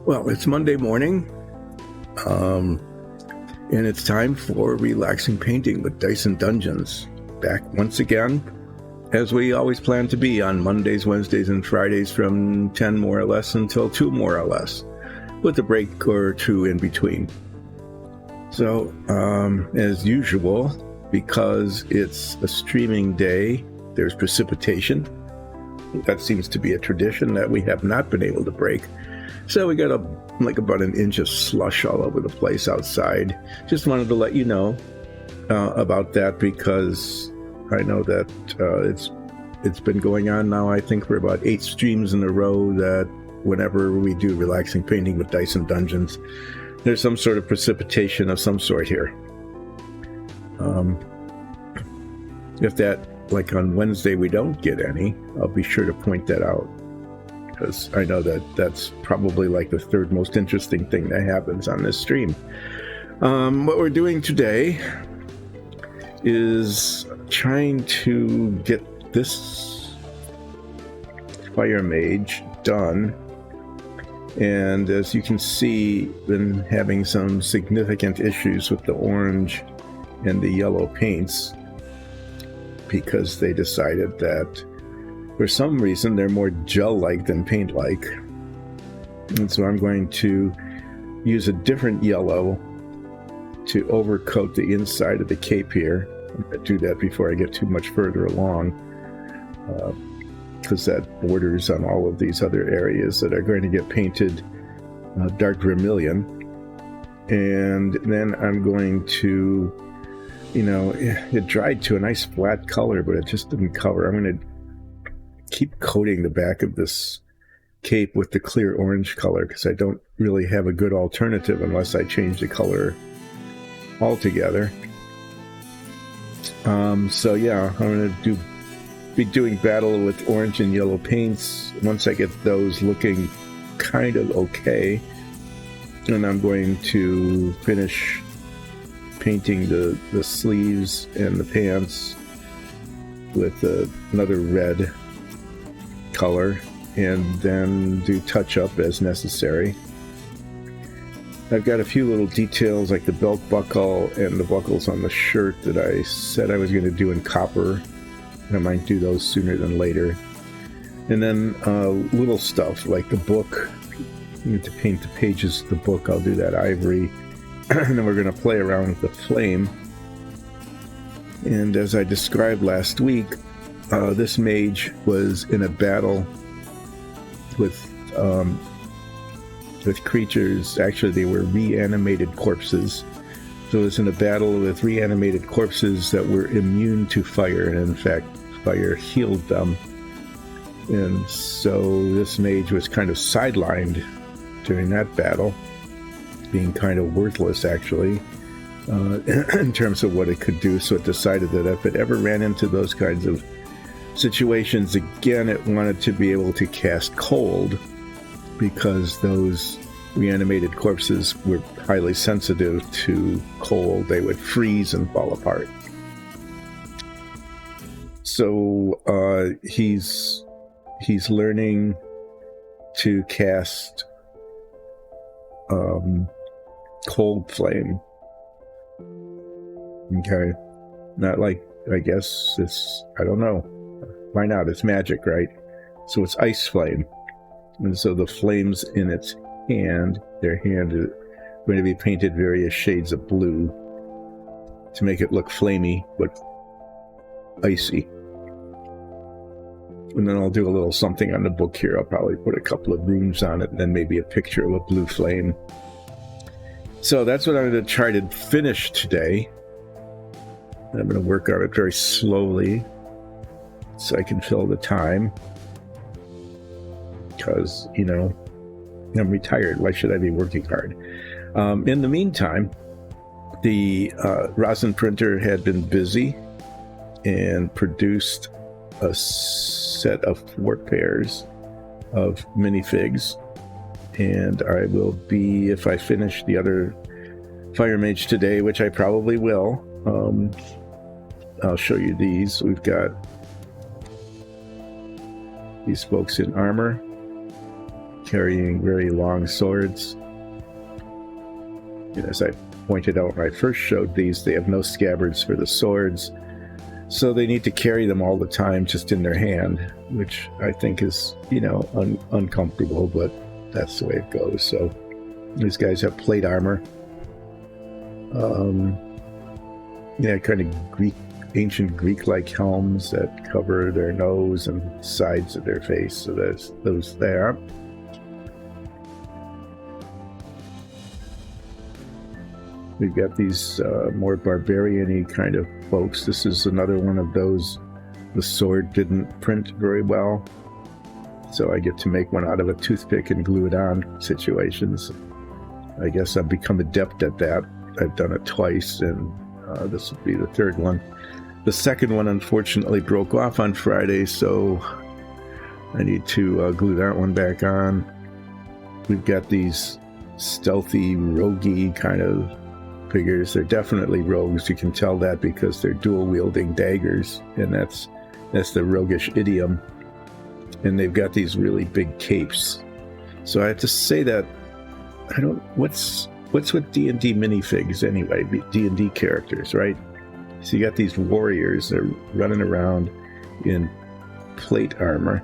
Well, it's Monday morning, and it's time for relaxing painting with Dyson Dungeons. Back once again, as we always plan to be on Mondays, Wednesdays, and Fridays from 10 more or less until 2 more or less, with a break or two in between. So, as usual, because it's a streaming day, there's precipitation. That seems to be a tradition that we have not been able to break. So we got about an inch of slush all over the place outside. Just wanted to let you know about that, because I know that it's been going on now, I think, for about 8 streams in a row, that whenever we do relaxing painting with Dyson Dungeons, there's some sort of precipitation of some sort here. If that, like on Wednesday, we don't get any, I'll be sure to point that out, because I know that that's probably like the third most interesting thing that happens on this stream. What we're doing today is trying to get this fire mage done, and as you can see, been having some significant issues with the orange and the yellow paints, because they decided that for some reason they're more gel-like than paint-like. And so I'm going to use a different yellow to overcoat the inside of the cape here. I'm going to do that before I get too much further along, because that borders on all of these other areas that are going to get painted dark vermilion. And then I'm going to, it dried to a nice flat color, but it just didn't cover. I'm going to keep coating the back of this cape with the clear orange color, because I don't really have a good alternative unless I change the color altogether. So yeah, I'm going to be doing battle with orange and yellow paints. Once I get those looking kind of okay, and I'm going to finish painting the sleeves and the pants with another red color, and then do touch up as necessary. I've got a few little details like the belt buckle and the buckles on the shirt that I said I was going to do in copper. I might do those sooner than later. And then little stuff like the book. You need to paint the pages of the book. I'll do that ivory. And then we're going to play around with the flame. And as I described last week, this mage was in a battle with creatures. Actually, they were reanimated corpses. So it was in a battle with reanimated corpses that were immune to fire, and in fact, fire healed them. And so this mage was kind of sidelined during that battle, being kind of worthless, actually, in terms of what it could do. So it decided that if it ever ran into those kinds of situations again, it wanted to be able to cast cold, because those reanimated corpses were highly sensitive to cold. They would freeze and fall apart. So he's learning to cast cold flame. Okay, not like, I guess it's, I don't know, why not? It's magic, right? So it's ice flame, and so the flames in its hand, their hand is going to be painted various shades of blue to make it look flamey but icy. And then I'll do a little something on the book here. I'll probably put a couple of runes on it, and then maybe a picture of a blue flame. So that's what I'm going to try to finish today. I'm going to work on it very slowly so I can fill the time, because, I'm retired. Why should I be working hard? In the meantime, the rosin printer had been busy and produced a set of 4 pairs of minifigs, and I will be, if I finish the other Fire Mage today, which I probably will, I'll show you these. We've got these folks in armor, carrying very long swords. And as I pointed out when I first showed these, they have no scabbards for the swords, so they need to carry them all the time just in their hand, which I think is, uncomfortable, but that's the way it goes. So these guys have plate armor. Kind of ancient Greek-like helms that cover their nose and sides of their face. So there's those there. We've got these more barbarian-y kind of folks. This is another one of those. The sword didn't print very well, so I get to make one out of a toothpick and glue it on situations. I guess I've become adept at that. I've done it twice, and this will be the third one. The second one, unfortunately, broke off on Friday, so I need to glue that one back on. We've got these stealthy, roguey kind of figures. They're definitely rogues. You can tell that because they're dual-wielding daggers, and that's the roguish idiom. And they've got these really big capes. So I have to say that what's with D&D minifigs anyway? D&D characters, right? So you got these warriors that are running around in plate armor,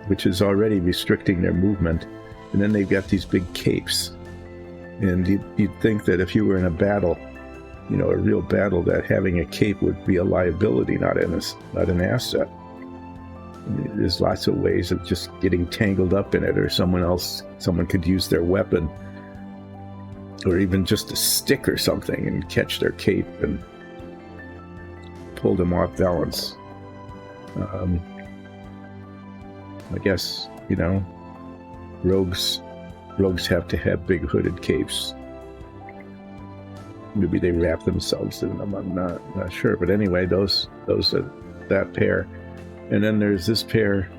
which is already restricting their movement, and then they've got these big capes. And you'd think that if you were in a battle, a real battle, that having a cape would be a liability, not an asset. There's lots of ways of just getting tangled up in it, or someone could use their weapon, or even just a stick or something, and catch their cape and pull them off balance. I guess, rogues have to have big hooded capes. Maybe they wrap themselves in them. I'm not sure. But anyway, those are that pair. And then there's this pair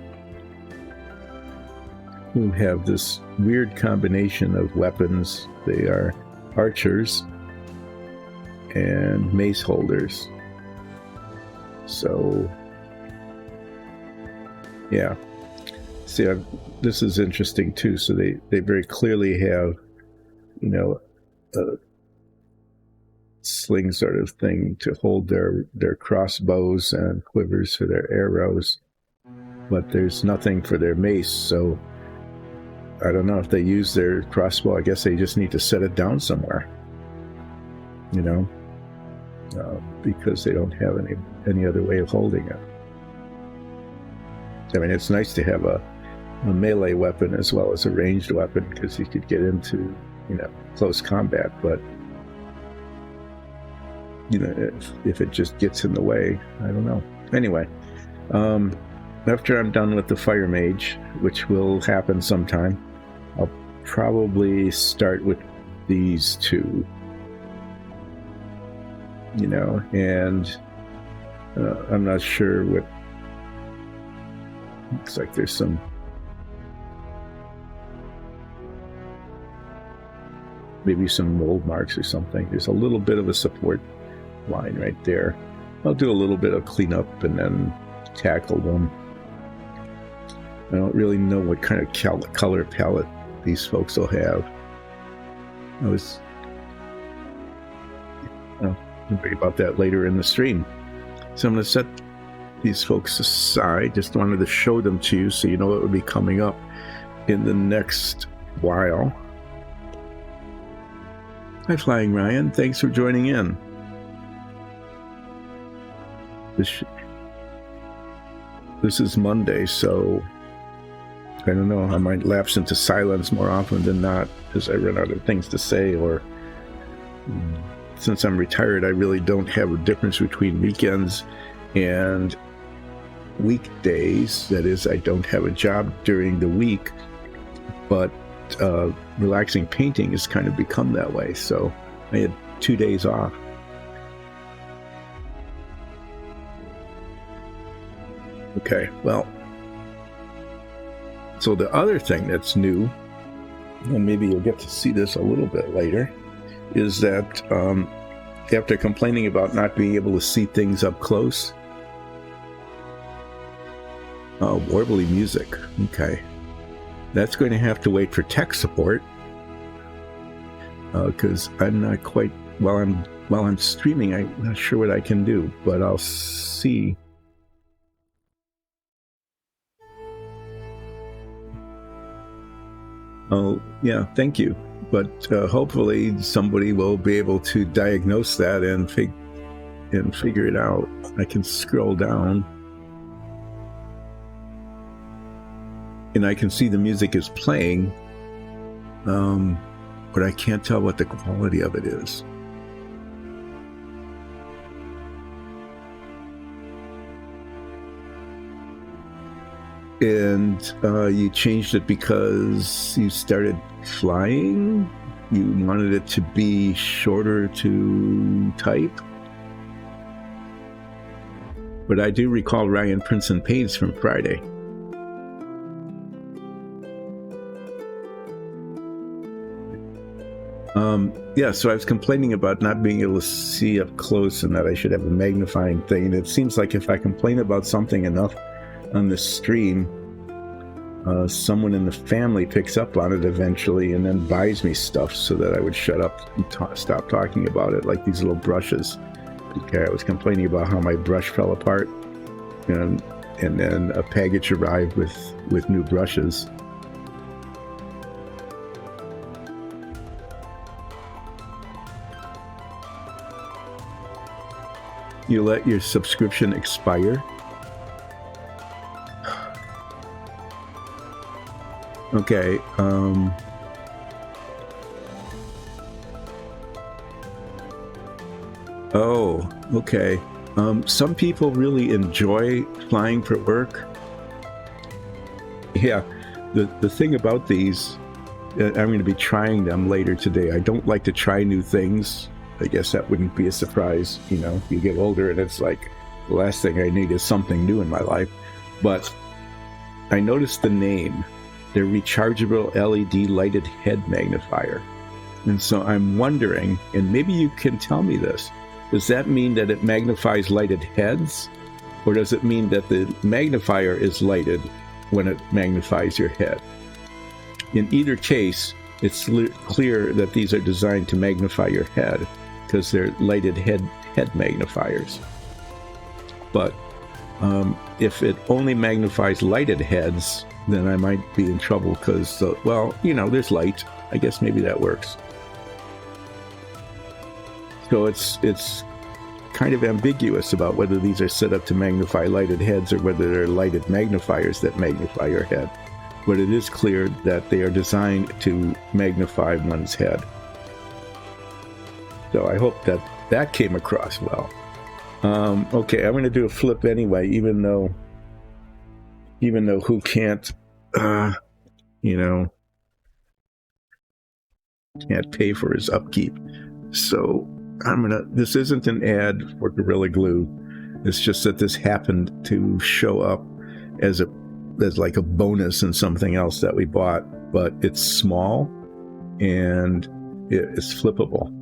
who have this weird combination of weapons. They are archers and mace holders. So, yeah. See, this is interesting too. So they very clearly have, a sling sort of thing to hold their crossbows and quivers for their arrows, but there's nothing for their mace. So I don't know if they use their crossbow. I guess they just need to set it down somewhere, because they don't have any other way of holding it. I mean, it's nice to have a melee weapon as well as a ranged weapon, because you could get into, close combat, but if it just gets in the way, I don't know. Anyway, after I'm done with the fire mage, which will happen sometime, I'll probably start with these two, and I'm not sure what. Looks like there's some maybe some mold marks or something. There's a little bit of a support line right there. I'll do a little bit of cleanup and then tackle them. I don't really know what kind of color palette these folks will have. I'll worry about that later in the stream. So I'm going to set these folks aside. Just wanted to show them to you so you know what will be coming up in the next while. Hi, Flying Ryan. Thanks for joining in. This is Monday, so I don't know. I might lapse into silence more often than not as I run out of things to say, or since I'm retired, I really don't have a difference between weekends and weekdays. That is, I don't have a job during the week, but relaxing painting has kind of become that way. So I had 2 days off. Okay, well, so the other thing that's new, and maybe you'll get to see this a little bit later, is that after complaining about not being able to see things up close, warbly music. Okay. That's going to have to wait for tech support, because I'm not quite, while I'm streaming, I'm not sure what I can do, but I'll see. Oh, yeah, thank you. But hopefully somebody will be able to diagnose that and figure it out. I can scroll down. And I can see the music is playing, but I can't tell what the quality of it is. And you changed it because you started flying? You wanted it to be shorter to type? But I do recall Ryan Prince and Page from Friday. Yeah, so I was complaining about not being able to see up close and that I should have a magnifying thing. And it seems like if I complain about something enough on the stream, someone in the family picks up on it eventually and then buys me stuff so that I would shut up and stop talking about it, like these little brushes. Okay, I was complaining about how my brush fell apart, and then a package arrived with new brushes. You let your subscription expire? Okay, oh, okay. Some people really enjoy flying for work. Yeah, the thing about these, I'm going to be trying them later today. I don't like to try new things. I guess that wouldn't be a surprise. You know, you get older and it's like, the last thing I need is something new in my life. But I noticed the name. They're rechargeable LED lighted head magnifier. And so I'm wondering, and maybe you can tell me this, does that mean that it magnifies lighted heads? Or does it mean that the magnifier is lighted when it magnifies your head? In either case, it's clear that these are designed to magnify your head because they're lighted head magnifiers. But if it only magnifies lighted heads, then I might be in trouble because, well, you know, there's light. I guess maybe that works. So it's kind of ambiguous about whether these are set up to magnify lighted heads or whether they're lighted magnifiers that magnify your head. But it is clear that they are designed to magnify one's head. So I hope that came across well. Okay, I'm going to do a flip anyway, even though who can't, can't pay for his upkeep. So this isn't an ad for Gorilla Glue. It's just that this happened to show up as like a bonus in something else that we bought, but it's small and it's flippable.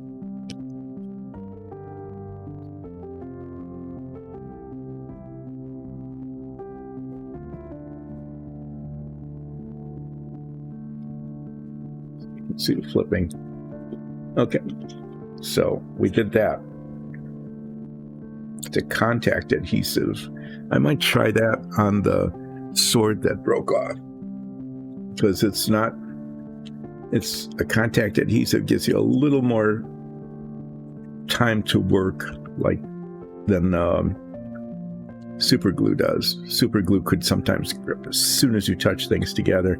See the flipping. Okay, so we did that. It's a contact adhesive. I might try that on the sword that broke off, because it's a contact adhesive, gives you a little more time to work than super glue does. Super glue could sometimes grip as soon as you touch things together.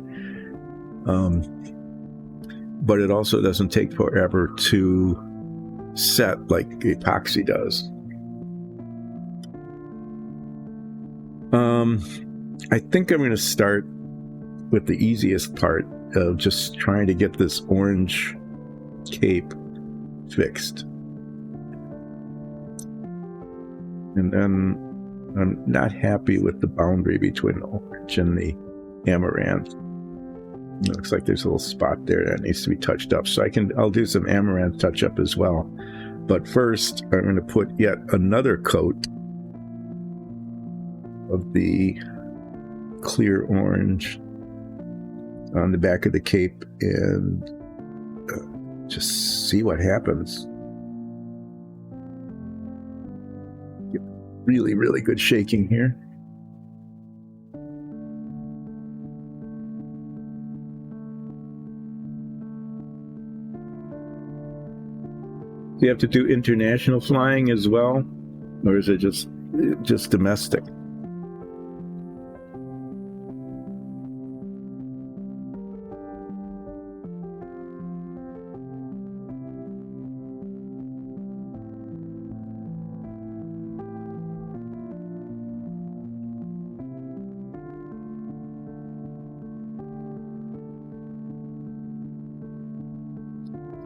But it also doesn't take forever to set like epoxy does. I think I'm going to start with the easiest part of just trying to get this orange cape fixed. And then I'm not happy with the boundary between the orange and the amaranth. It looks like there's a little spot there that needs to be touched up. So I'll do some amaranth touch up as well. But first, I'm going to put yet another coat of the clear orange on the back of the cape and just see what happens. Really, really good shaking here. Do you have to do international flying as well, or is it just domestic?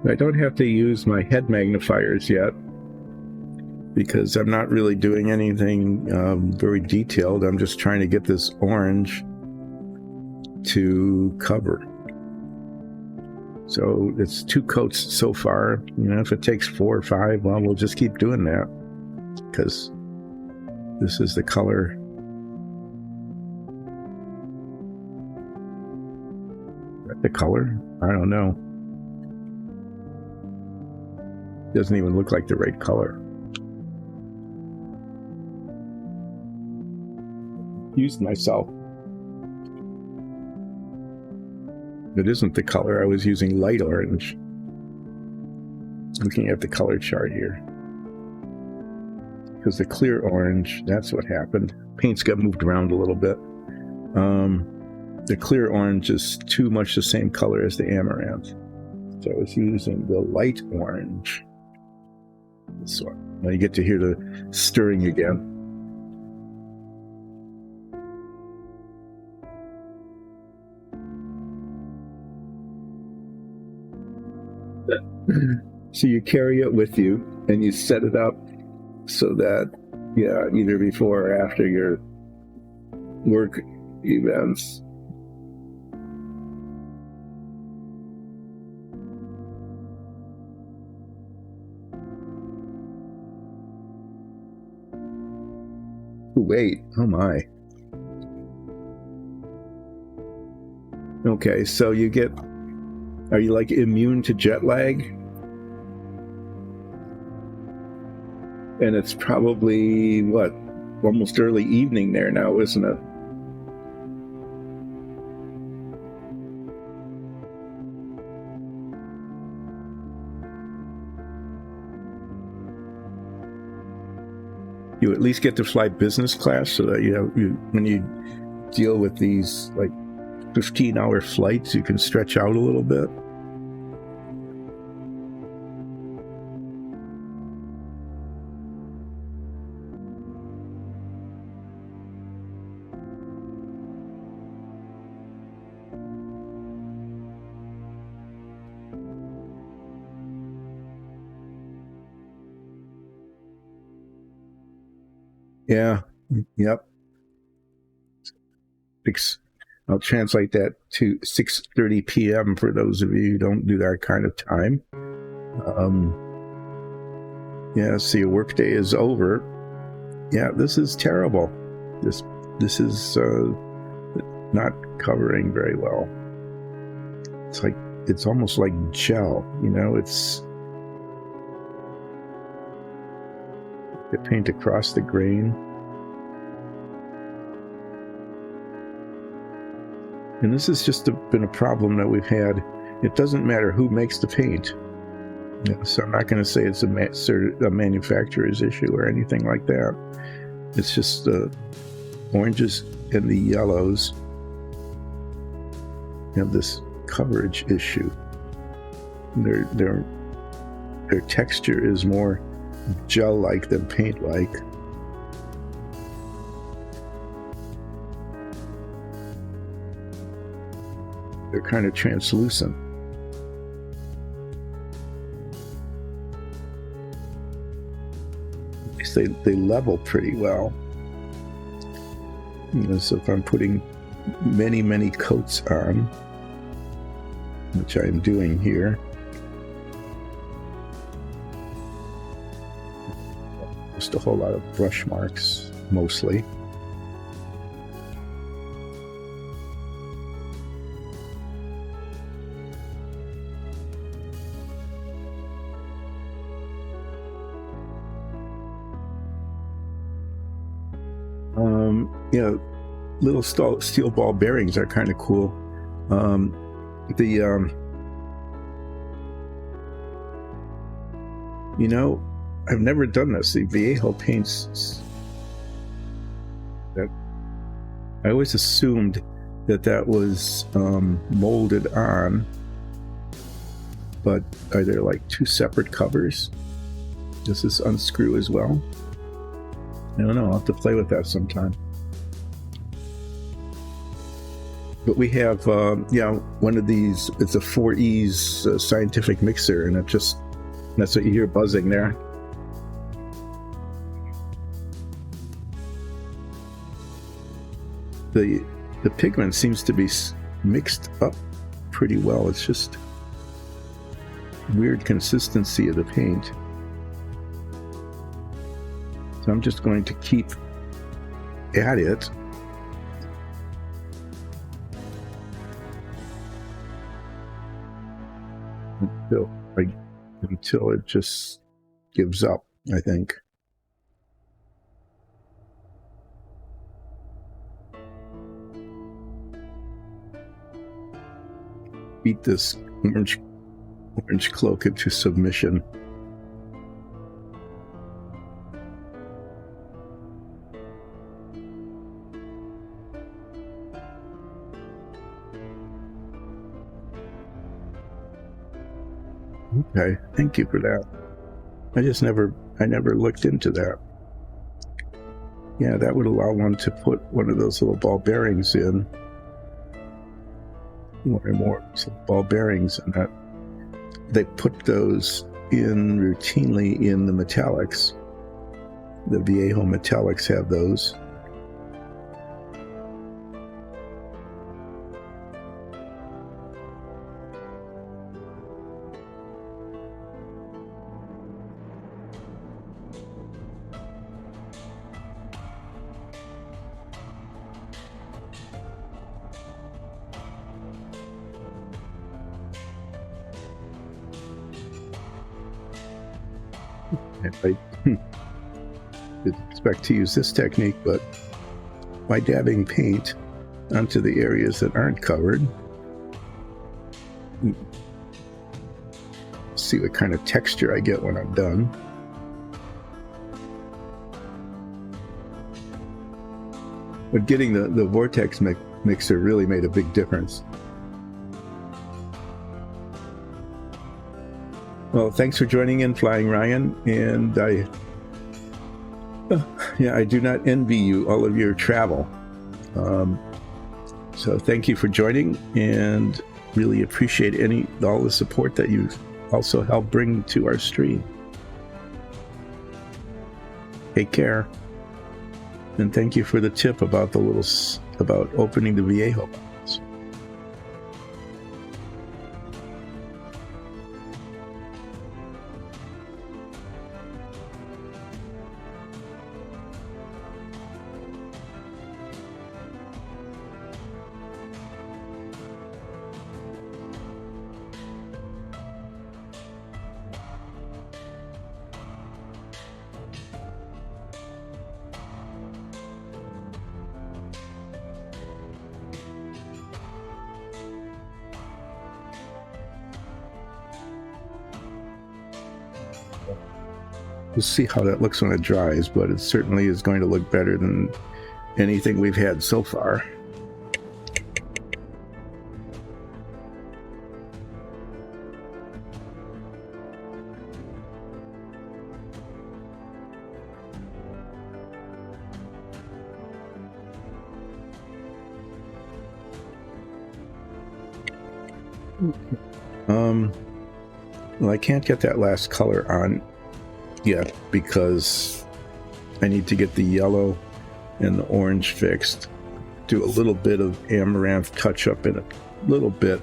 I don't have to use my head magnifiers yet because I'm not really doing anything very detailed. I'm just trying to get this orange to cover. So it's 2 coats so far. You know, if it takes 4 or 5, well, we'll just keep doing that because this is the color. The color? I don't know. Doesn't even look like the right color. Used myself. It isn't the color. I was using light orange. Looking at the color chart here. Because the clear orange, that's what happened. Paints got moved around a little bit. The clear orange is too much the same color as the amaranth. So I was using the light orange. This one. Now you get to hear the stirring again. So you carry it with you and you set it up so that, yeah, either before or after your work events. Wait, oh my. Okay, so you get, are you like immune to jet lag? And it's probably, what, almost early evening there now, isn't it? You at least get to fly business class so that when you deal with these like 15-hour flights, you can stretch out a little bit. Yeah, yep. I'll translate that to 6:30 p.m. for those of you who don't do that kind of time. Yeah, so your workday is over. Yeah, this is terrible. This is not covering very well. It's almost like gel, you know. It's the paint across the grain. And this has just been a problem that we've had. It doesn't matter who makes the paint. So I'm not going to say it's a manufacturer's issue or anything like that. It's just the oranges and the yellows have this coverage issue. Their texture is more gel-like than paint-like. They're kind of translucent. At least they level pretty well. You know, so if I'm putting many coats on, which I'm doing here, just a whole lot of brush marks, mostly. Yeah, little steel ball bearings are kind of cool. You know, I've never done this. The Viejo paints that. I always assumed that was molded on, but are there like two separate covers? Does this unscrew as well? I don't know. I'll have to play with that sometime. But we have, one of these. It's a 4E's scientific mixer, and that's what you hear buzzing there. The pigment seems to be mixed up pretty well. It's just weird consistency of the paint. So I'm just going to keep at it. Until it just gives up, I think. Beat this orange cloak into submission. Okay, thank you for that. I never looked into that. Yeah, that would allow one to put one of those little ball bearings in. One or more ball bearings, and that they put those in routinely in the metallics. The Viejo metallics have those. I didn't expect to use this technique, but by dabbing paint onto the areas that aren't covered, see what kind of texture I get when I'm done. But getting the vortex mixer really made a big difference. Well, thanks for joining in, Flying Ryan, and I do not envy you all of your travel. So thank you for joining, and really appreciate all the support that you also help bring to our stream. Take care, and thank you for the tip about about opening the Viejo box. We'll see how that looks when it dries, but it certainly is going to look better than anything we've had so far. Well, I can't get that last color on yet because I need to get the yellow and the orange fixed. Do a little bit of amaranth touch up in a little bit.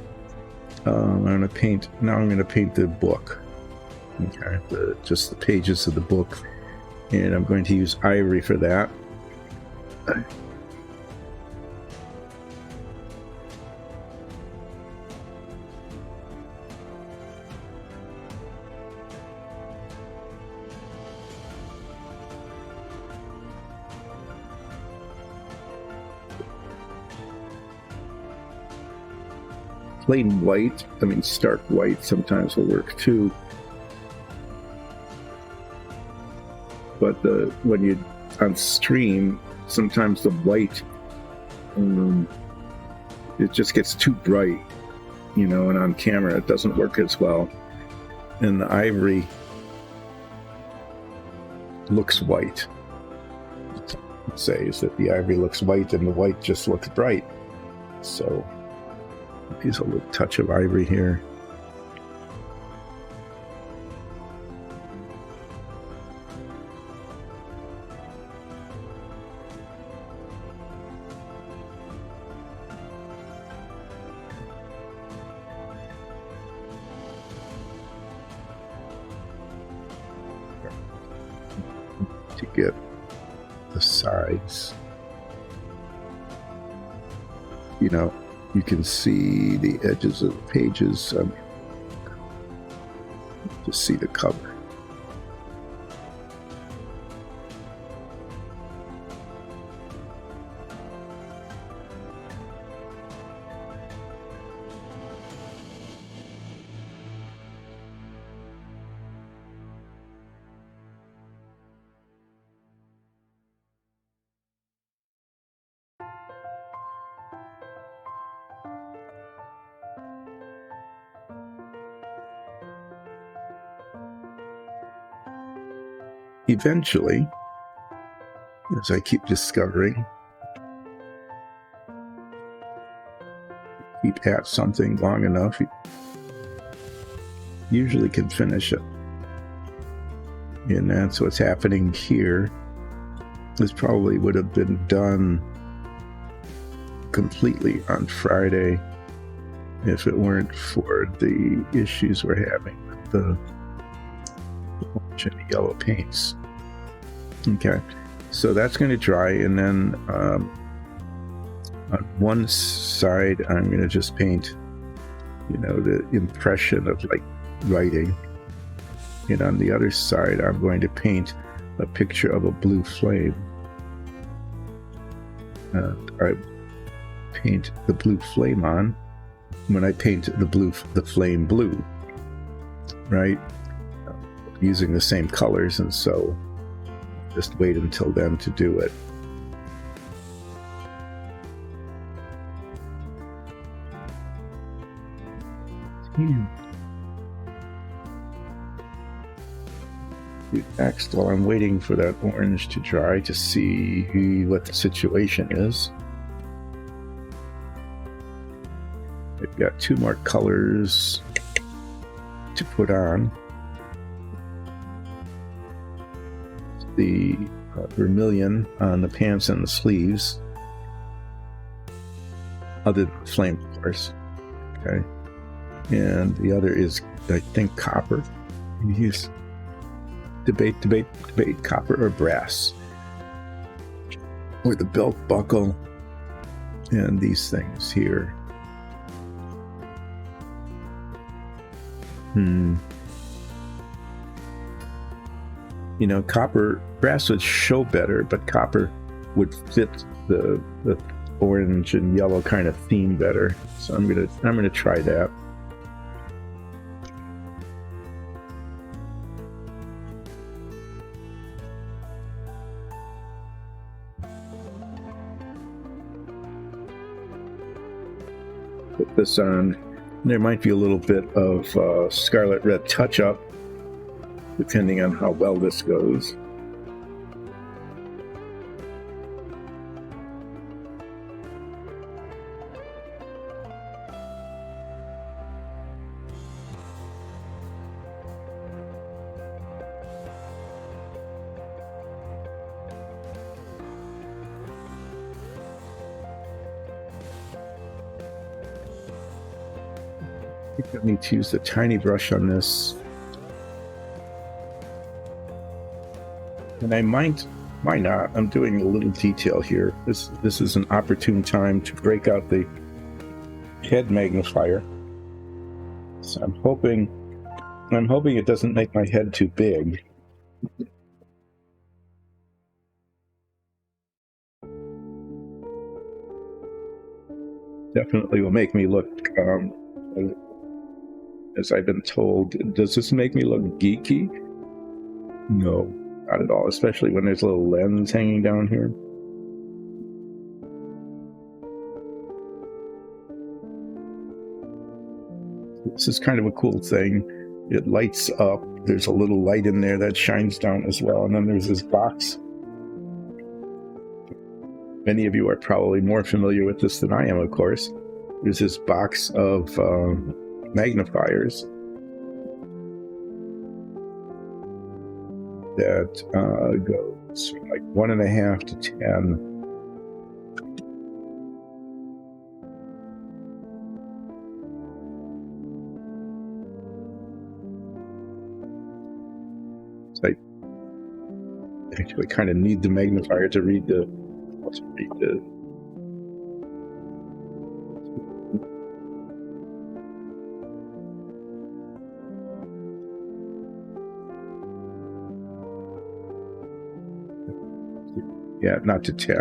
I'm going to paint the book. Okay, just the pages of the book, and I'm going to use ivory for that. plain white, I mean stark white sometimes will work too. But when you on stream, sometimes the white, it just gets too bright, you know, and on camera it doesn't work as well. And the ivory looks white. Say is that the ivory looks white and the white just looks bright. So use a little touch of ivory here. To get the sides, you know, you can see the edges of the pages. Just see the cover. Eventually, as I keep discovering, keep at something long enough, you usually can finish it. And that's what's happening here. This probably would have been done completely on Friday if it weren't for the issues we're having with the orange and yellow paints. Okay, so that's going to dry, and then on one side I'm going to just paint, you know, the impression of like writing, and on the other side I'm going to paint a picture of a blue flame. And I paint the blue flame on when I paint the flame blue, right? Using the same colors, and so just wait until then to do it. Next, while I'm waiting for that orange to dry to see what the situation is, I've got two more colors to put on. The vermilion on the pants and the sleeves, other than the flame, of course. Okay, and the other is, I think, copper. Use debate copper or brass, or the belt buckle, and these things here. You know, brass would show better, but copper would fit the orange and yellow kind of theme better. So I'm gonna try that. Put this on. There might be a little bit of scarlet red touch-up, depending on how well this goes. I think I need to use the tiny brush on this. And I might, why not? I'm doing a little detail here. This is an opportune time to break out the head magnifier. So I'm hoping it doesn't make my head too big. Definitely will make me look as I've been told. Does this make me look geeky? No, not at all, especially when there's a little lens hanging down here. This is kind of a cool thing. It lights up. There's a little light in there that shines down as well. And then there's this box. Many of you are probably more familiar with this than I am, of course. There's this box of magnifiers that goes from like 1.5 to 10. I actually kind of need the magnifier to read the. Yeah, not to 10.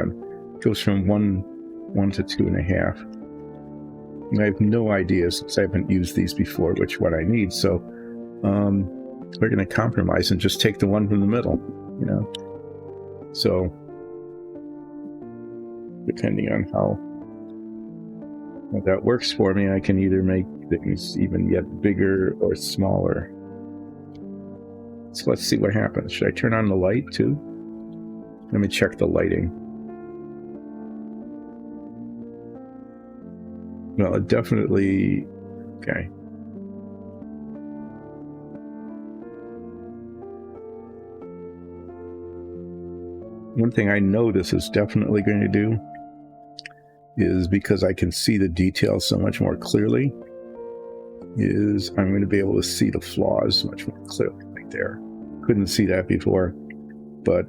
It goes from 1 to 2.5. I have no idea, since I haven't used these before, which one I need. So we're going to compromise and just take the one from the middle, you know. So depending on how that works for me, I can either make things even yet bigger or smaller. So let's see what happens. Should I turn on the light too? Let me check the lighting. Well, it definitely... Okay. One thing I know this is definitely going to do is, because I can see the details so much more clearly, is I'm going to be able to see the flaws much more clearly right there. Couldn't see that before, but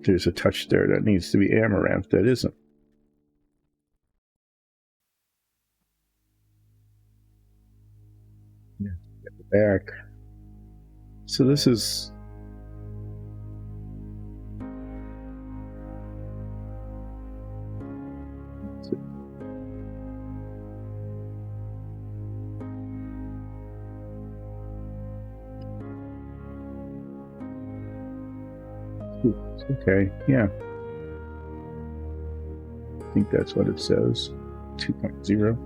there's a touch there that needs to be amaranth that isn't. Yeah, get the back. So this is... Okay, yeah. I think that's what it says. 2.0.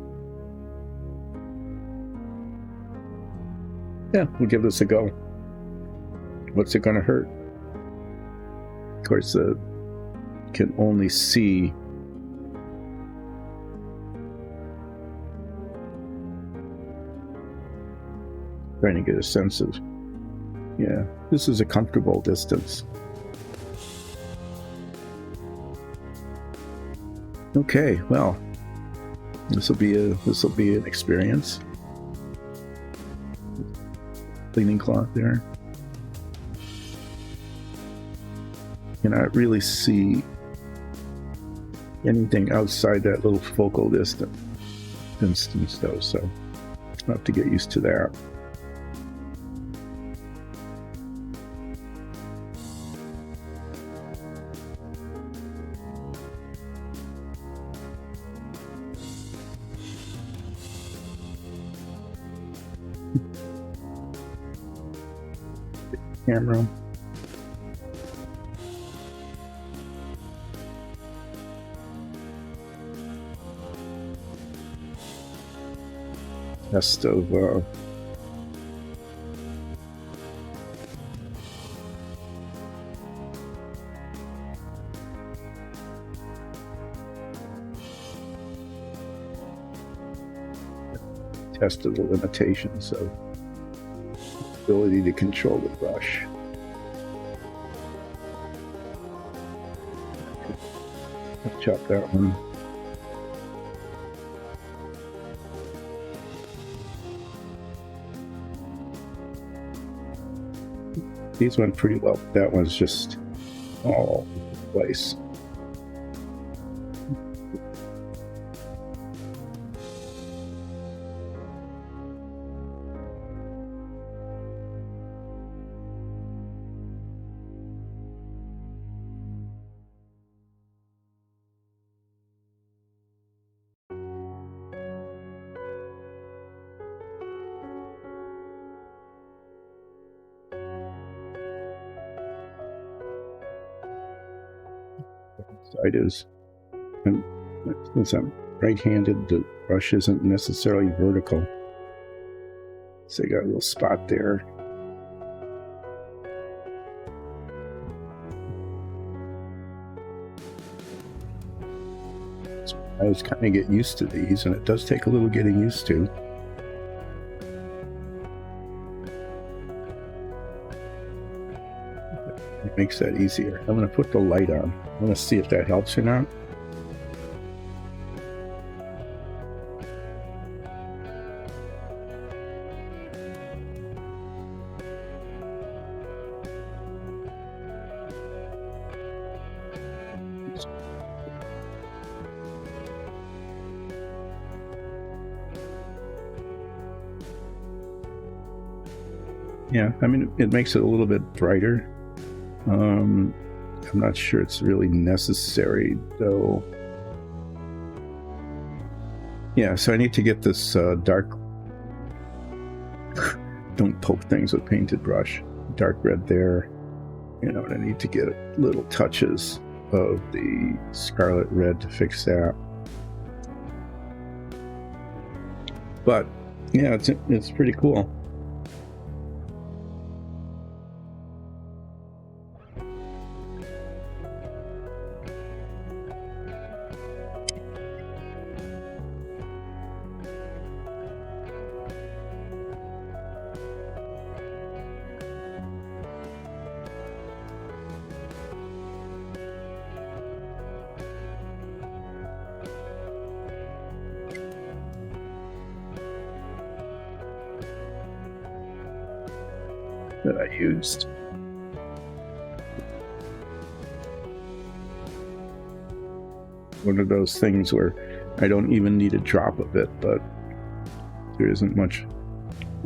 Yeah, we'll give this a go. What's it going to hurt? Of course, can only see trying to get a sense of, yeah, this is a comfortable distance. Okay, well, this will be an experience. Cleaning cloth there. Cannot really see anything outside that little focal distance though, so I'll have to get used to that. Camera. Test of test of the limitations of ability to control the brush. I'll chop that one. These went pretty well. That one's just all over the place. side is. And since I'm right-handed, the brush isn't necessarily vertical. So I got a little spot there. I was kind of get used to these, and it does take a little getting used to. It makes that easier. I'm going to put the light on. I want to see if that helps or not. Yeah, I mean, it makes it a little bit brighter. I'm not sure it's really necessary, though. Yeah, so I need to get this dark... Don't poke things with painted brush. Dark red there. You know, and I need to get little touches of the scarlet red to fix that. But, yeah, it's pretty cool. That I used. One of those things where I don't even need a drop of it, but there isn't much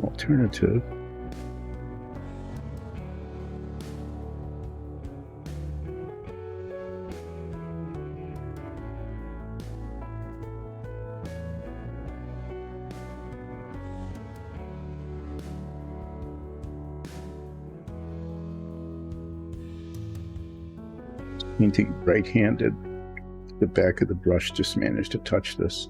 alternative. Painting right-handed, the back of the brush just managed to touch this.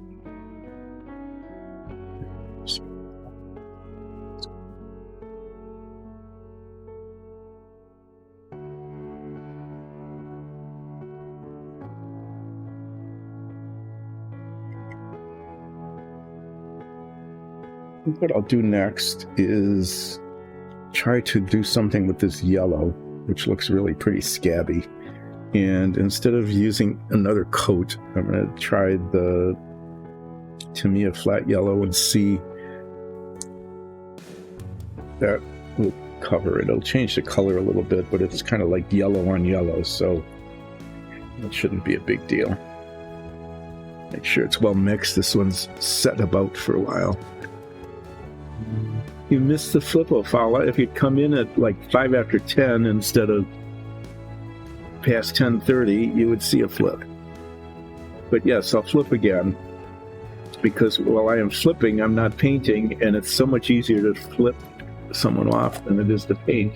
What I'll do next is try to do something with this yellow, which looks really pretty scabby. And instead of using another coat, I'm going to try the Tamiya flat yellow and see that will cover it. It'll change the color a little bit, but it's kind of like yellow on yellow, so it shouldn't be a big deal. Make sure it's well mixed. This one's set about for a while. You missed the flippo, Fala. If you'd come in at like 5 after 10 instead of past 10:30, you would see a flip. But yes, I'll flip again, because while I am flipping, I'm not painting, and it's so much easier to flip someone off than it is to paint.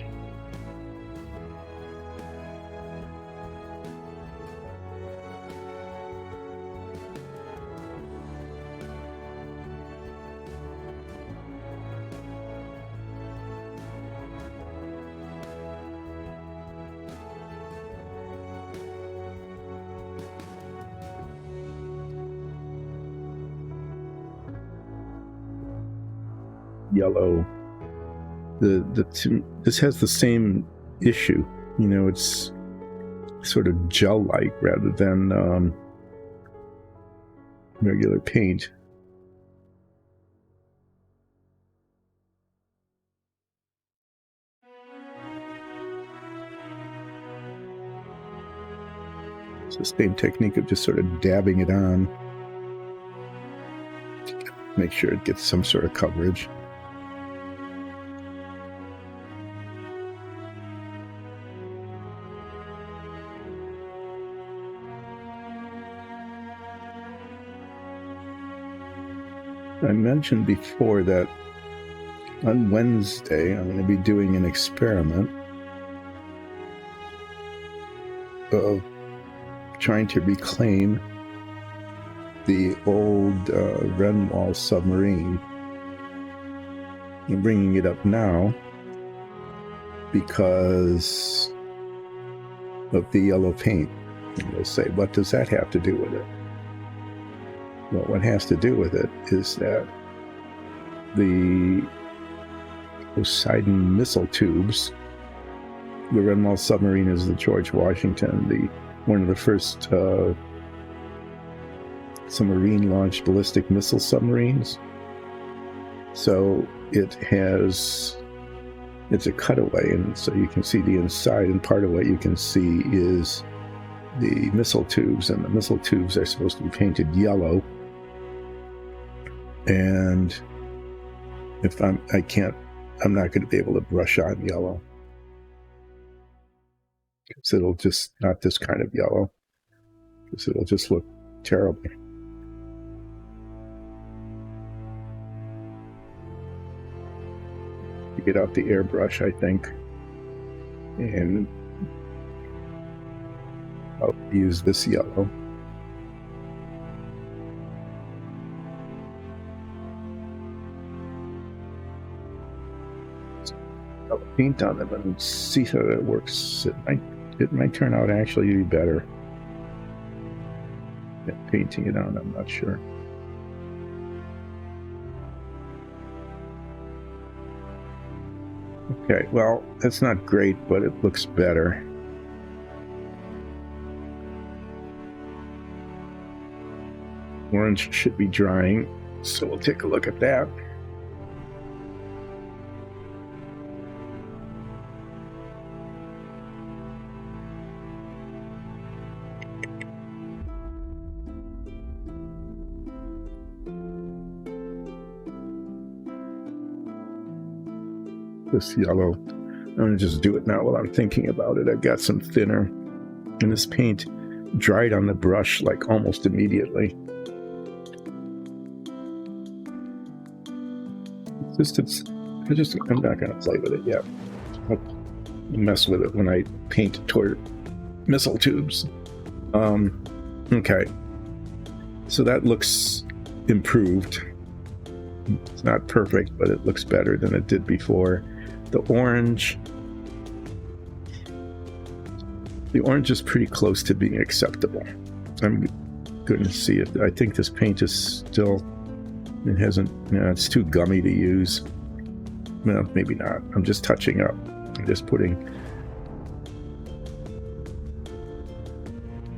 Yellow. This has the same issue. You know, it's sort of gel-like rather than regular paint. It's the same technique of just sort of dabbing it on. Make sure it gets some sort of coverage. I mentioned before that on Wednesday I'm going to be doing an experiment of trying to reclaim the old Renwall submarine. I'm bringing it up now because of the yellow paint. And you'll say, what does that have to do with it? Well, what has to do with it is that the Poseidon missile tubes, the Renwall submarine is the George Washington, one of the first submarine-launched ballistic missile submarines. So it's a cutaway, and so you can see the inside, and part of what you can see is the missile tubes, and the missile tubes are supposed to be painted yellow. And if I'm not going to be able to brush on yellow, because it'll just, not this kind of yellow, because it'll just look terrible. You get out the airbrush, I think, and I'll use this yellow. I'll paint on them and see how that works. It might turn out actually to be better than painting it on, I'm not sure. Okay, well, that's not great, but it looks better. Orange should be drying, so we'll take a look at that. This yellow, I'm going to just do it now while I'm thinking about it. I've got some thinner, and this paint dried on the brush like almost immediately. I'm not going to play with it yet. I'll mess with it when I paint toward missile tubes. Okay, so that looks improved. It's not perfect, but it looks better than it did before. The orange is pretty close to being acceptable. I'm going to see it. I think this paint is still, it's too gummy to use. Well, maybe not. I'm just touching up. I'm just putting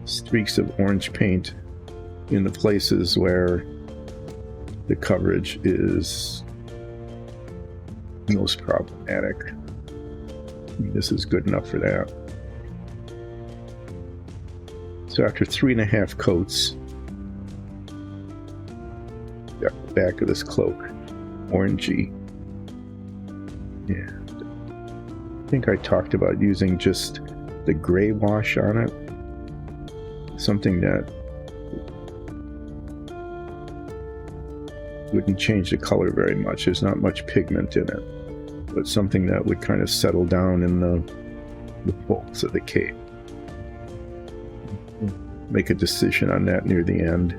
streaks of orange paint in the places where the coverage is most problematic. This is good enough for that. So after 3.5 coats, got the back of this cloak orangey. And I think I talked about using just the gray wash on it. Something that wouldn't change the color very much. There's not much pigment in it, but something that would kind of settle down in the folds of the cape. Make a decision on that near the end.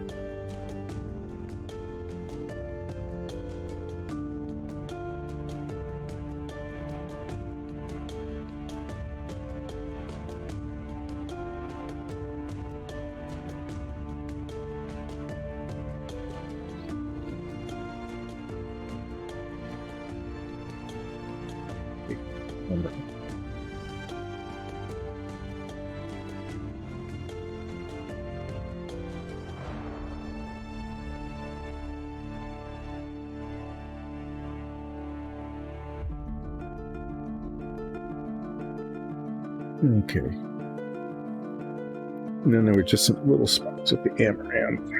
Okay. And then there were just some little spots with the amaranth.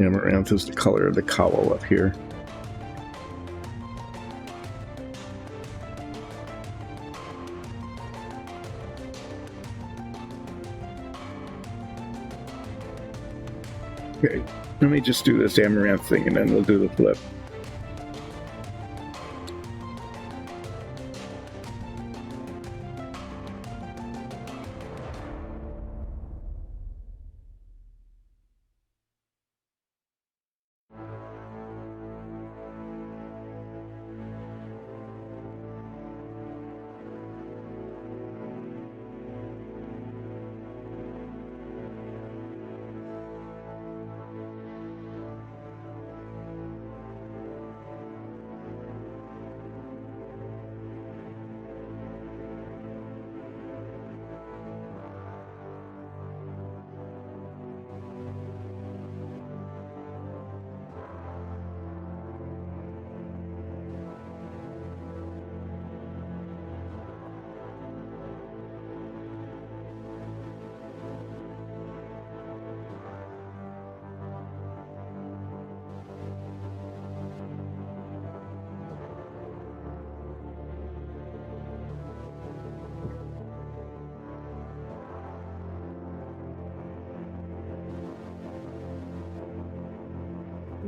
Amaranth is the color of the cowl up here. Okay, let me just do this amaranth thing and then we'll do the flip.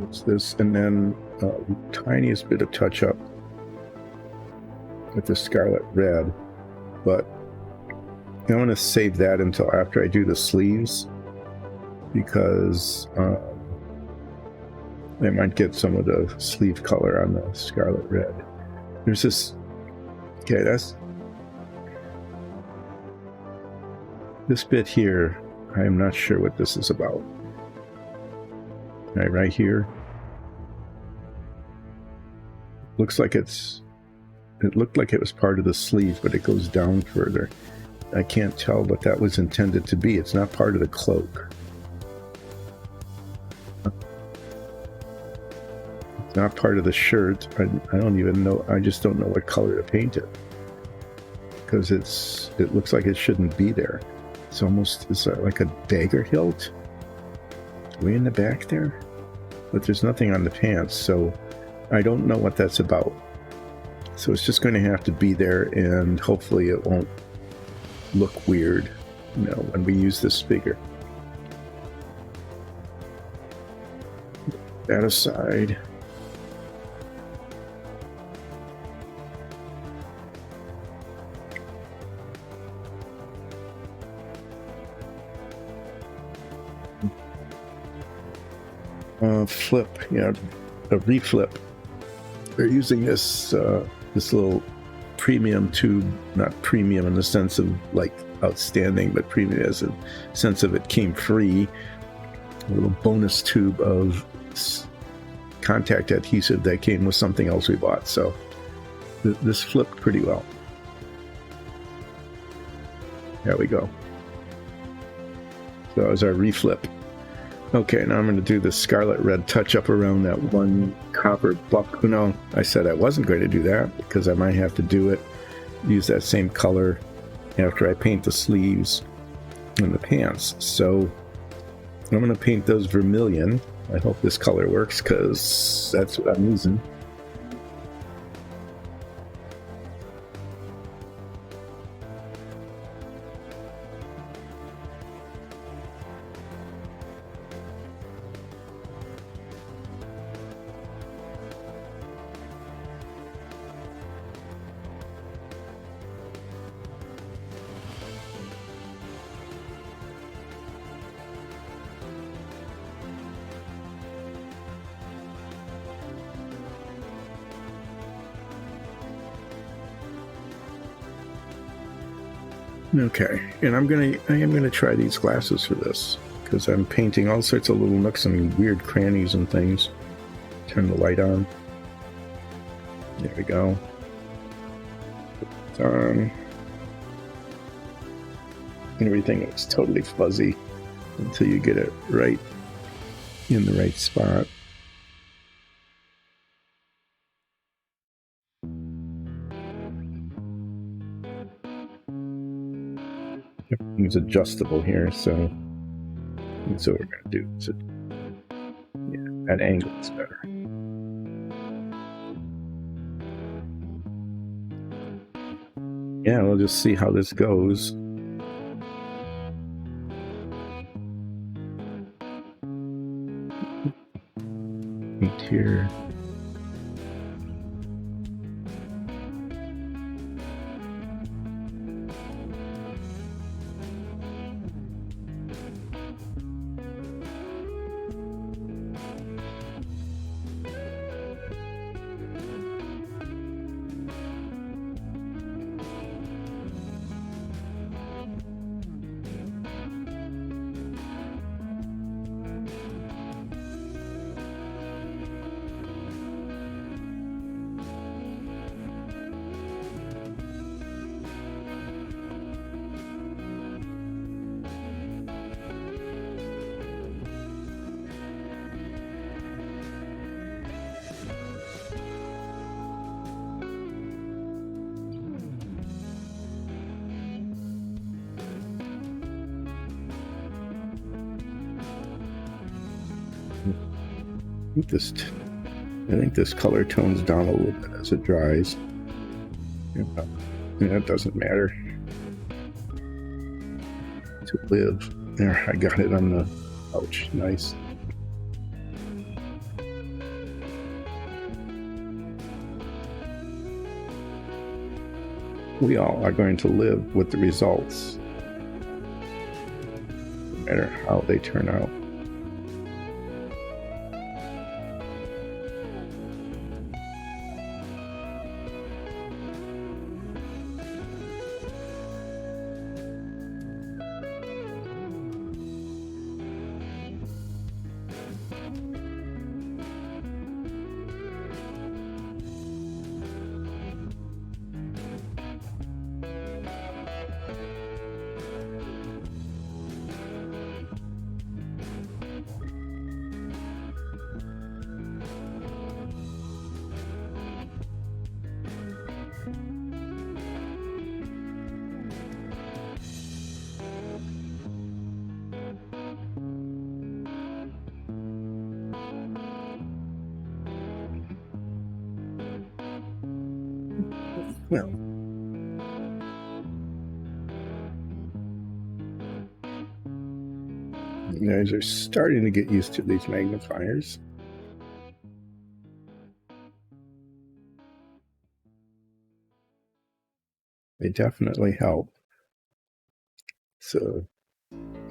It's this, and then tiniest bit of touch up with the scarlet red, but I want to save that until after I do the sleeves, because I might get some of the sleeve color on the scarlet red. There's this, okay, that's this bit here. I am not sure what this is about. Right here. Looks like it looked like it was part of the sleeve, but it goes down further. I can't tell what that was intended to be. It's not part of the cloak. It's not part of the shirt. I don't even know. I just don't know what color to paint it, because it looks like it shouldn't be there. It's almost, is that like a dagger hilt way in the back there? But there's nothing on the pants, so I don't know what that's about. So it's just going to have to be there, and hopefully it won't look weird, you know, when we use this figure. That aside, flip, yeah, a reflip. They're using this this little premium tube, not premium in the sense of like outstanding, but premium as a sense of it came free. A little bonus tube of contact adhesive that came with something else we bought. So this flipped pretty well. There we go. So that was our reflip. Okay, now I'm going to do the scarlet red touch up around that one copper buck. No, I said I wasn't going to do that because I might have to do it, use that same color after I paint the sleeves and the pants. So I'm going to paint those vermilion. I hope this color works because that's what I'm using. Okay, and I am gonna try these glasses for this because I'm painting all sorts of little nooks and weird crannies and things. Turn the light on. There we go. It's on. Everything is totally fuzzy until you get it right in the right spot. Everything's adjustable here, so that's what we're going to do. So, yeah, that angle is better. Yeah, we'll just see how this goes. I think this color tones down a little bit as it dries. Yeah, it doesn't matter. To live. There, I got it on the pouch. Nice. We all are going to live with the results, no matter how they turn out. Well, you guys are starting to get used to these magnifiers. They definitely help. It's a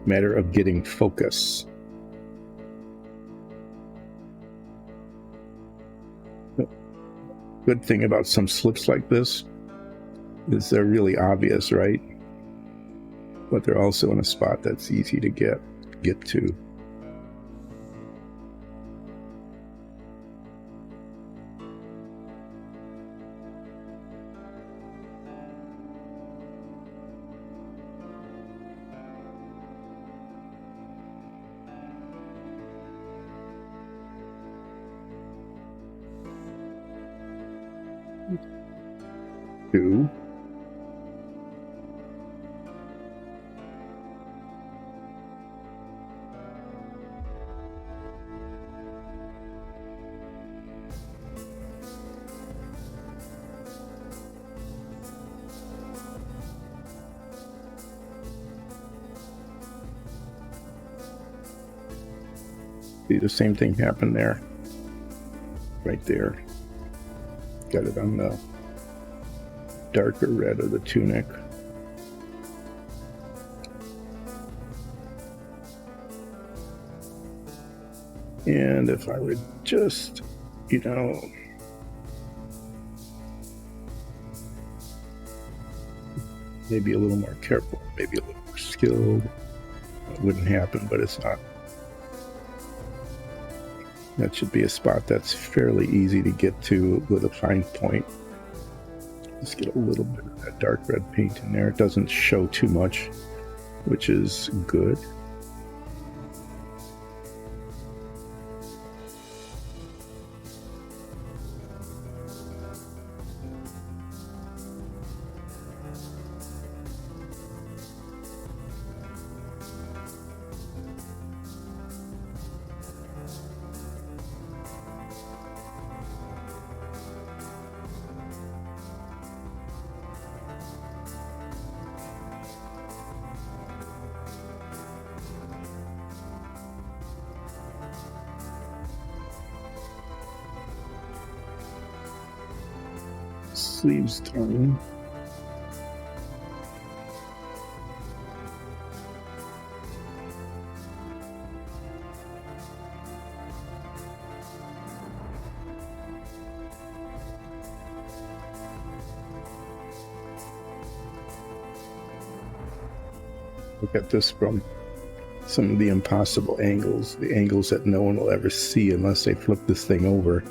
matter of getting focus. Good thing about some slips like this is they're really obvious, right? But they're also in a spot that's easy to get to. Two. See, the same thing happened there. Right there. Got it on the darker red of the tunic. And if I would just, maybe a little more careful, maybe a little more skilled, it wouldn't happen, but it's not. That should be a spot that's fairly easy to get to with a fine point. Just get a little bit of that dark red paint in there. It doesn't show too much, which is good. Sleeves done. Look at this from some of the impossible angles, the angles that no one will ever see unless they flip this thing over.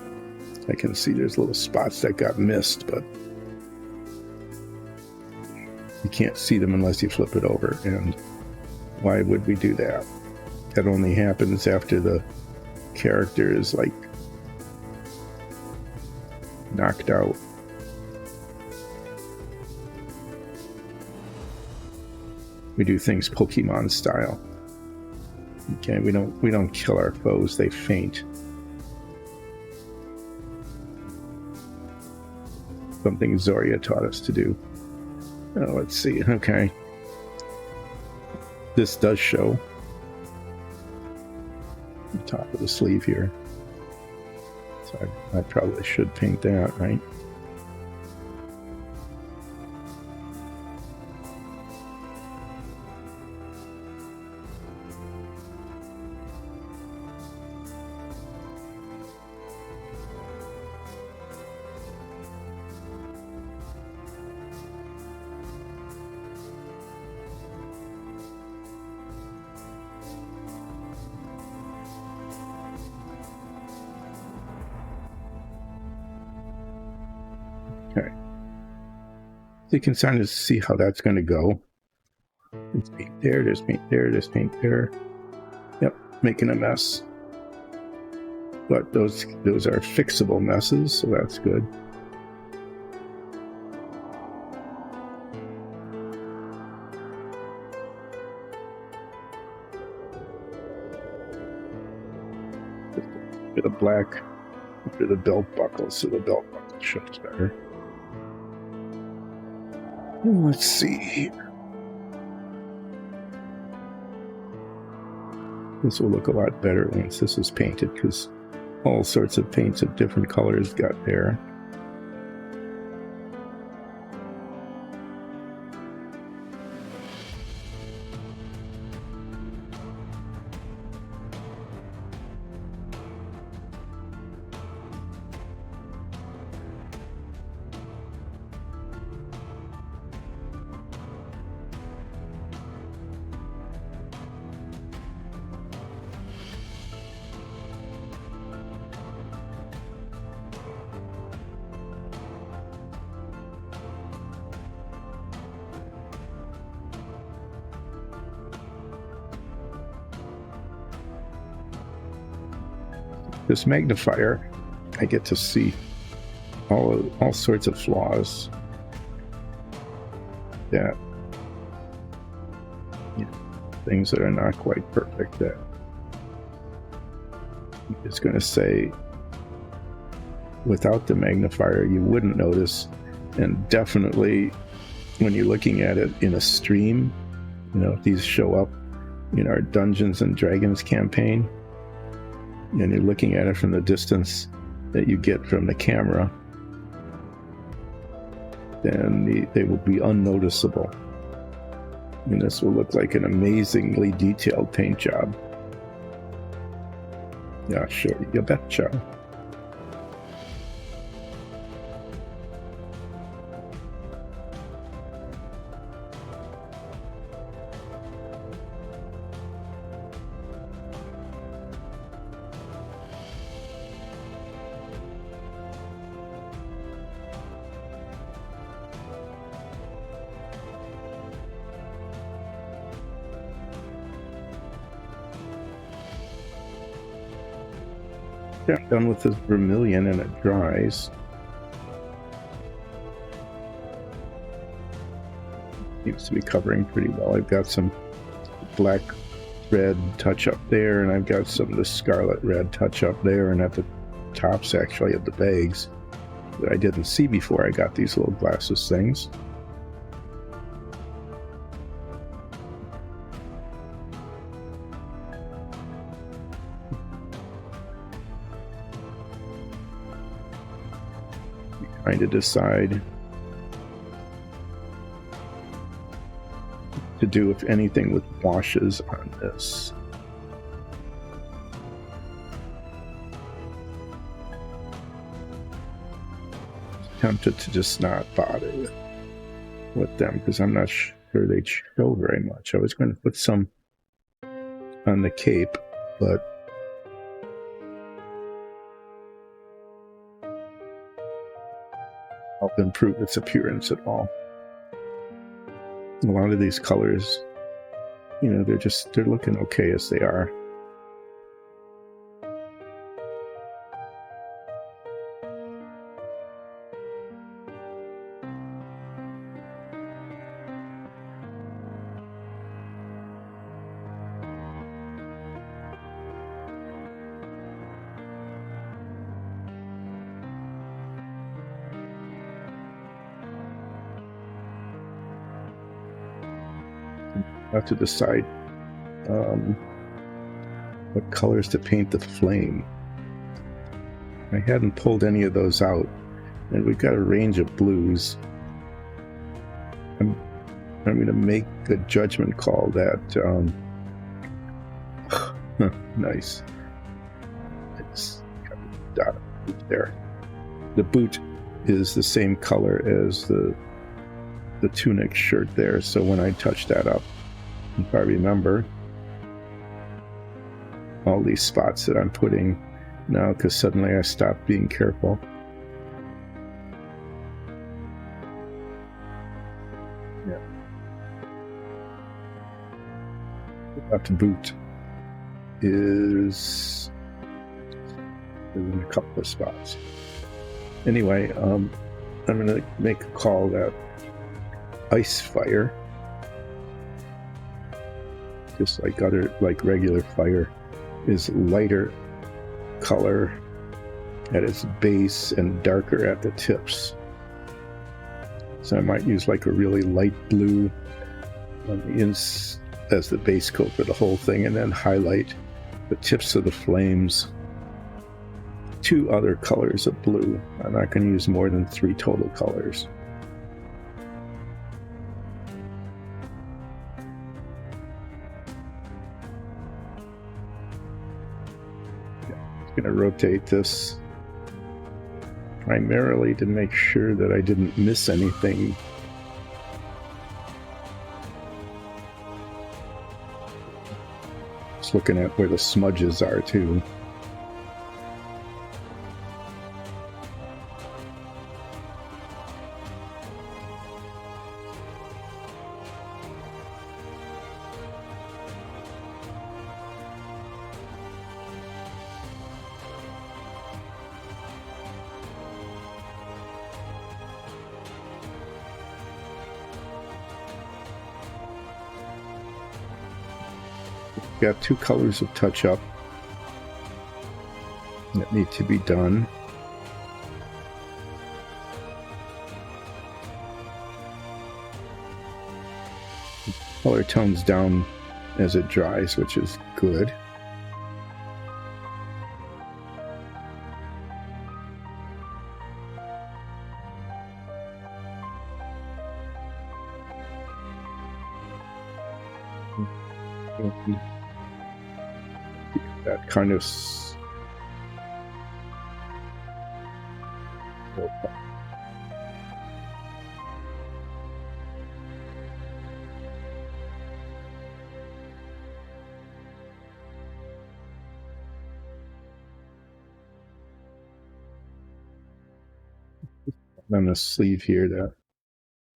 I can see there's little spots that got missed, but you can't see them unless you flip it over. And why would we do that? That only happens after the character is like knocked out. We do things Pokemon style. Okay, we don't kill our foes, they faint. something Zoria taught us to do. Let's see. Okay. This does show the top of the sleeve here. So I probably should paint that, right? Okay. So you can kind of see how that's going to go. There's paint there, there's paint there, there's paint there. Yep, making a mess. But those are fixable messes, so that's good. Just a bit of black under the belt buckle, so the belt buckle shows better. Let's see. This will look a lot better once this is painted, because all sorts of paints of different colors got there. This magnifier, I get to see all sorts of flaws that, things that are not quite perfect that it's going to say without the magnifier you wouldn't notice, and definitely when you're looking at it in a stream, if these show up in our Dungeons and Dragons campaign, and you're looking at it from the distance that you get from the camera, then they will be unnoticeable. And this will look like an amazingly detailed paint job. Yeah, sure, you betcha. I'm done with this vermilion and it dries. Seems to be covering pretty well. I've got some black red touch up there, and I've got some of the scarlet red touch up there, and at the tops actually of the bags that I didn't see before I got these little glasses things. Trying to decide to do, if anything, with washes on this. Tempted to just not bother with them because I'm not sure they'd show very much. I was going to put some on the cape, but help improve its appearance at all. A lot of these colors, they're looking okay as they are. I have to decide what colors to paint the flame. I hadn't pulled any of those out, and we've got a range of blues. I'm going to make a judgment call that nice. It's got a dot there. The boot is the same color as the tunic shirt there, so when I touch that up, if I remember all these spots that I'm putting now, because suddenly I stopped being careful. Yeah. About the boot is in a couple of spots. Anyway, I'm going to make a call that ice fire, just like regular fire, is lighter color at its base and darker at the tips. So I might use like a really light blue on the as the base coat for the whole thing, and then highlight the tips of the flames. 2 other colors of blue. I'm not going to use more than 3 total colors. Going to rotate this primarily to make sure that I didn't miss anything. Just looking at where the smudges are too. Got 2 colors of touch-up that need to be done. The color tones down as it dries, which is good. That kind of on the sleeve here that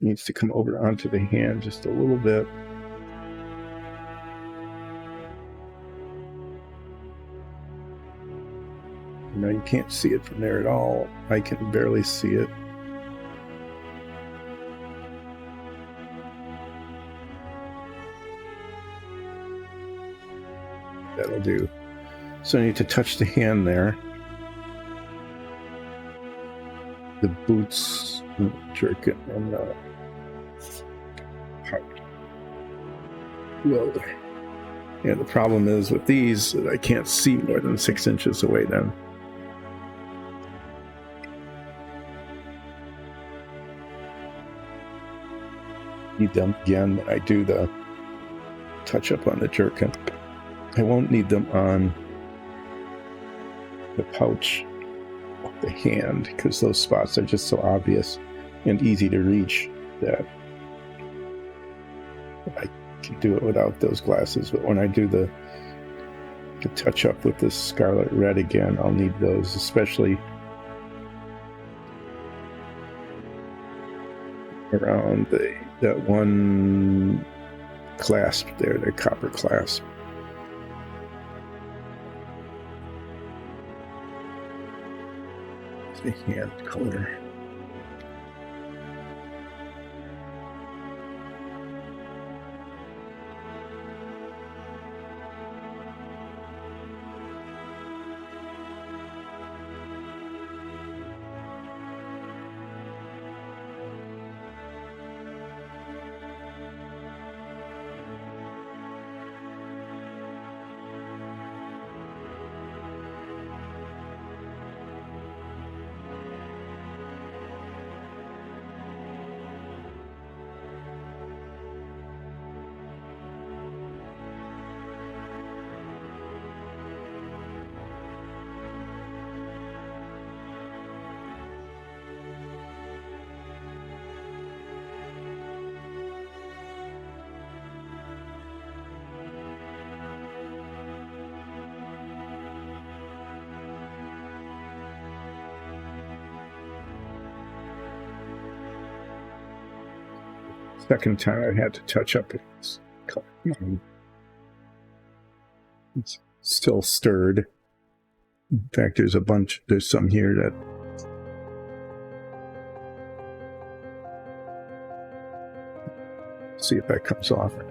needs to come over onto the hand just a little bit. Now you can't see it from there at all. I can barely see it. That'll do. So I need to touch the hand there. The boots, jerkin, and the pouch. Well, yeah, the problem is with these that I can't see more than 6 inches away then. Need them again when I do the touch up on the jerkin. I won't need them on the pouch of the hand because those spots are just so obvious and easy to reach that I can do it without those glasses. But when I do the touch up with this scarlet red again, I'll need those, especially around that one clasp there, the copper clasp. The hand color. second time I had to touch up its color. It's still stirred. In fact, there's some here that see if that comes off or not.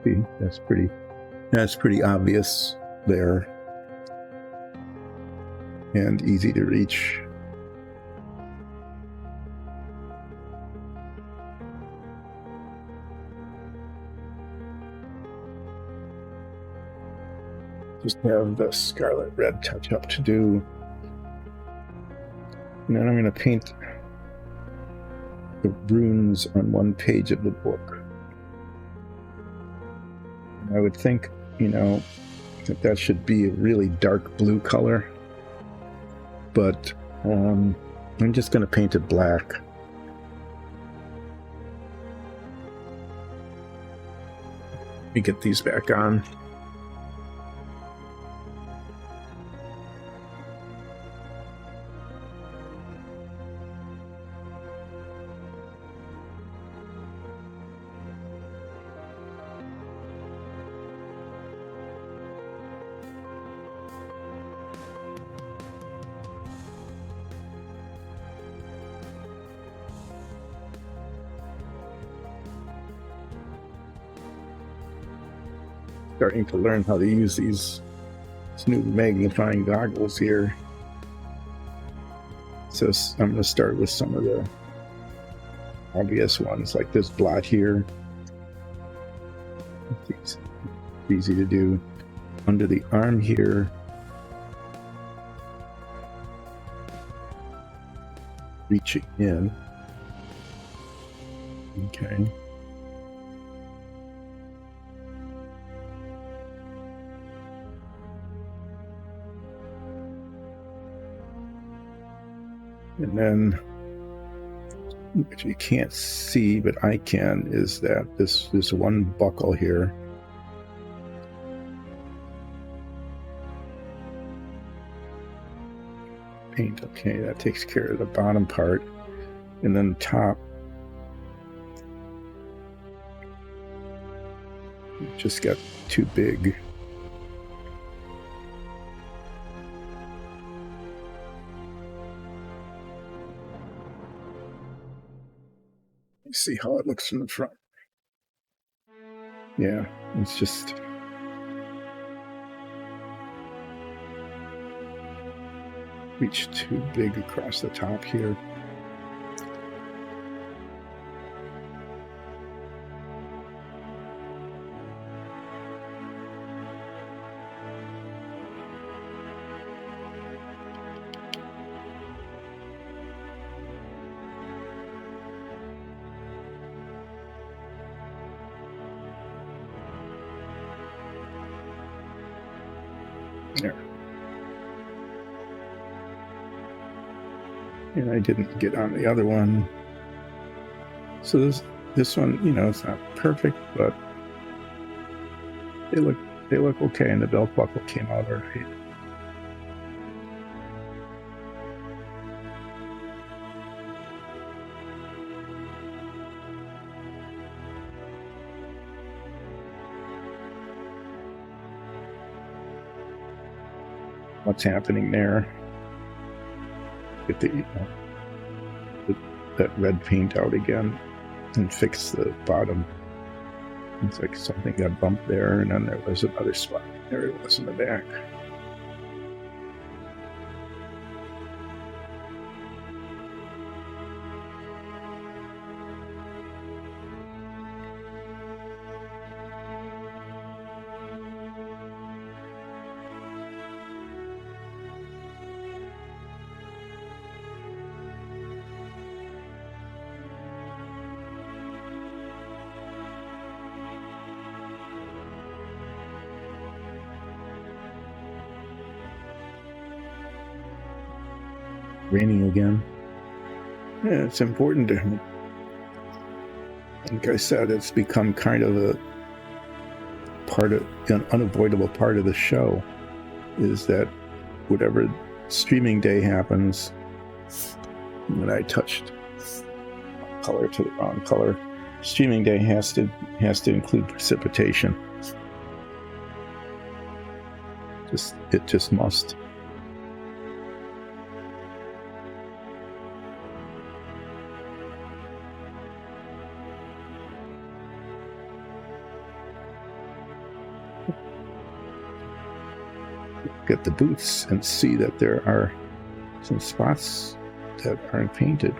See, that's pretty obvious there and easy to reach. Just have the scarlet red touch up to do. And then I'm going to paint the runes on one page of the book. I would think, that should be a really dark blue color, but I'm just going to paint it black. Let me get these back on. Starting to learn how to use these new magnifying goggles here. So I'm going to start with some of the obvious ones, like this blot here. It's easy to do. Under the arm here, reaching in. Okay. And then, which you can't see, but I can, is that this one buckle here. Paint, okay, that takes care of the bottom part. And then the top, just got too big. See how it looks from the front. Yeah, it's just reach too big across the top here. There. And I didn't get on the other one. So this one, it's not perfect, but they look okay, and the belt buckle came out all right. What's happening there? Get that red paint out again and fix the bottom. It's like something got bumped there, and then there was another spot. There it was in the back. raining again. Yeah, it's important to, like I said, it's become kind of a part of an unavoidable part of the show, is that whatever streaming day happens, when I touched color to the wrong color, streaming day has to include precipitation. It just must. Look at the booths and see that there are some spots that aren't painted.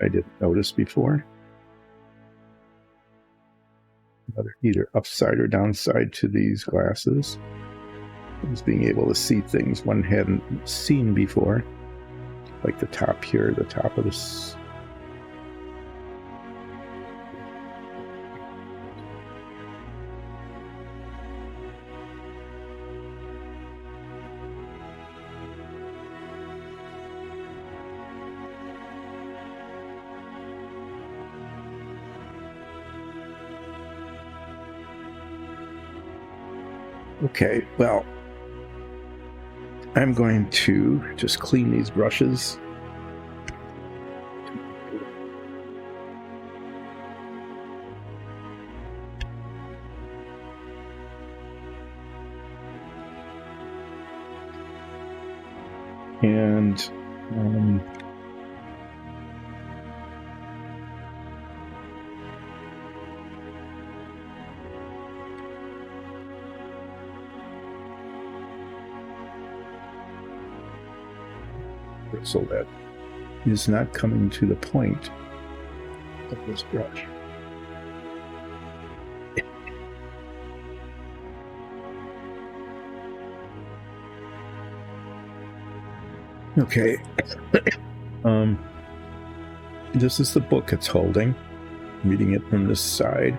I didn't notice before. Either upside or downside to these glasses is being able to see things one hadn't seen before, like the top here, the top of this. Okay, well, I'm going to just clean these brushes. And so that is not coming to the point of this brush. Okay. This is the book it's holding. I'm reading it from this side.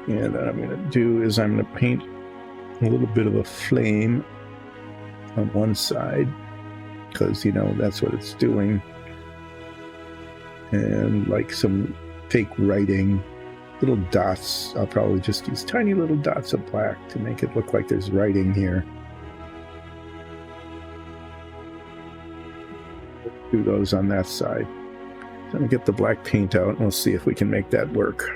And what I'm going to do is I'm going to paint a little bit of a flame on one side, because, you know, that's what it's doing. And like some fake writing, little dots. I'll probably just use tiny little dots of black to make it look like there's writing here. Do those on that side. So I'm going to get the black paint out and we'll see if we can make that work.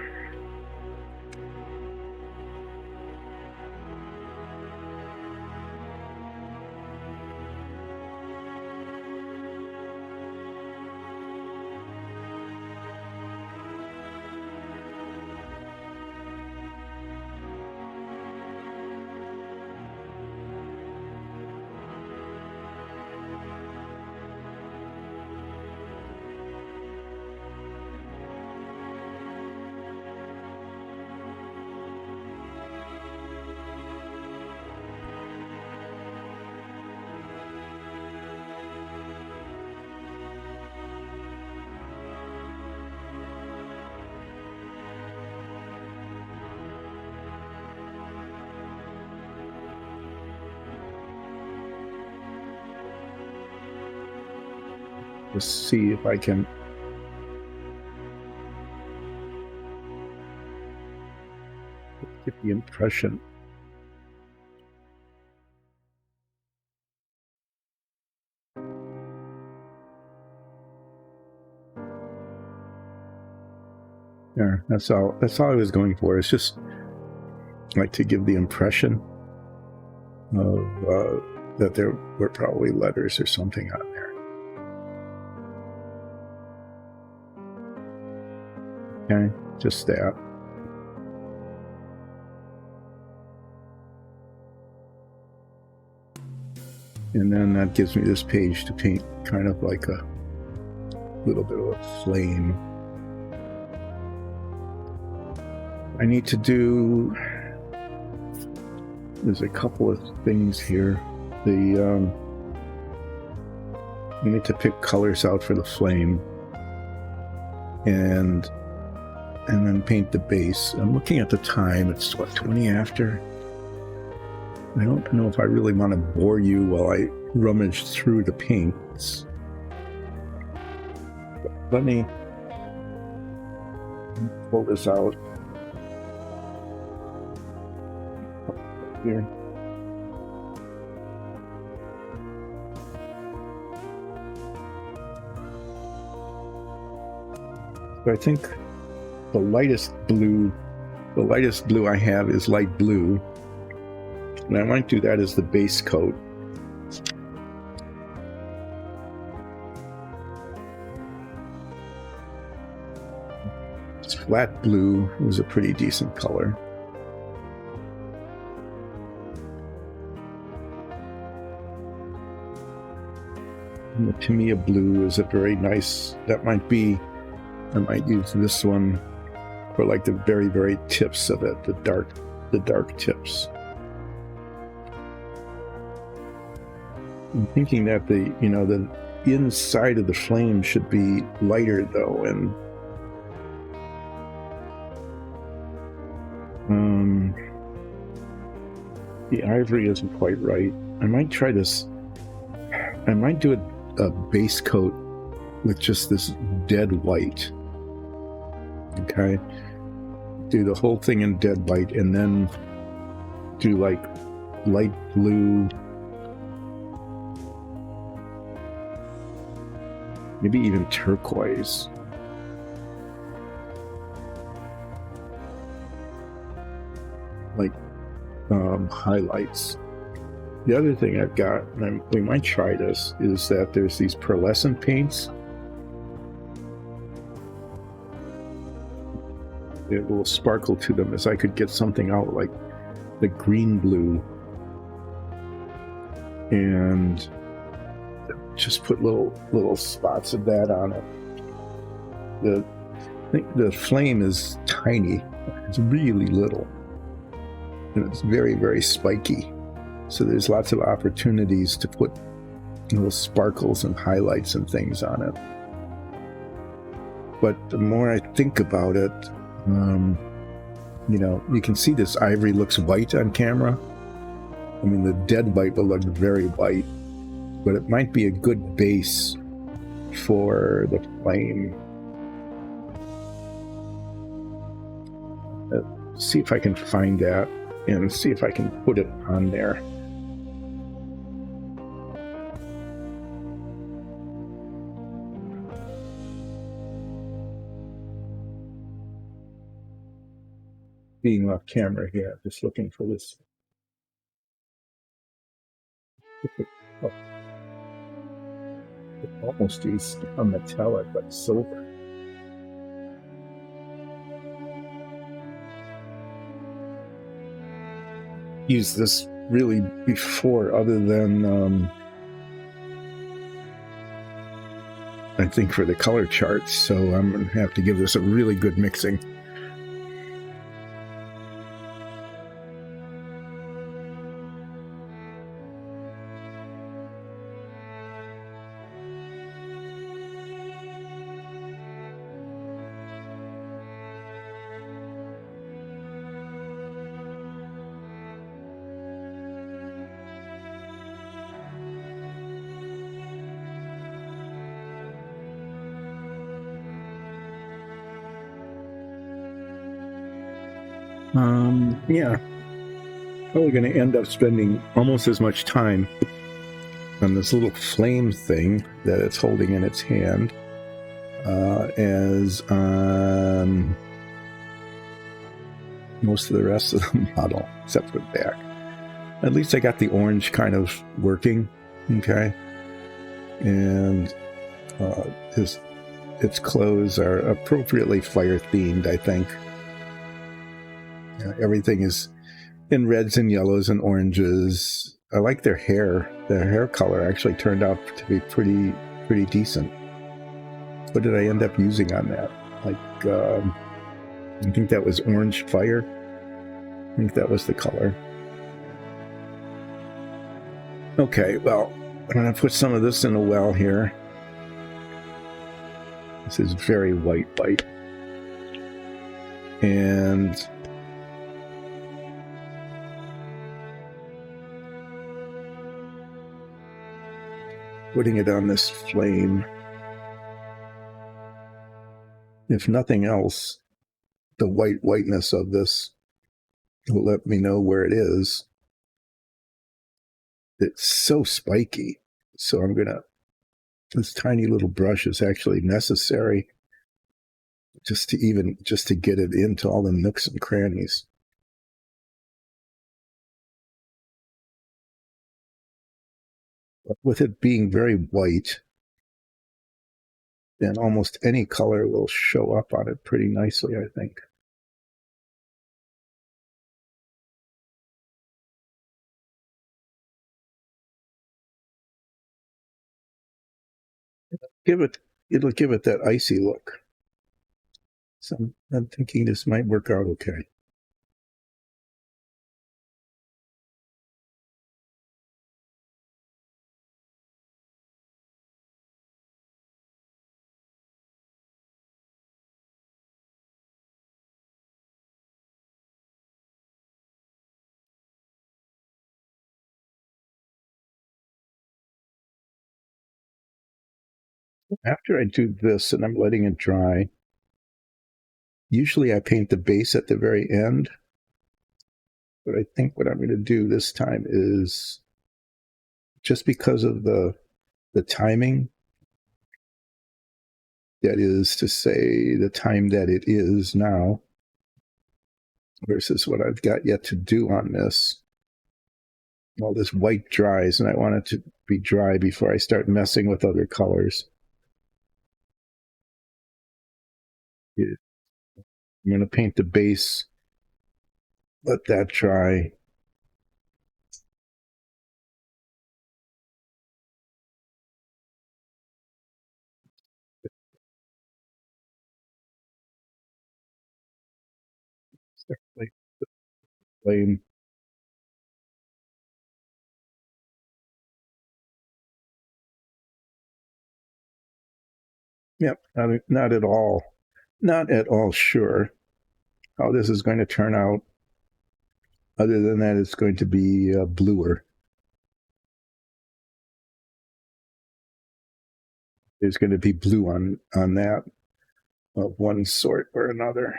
Just see if I can get the impression. Yeah, that's all I was going for. It's just like to give the impression of that there were probably letters or something on there. Okay, just that. And then that gives me this page to paint kind of like a little bit of a flame. I need to do, there's a couple of things here. I need to pick colors out for the flame and then paint the base. I'm looking at the time, it's what, 20 after? I don't know if I really want to bore you while I rummage through the paints. Let me pull this out here. So I think the lightest blue I have is light blue, and I might do that as the base coat. Flat blue is a pretty decent color. And the Tamiya blue is a very nice, I might use this one for like the very, very tips of it, the dark tips. I'm thinking that the inside of the flame should be lighter though, and the ivory isn't quite right. I might try this. I might do a base coat with just this dead white. Okay, do the whole thing in dead white, and then do like light blue, maybe even turquoise. Like highlights. The other thing I've got, and we might try this, is that there's these pearlescent paints. It will sparkle to them, as I could get something out like the green blue and just put little spots of that on it. I think the flame is tiny. It's really little. And it's very, very spiky. So there's lots of opportunities to put little sparkles and highlights and things on it. But the more I think about it, you can see this ivory looks white on camera. I mean, the dead white will look very white, but it might be a good base for the flame. See if I can find that and see if I can put it on there. Being off camera here, just looking for this. Oh, it almost is a metallic, but silver. Use this really before, other than I think for the color charts, so I'm gonna have to give this a really good mixing. Yeah, probably going to end up spending almost as much time on this little flame thing that it's holding in its hand as on most of the rest of the model, except for the back. At least I got the orange kind of working, okay? And its clothes are appropriately fire-themed, I think. Everything is in reds and yellows and oranges. I like their hair. Their hair color actually turned out to be pretty decent. What did I end up using on that? Like, I think that was orange fire. I think that was the color. Okay, well, I'm going to put some of this in a well here. This is very white. putting it on this flame. If nothing else, the whiteness of this will let me know where it is. It's so spiky. So I'm going to, this tiny little brush is actually necessary just to get it into all the nooks and crannies. But with it being very white, then almost any color will show up on it pretty nicely, I think. It'll give it that icy look. So I'm thinking this might work out okay. After I do this and I'm letting it dry, usually I paint the base at the very end. But I think what I'm going to do this time is, just because of the timing, that is to say, the time that it is now versus what I've got yet to do on this. Well, this white dries, and I want it to be dry before I start messing with other colors. I'm going to paint the base, let that dry. Start like the flame. Yep, not at all. Not at all sure how this is going to turn out. Other than that, it's going to be bluer. There's going to be blue on that of one sort or another.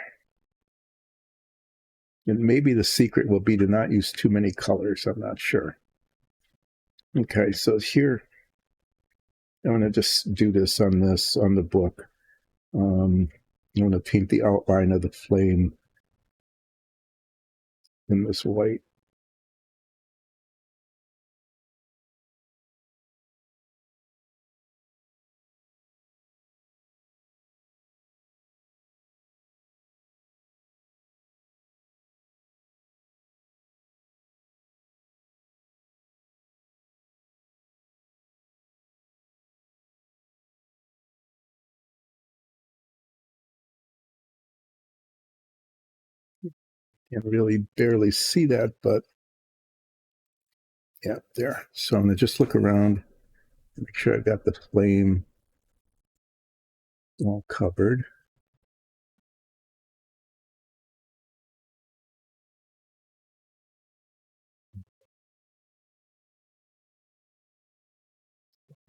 And maybe the secret will be to not use too many colors. I'm not sure. Okay, so here, I'm going to just do this on the book. I'm going to paint the outline of the flame in this white. Can't really barely see that, but yeah, there. So I'm going to just look around and make sure I've got the flame all covered. In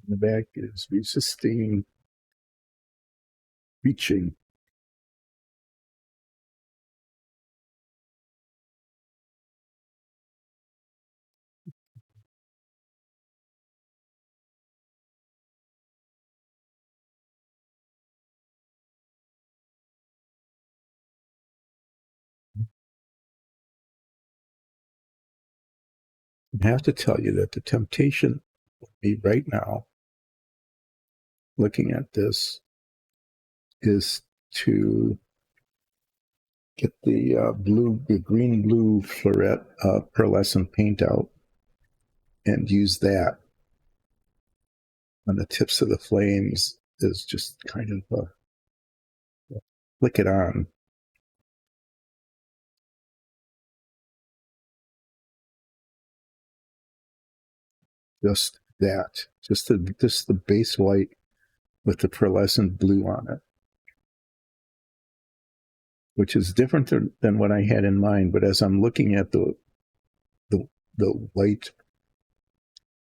the back is resisting reaching. I have to tell you that the temptation will be right now, looking at this, is to get the green-blue fluorescent pearlescent paint out and use that on the tips of the flames as just kind of flick it on. Just that, just the base white with the pearlescent blue on it, which is different than what I had in mind. But as I'm looking at the white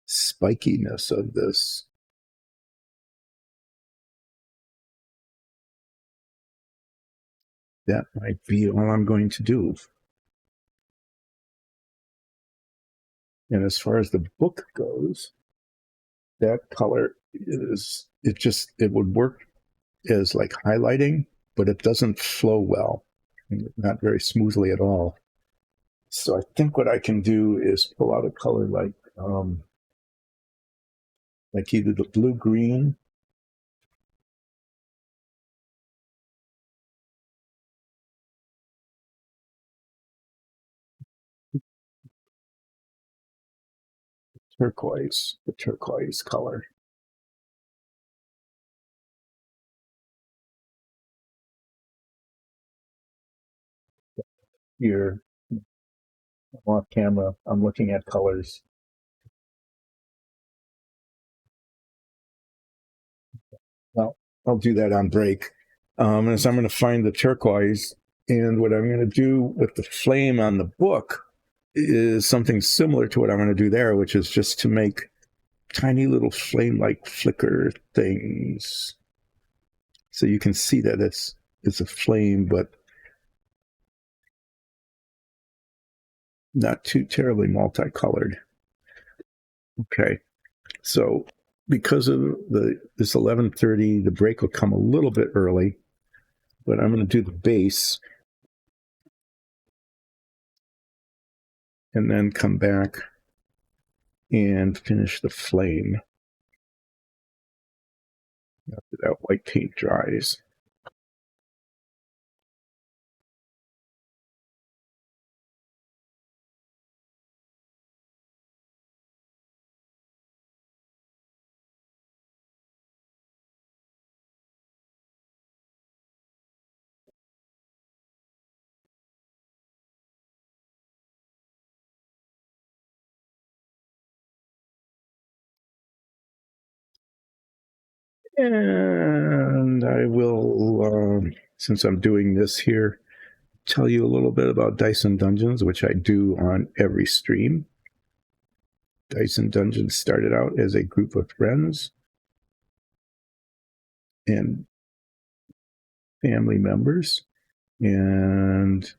spikiness of this, that might be all I'm going to do. And as far as the book goes, that color it would work as like highlighting, but it doesn't flow well, not very smoothly at all. So I think what I can do is pull out a color like either the blue green the turquoise color. Here, off camera, I'm looking at colors. Well, I'll do that on break. As I'm going to find the turquoise, and what I'm going to do with the flame on the book is something similar to what I'm going to do there, which is just to make tiny little flame-like flicker things, so you can see that it's a flame, but not too terribly multicolored. Okay, so because of this 11:30, the break will come a little bit early, but I'm going to do the base and then come back and finish the flame after that white paint dries. And I will, since I'm doing this here, tell you a little bit about Dyson Dungeons, which I do on every stream. Dyson Dungeons started out as a group of friends and family members, and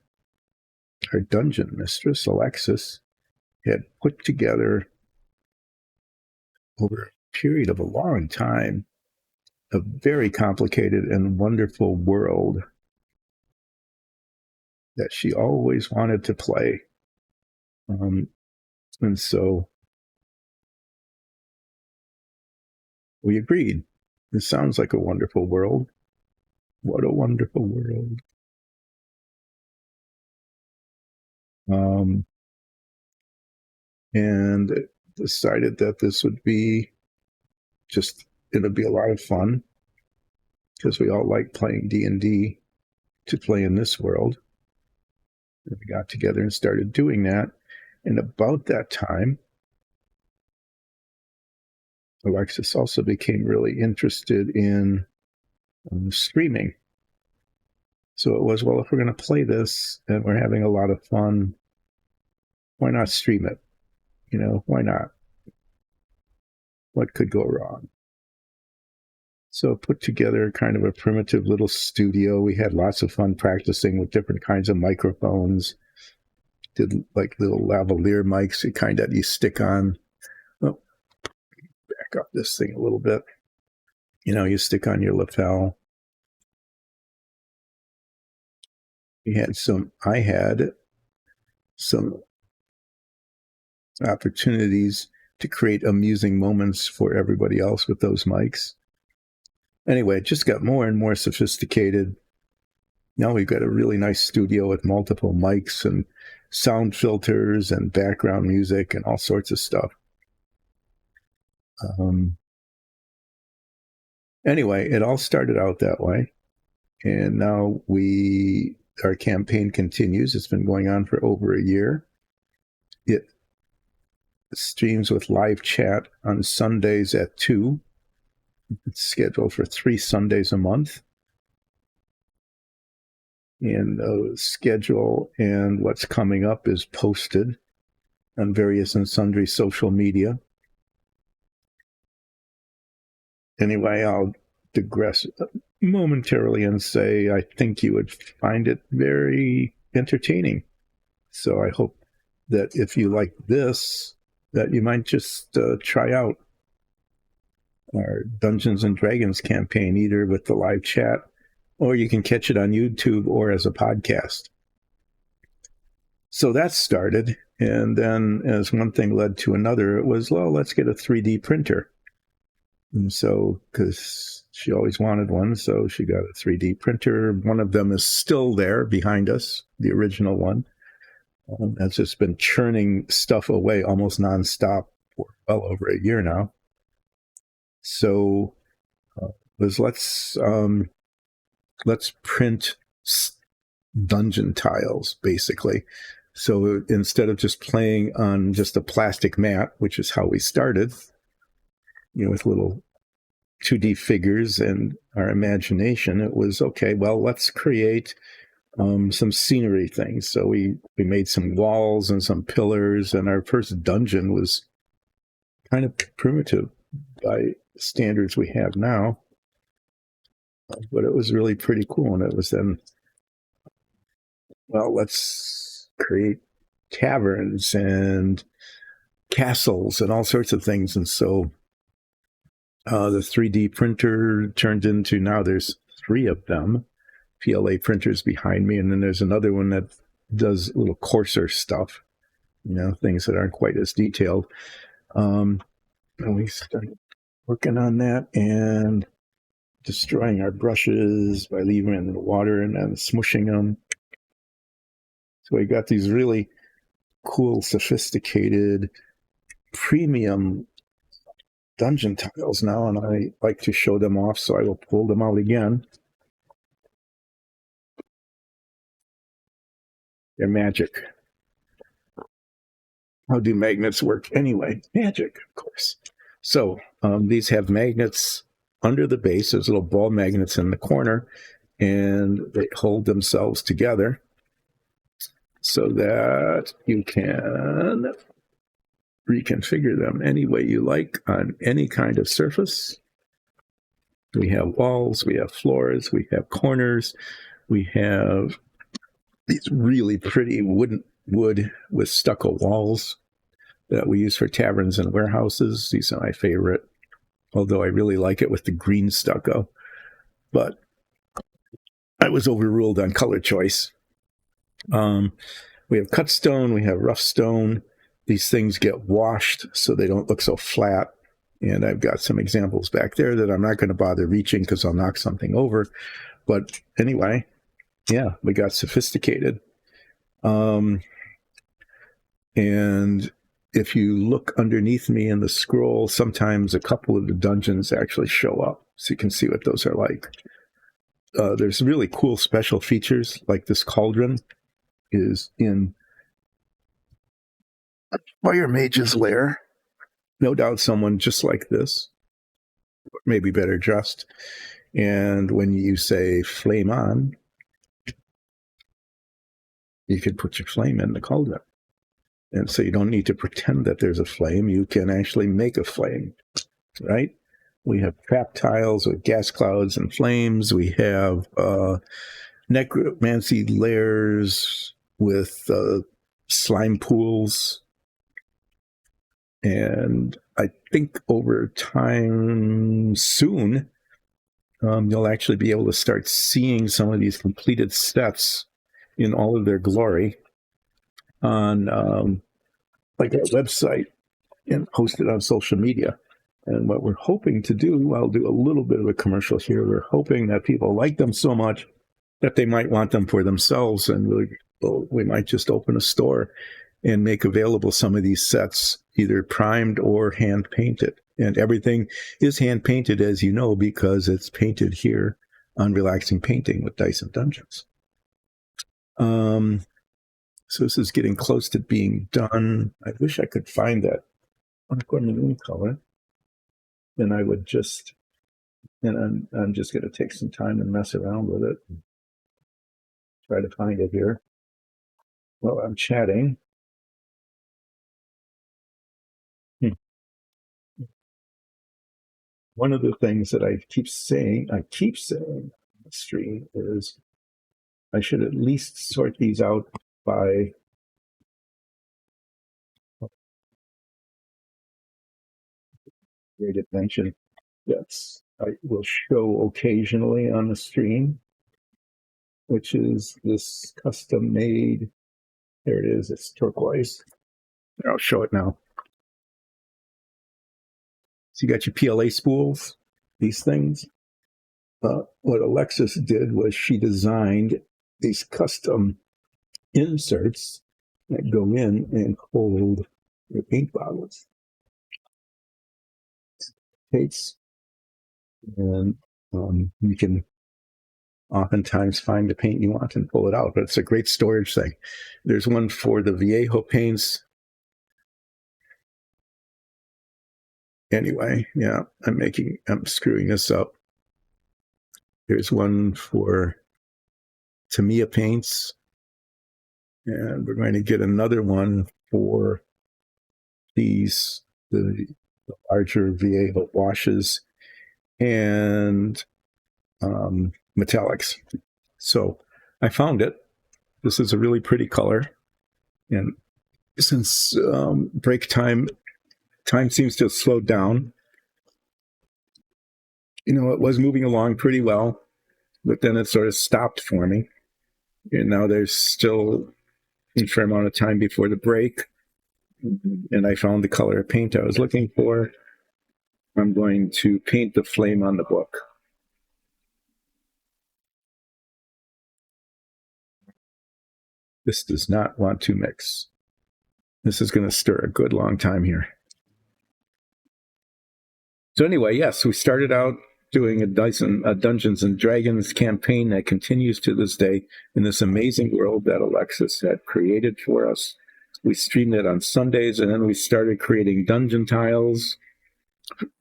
our dungeon mistress, Alexis, had put together over a period of a long time a very complicated and wonderful world that she always wanted to play. And so we agreed. This sounds like a wonderful world. What a wonderful world. And decided that this would be it'd be a lot of fun because we all like playing D&D to play in this world. And we got together and started doing that. And about that time, Alexis also became really interested in streaming. So it was, well, if we're going to play this and we're having a lot of fun, why not stream it? Why not? What could go wrong? So put together kind of a primitive little studio. We had lots of fun practicing with different kinds of microphones. Did like little lavalier mics, you stick on. Oh, back up this thing a little bit. You stick on your lapel. I had some opportunities to create amusing moments for everybody else with those mics. Anyway, it just got more and more sophisticated. Now we've got a really nice studio with multiple mics and sound filters and background music and all sorts of stuff. Anyway, it all started out that way. And now our campaign continues. It's been going on for over a year. It streams with live chat on Sundays at 2. It's scheduled for 3 Sundays a month. And the schedule and what's coming up is posted on various and sundry social media. Anyway, I'll digress momentarily and say, I think you would find it very entertaining. So I hope that if you like this, that you might just try out our Dungeons and Dragons campaign, either with the live chat, or you can catch it on YouTube or as a podcast. So that started. And then as one thing led to another, it was, well, let's get a 3D printer. And so, because she always wanted one, so she got a 3D printer. One of them is still there behind us, the original one. That's just been churning stuff away almost nonstop for well over a year now. So let's print dungeon tiles, basically. So instead of just playing on just a plastic mat, which is how we started, with little 2D figures and our imagination, it was, okay, well, let's create some scenery things. So we made some walls and some pillars, and our first dungeon was kind of primitive by standards we have now. But it was really pretty cool. And it was then, well, let's create taverns and castles and all sorts of things. And so the 3D printer turned into, now there's 3 of them, PLA printers behind me. And then there's another one that does little coarser stuff, things that aren't quite as detailed. And we started working on that and destroying our brushes by leaving them in the water and then smushing them. So we got these really cool, sophisticated, premium dungeon tiles now, and I like to show them off, so I will pull them out again. They're magic. How do magnets work anyway? Magic, of course. So these have magnets under the base. There's little ball magnets in the corner, and they hold themselves together so that you can reconfigure them any way you like on any kind of surface. We have walls, we have floors, we have corners, we have these really pretty wood with stucco walls that we use for taverns and warehouses. These are my favorite, although I really like it with the green stucco. But I was overruled on color choice. We have cut stone, we have rough stone. These things get washed so they don't look so flat. And I've got some examples back there that I'm not going to bother reaching because I'll knock something over. But anyway, yeah, we got sophisticated. And if you look underneath me in the scroll, sometimes a couple of the dungeons actually show up, so you can see what those are like. There's really cool special features, like this cauldron is in Fire Mage's lair. No doubt someone just like this, maybe better dressed. And when you say flame on, you can put your flame in the cauldron. And so you don't need to pretend that there's a flame. You can actually make a flame, right? We have trap tiles with gas clouds and flames. We have necromancy lairs with slime pools. And I think over time soon, you'll actually be able to start seeing some of these completed sets in all of their glory on like our website and posted on social media. And what we're hoping to do, I'll do a little bit of a commercial here. We're hoping that people like them so much that they might want them for themselves, and we might just open a store and make available some of these sets, either primed or hand painted. And everything is hand painted, as you know, because it's painted here on Relaxing Painting with Dice and Dungeons. So this is getting close to being done. I wish I could find that unicorn color. Then I would just, and I'm just going to take some time and mess around with it. Try to find it here while I'm chatting. one of the things that I keep saying on the stream is I should at least sort these out by great attention. That's I will show occasionally on the stream, which is this custom made. There it is. It's turquoise. I'll show it now. So you got your PLA spools, these things. What Alexis did was she designed these custom inserts that go in and hold your paint bottles. Case, and you can oftentimes find the paint you want and pull it out, but it's a great storage thing. There's one for the Viejo paints. Anyway, yeah, I'm screwing this up. There's one for Tamiya paints, and we're going to get another one for these, the larger Viejo washes and metallics. So I found it. This is a really pretty color, and since break time seems to have slowed down. You know, it was moving along pretty well, but then it sort of stopped for me. And now there's still a fair amount of time before the break, and I found the color of paint I was looking for. I'm going to paint the flame on the book. This does not want to mix. This is going to stir a good long time here. So anyway, yes, we started out doing a Dungeons and Dragons campaign that continues to this day in this amazing world that Alexis had created for us. We streamed it on Sundays, and then we started creating dungeon tiles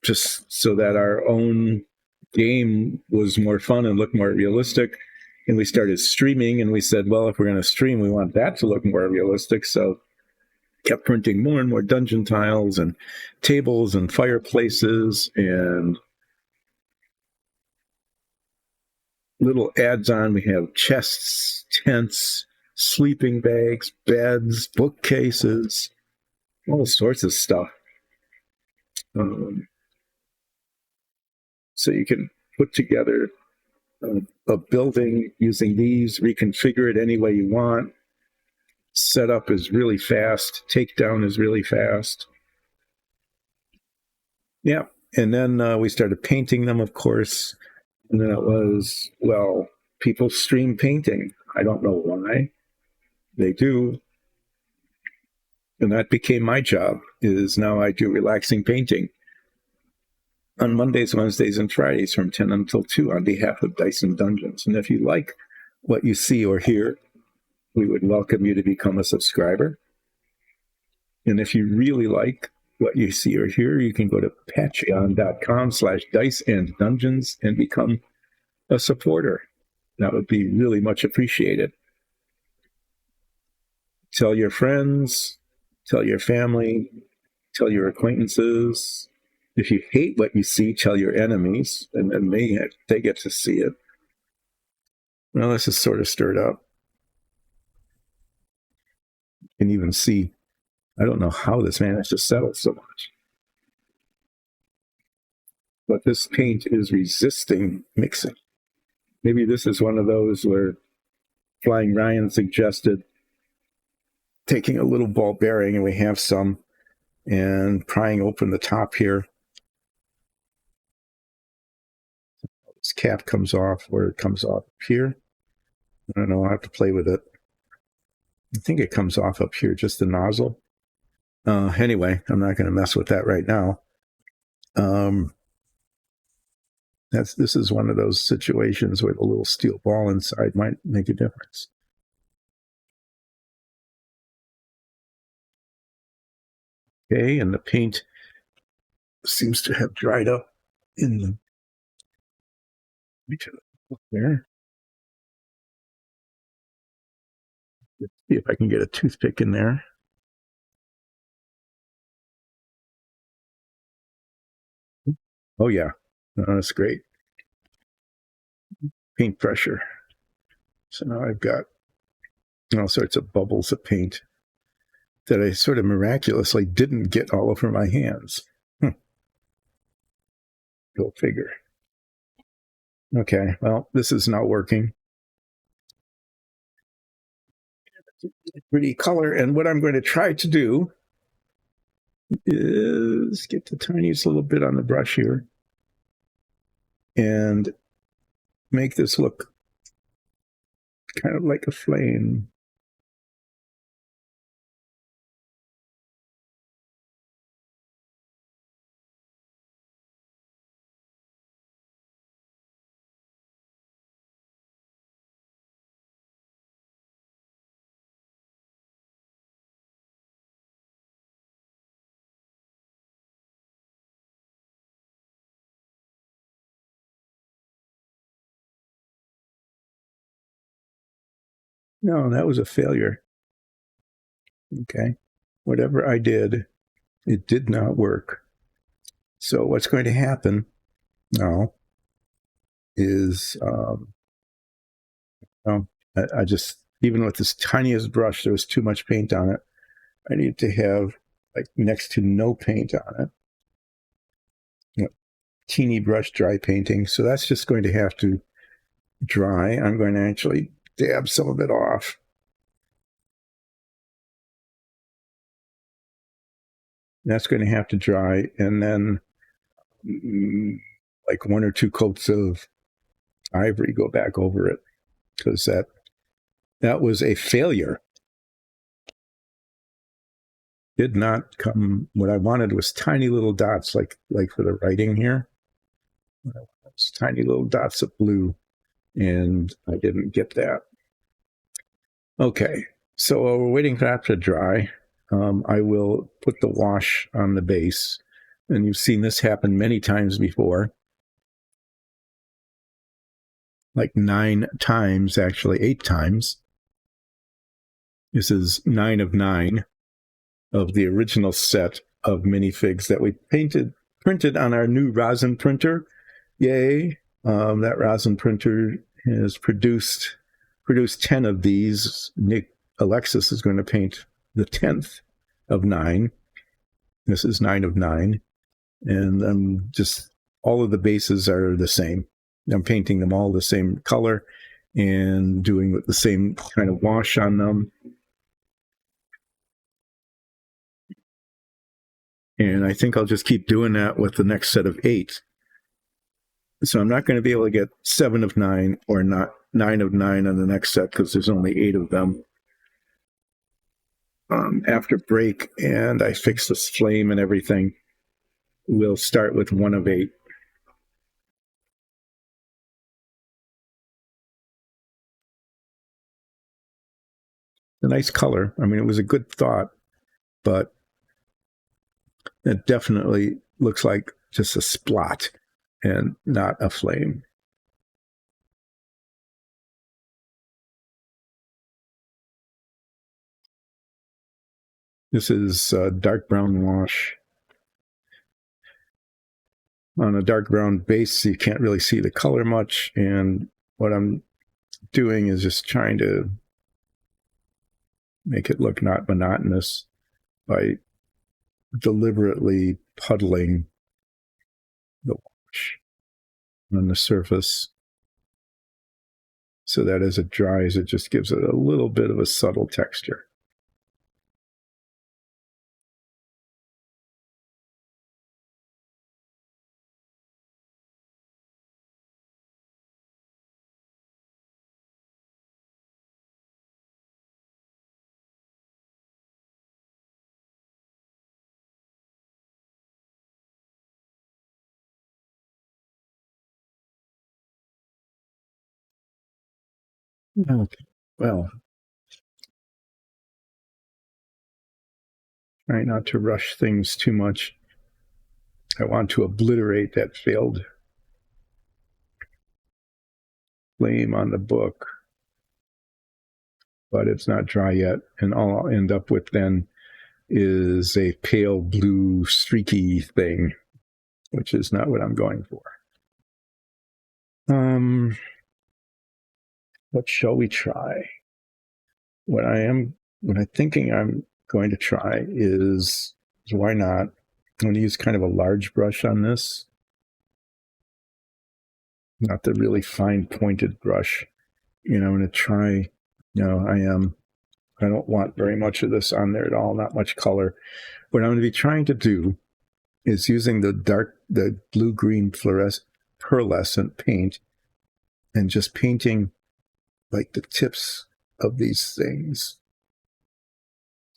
just so that our own game was more fun and looked more realistic. And we started streaming, and we said, well, if we're going to stream, we want that to look more realistic. So kept printing more and more dungeon tiles and tables and fireplaces and little adds on. We have chests, tents, sleeping bags, beds, bookcases, all sorts of stuff. So you can put together a building using these, reconfigure it any way you want. Setup is really fast. Takedown is really fast. Yeah. And then we started painting them, of course. And then it was, well, people stream painting. I don't know why. They do. And that became my job, is now I do relaxing painting on Mondays, Wednesdays, and Fridays from 10 until 2 on behalf of Dyson Dungeons. And if you like what you see or hear, we would welcome you to become a subscriber. And if you really like what you see or hear, you can go to patreon.com/diceanddungeons and become a supporter. That would be really much appreciated. Tell your friends, tell your family, tell your acquaintances. If you hate what you see, tell your enemies, and then they get to see it. Well, this is sort of stirred up. You can even see, I don't know how this managed to settle so much. But this paint is resisting mixing. Maybe this is one of those where Flying Ryan suggested taking a little ball bearing, and we have some, and prying open the top here. This cap comes off, or it comes off here. I don't know, I'll have to play with it. I think it comes off up here, just the nozzle. Anyway, I'm not going to mess with that right now. This is one of those situations where the little steel ball inside might make a difference. Okay, and the paint seems to have dried up in the there. Let's see if I can get a toothpick in there. Oh yeah, That's great. Paint pressure. So now I've got all sorts of bubbles of paint that I sort of miraculously didn't get all over my hands. Go figure. Okay, well, this is not working. Pretty color, and what I'm going to try to do is get the tiniest little bit on the brush here and make this look kind of like a flame. No, that was a failure. Okay. Whatever I did, it did not work. So what's going to happen now is, I just, even with this tiniest brush, there was too much paint on it. I need to have like next to no paint on it. Teeny brush dry painting. So that's just going to have to dry. I'm going to actually dab some of it off. That's going to have to dry, and then like 1 or 2 coats of ivory go back over it, because that was a failure. Did not come. What I wanted was tiny little dots, like for the writing here. It's tiny little dots of blue, and I didn't get that. Okay, so while we're waiting for that to dry, I will put the wash on the base. And you've seen this happen many times before. Like 9 times, actually 8 times. This is 9 of 9 of the original set of minifigs that we printed on our new rosin printer. Yay! That rosin printer has produced 10 of these. Alexis is going to paint the 10th of 9. This is 9 of 9. And just all of the bases are the same. I'm painting them all the same color and doing the same kind of wash on them. And I think I'll just keep doing that with the next set of 8. So I'm not going to be able to get 7 of 9 or not 9 of 9 on the next set because there's only 8 of them. After break and I fix this flame and everything, we'll start with 1 of 8. A nice color. I mean, it was a good thought, but it definitely looks like just a splot and not a flame. This is dark brown wash. On a dark brown base, you can't really see the color much, and what I'm doing is just trying to make it look not monotonous by deliberately puddling the wash on the surface so that as it dries, it just gives it a little bit of a subtle texture. Okay, well, try not to rush things too much. I want to obliterate that failed flame on the book, but it's not dry yet. And all I'll end up with then is a pale blue streaky thing, which is not what I'm going for. What shall we try? What I'm thinking I'm going to try is why not? I'm going to use kind of a large brush on this, not the really fine pointed brush. I'm going to try. I don't want very much of this on there at all, not much color. What I'm going to be trying to do is using the blue-green pearlescent paint and just painting like the tips of these things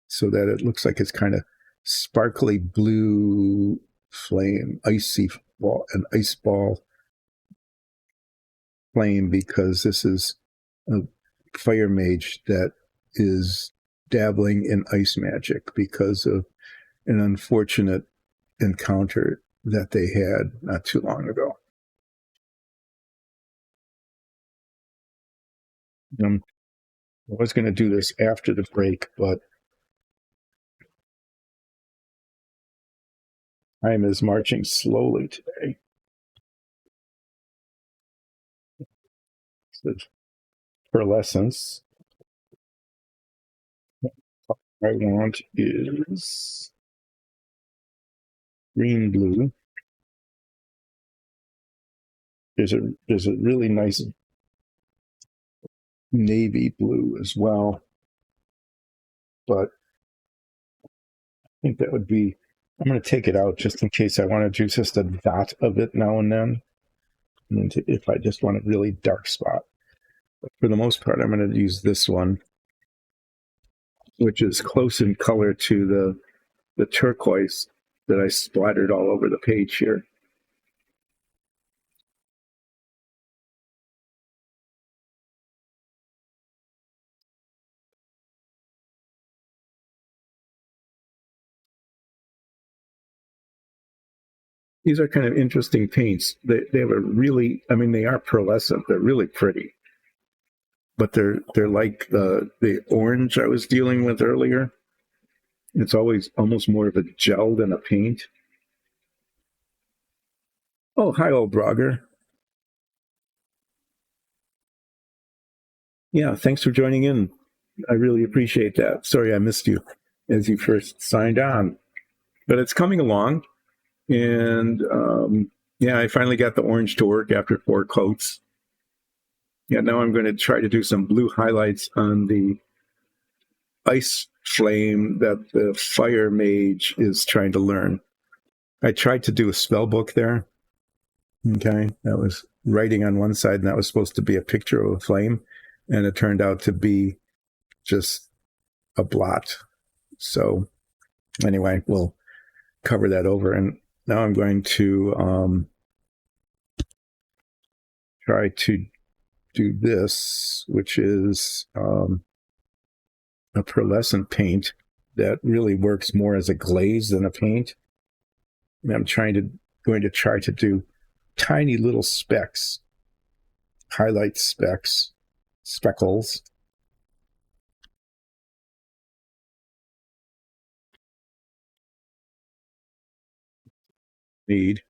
so that it looks like it's kind of sparkly blue flame, icy ball, an ice ball flame, because this is a fire mage that is dabbling in ice magic because of an unfortunate encounter that they had not too long ago. I was going to do this after the break, but time is marching slowly today. So pearlescence. What I want is green blue. There's a really nice navy blue as well, but I think that would be. I'm going to take it out just in case I want to do just a dot of it now and then, if I just want a really dark spot. But for the most part, I'm going to use this one, which is close in color to the turquoise that I splattered all over the page here. These are kind of interesting paints. They have a really, they are pearlescent. They're really pretty, but they're like the orange I was dealing with earlier. It's always almost more of a gel than a paint. Oh, hi, old Brogger. Yeah, thanks for joining in. I really appreciate that. Sorry I missed you as you first signed on, but it's coming along. And yeah, I finally got the orange to work after 4 coats. Yeah, now I'm going to try to do some blue highlights on the ice flame that the fire mage is trying to learn. I tried to do a spell book there. Okay, that was writing on one side, and that was supposed to be a picture of a flame, and it turned out to be just a blot. So anyway, we'll cover that over. And now I'm going to try to do this, which is a pearlescent paint that really works more as a glaze than a paint. And I'm going to try to do tiny little specks, highlight specks, speckles. Need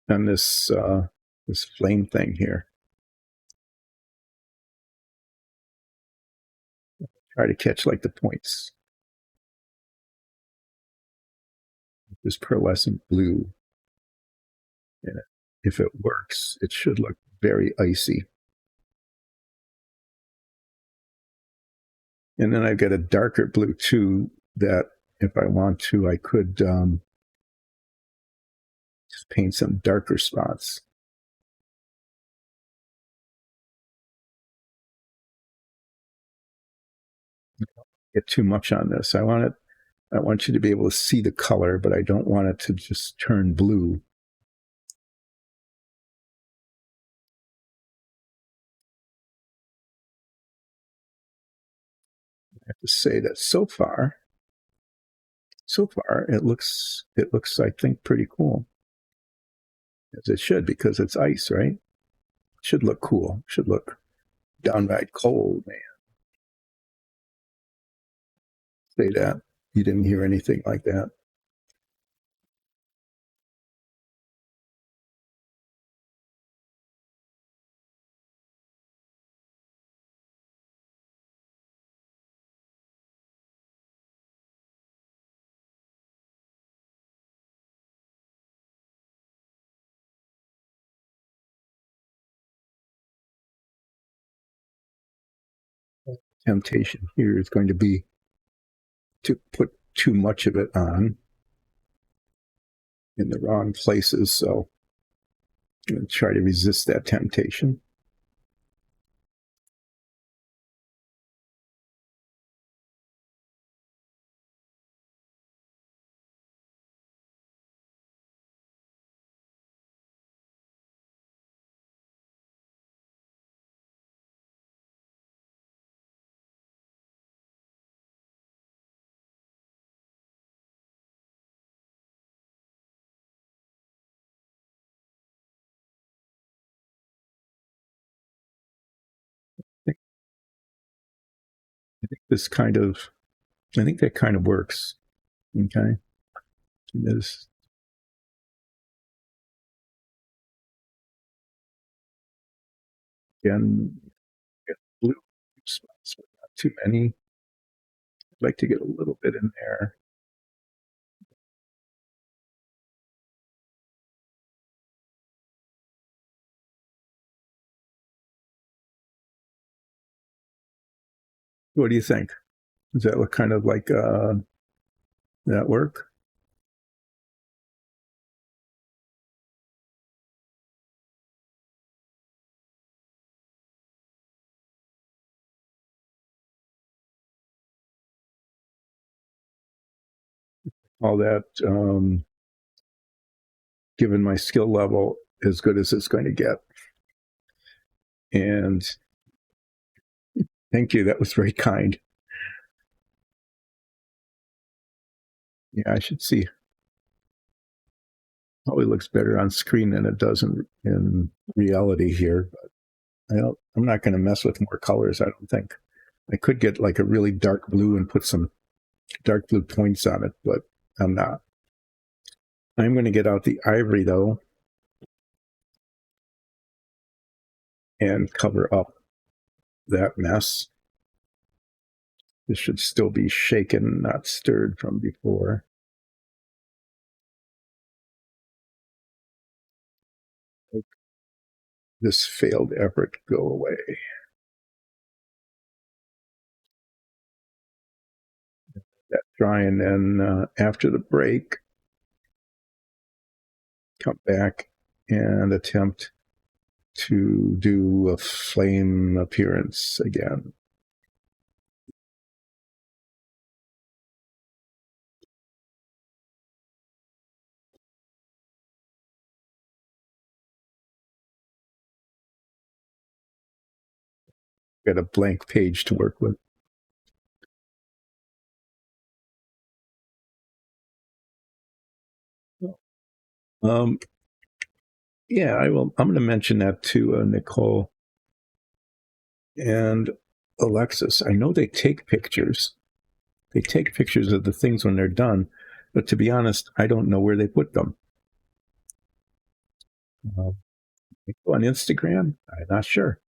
on this flame thing here. Try to catch like the points. This pearlescent blue. And if it works, it should look very icy. And then I've got a darker blue too that if I want to, I could just paint some darker spots. Get too much on this. I want you to be able to see the color, but I don't want it to just turn blue. I have to say that so far it looks I think pretty cool, as it should, because it's ice, right? It should look cool. It should look downright cold, man. Say that. You didn't hear anything like that. temptation here is going to be to put too much of it on in the wrong places. So I'm going to try to resist that temptation. This kind of, I think that kind of works. Okay. This, again, get blue spots, but not too many. I'd like to get a little bit in there. What do you think? Does that look kind of like that work? All that, given my skill level, as good as it's going to get. And thank you. That was very kind. Yeah, I should see. Probably looks better on screen than it does in reality here. But I'm not going to mess with more colors, I don't think. I could get like a really dark blue and put some dark blue points on it, but I'm not. I'm going to get out the ivory, though, and cover up that mess. This should still be shaken, not stirred from before. Make this failed effort go away. That dry, and then after the break, come back and attempt to do a flame appearance again. Got a blank page to work with. Yeah, I will. I'm going to mention that to Nicole and Alexis. I know they take pictures. They take pictures of the things when they're done, but to be honest, I don't know where they put them. On Instagram, I'm not sure.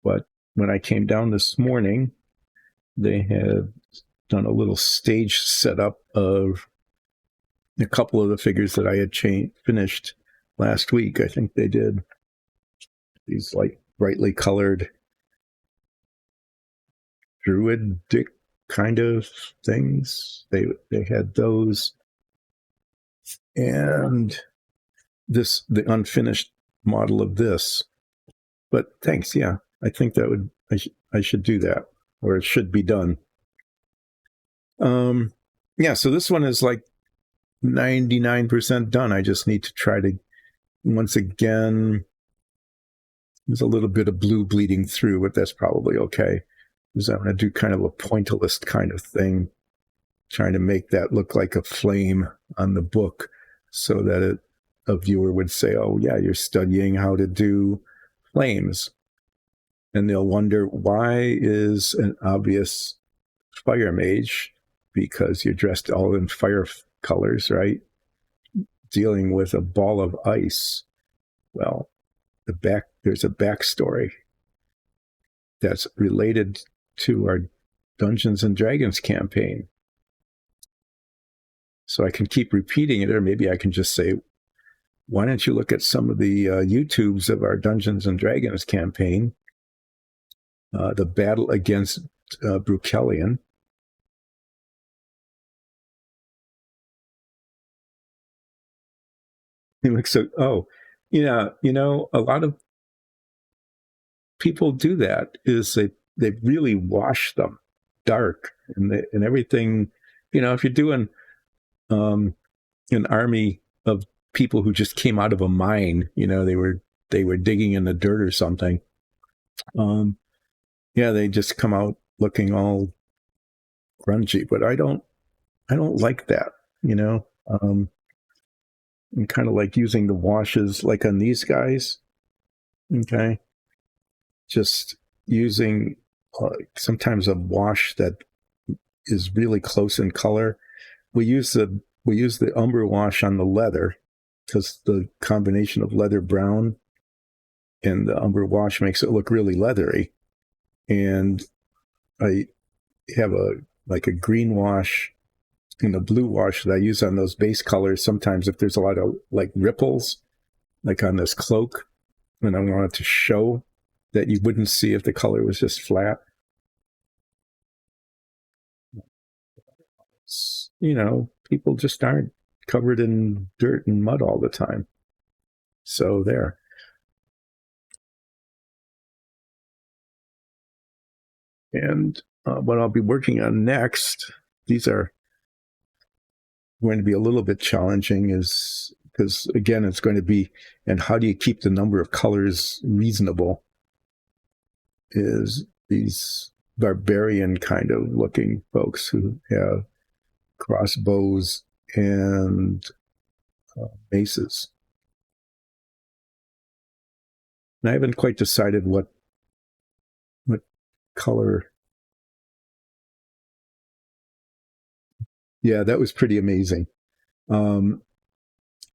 But when I came down this morning, they had done a little stage setup of a couple of the figures that I had finished last week. I think they did these like brightly colored druidic kind of things. They had those, and the unfinished model of this. But thanks, yeah, I think that would I should do that, or it should be done. Yeah, so this one is like 99% done. I just need to try to, once again, there's a little bit of blue bleeding through, but that's probably okay, because I'm going to do kind of a pointillist kind of thing, trying to make that look like a flame on the book, so that a viewer would say, oh yeah, you're studying how to do flames. And they'll wonder, why is an obvious fire mage, because you're dressed all in fire colors, right, dealing with a ball of ice? Well, there's a backstory that's related to our Dungeons and Dragons campaign. So I can keep repeating it, or maybe I can just say, why don't you look at some of the YouTubes of our Dungeons and Dragons campaign? The Battle Against Bruchelion. He looks so. Oh, yeah. A lot of people do that. Is they really wash them dark and everything. If you're doing an army of people who just came out of a mine, they were digging in the dirt or something. Yeah, they just come out looking all grungy, but I don't like that. I'm kind of like using the washes like on these guys. Okay, just using sometimes a wash that is really close in color. We use the umber wash on the leather because the combination of leather brown and the umber wash makes it look really leathery. And I have a green wash and a blue wash that I use on those base colors. Sometimes if there's a lot of like ripples, like on this cloak, and I want it to show that you wouldn't see if the color was just flat. People just aren't covered in dirt and mud all the time. So there. And what I'll be working on next, these are going to be a little bit challenging, is because again, it's going to be, and how do you keep the number of colors reasonable? Is these barbarian kind of looking folks who have crossbows and maces. And I haven't quite decided what color. Yeah, that was pretty amazing.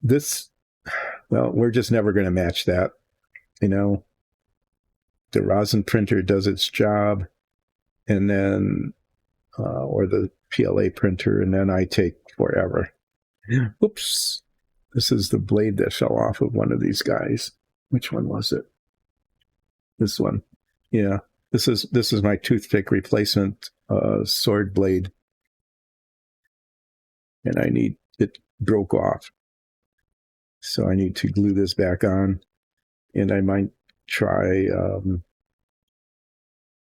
This, well, we're just never going to match that. The rosin printer does its job, and then, or the PLA printer, and then I take forever. Yeah. Oops. This is the blade that fell off of one of these guys. Which one was it? This one. Yeah. This is my toothpick replacement sword blade. And it broke off. So I need to glue this back on. And I might try,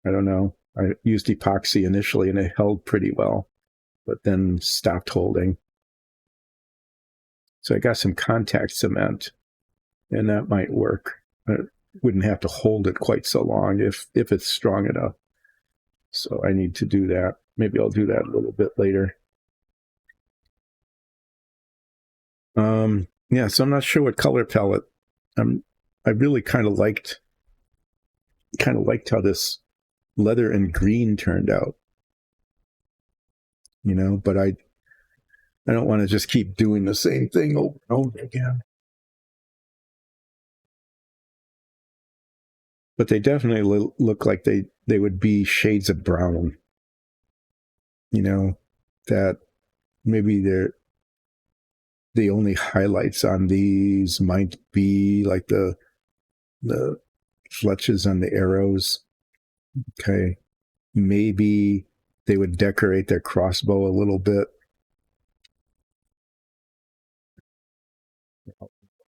I don't know. I used epoxy initially and it held pretty well, but then stopped holding. So I got some contact cement, and that might work. I wouldn't have to hold it quite so long if it's strong enough. So I need to do that. Maybe I'll do that a little bit later. Yeah, so I'm not sure what color palette. I really kind of liked how this leather and green turned out. But I don't want to just keep doing the same thing over and over again. But they definitely look like they would be shades of brown. That maybe the only highlights on these might be like the fletches on the arrows. Okay. Maybe they would decorate their crossbow a little bit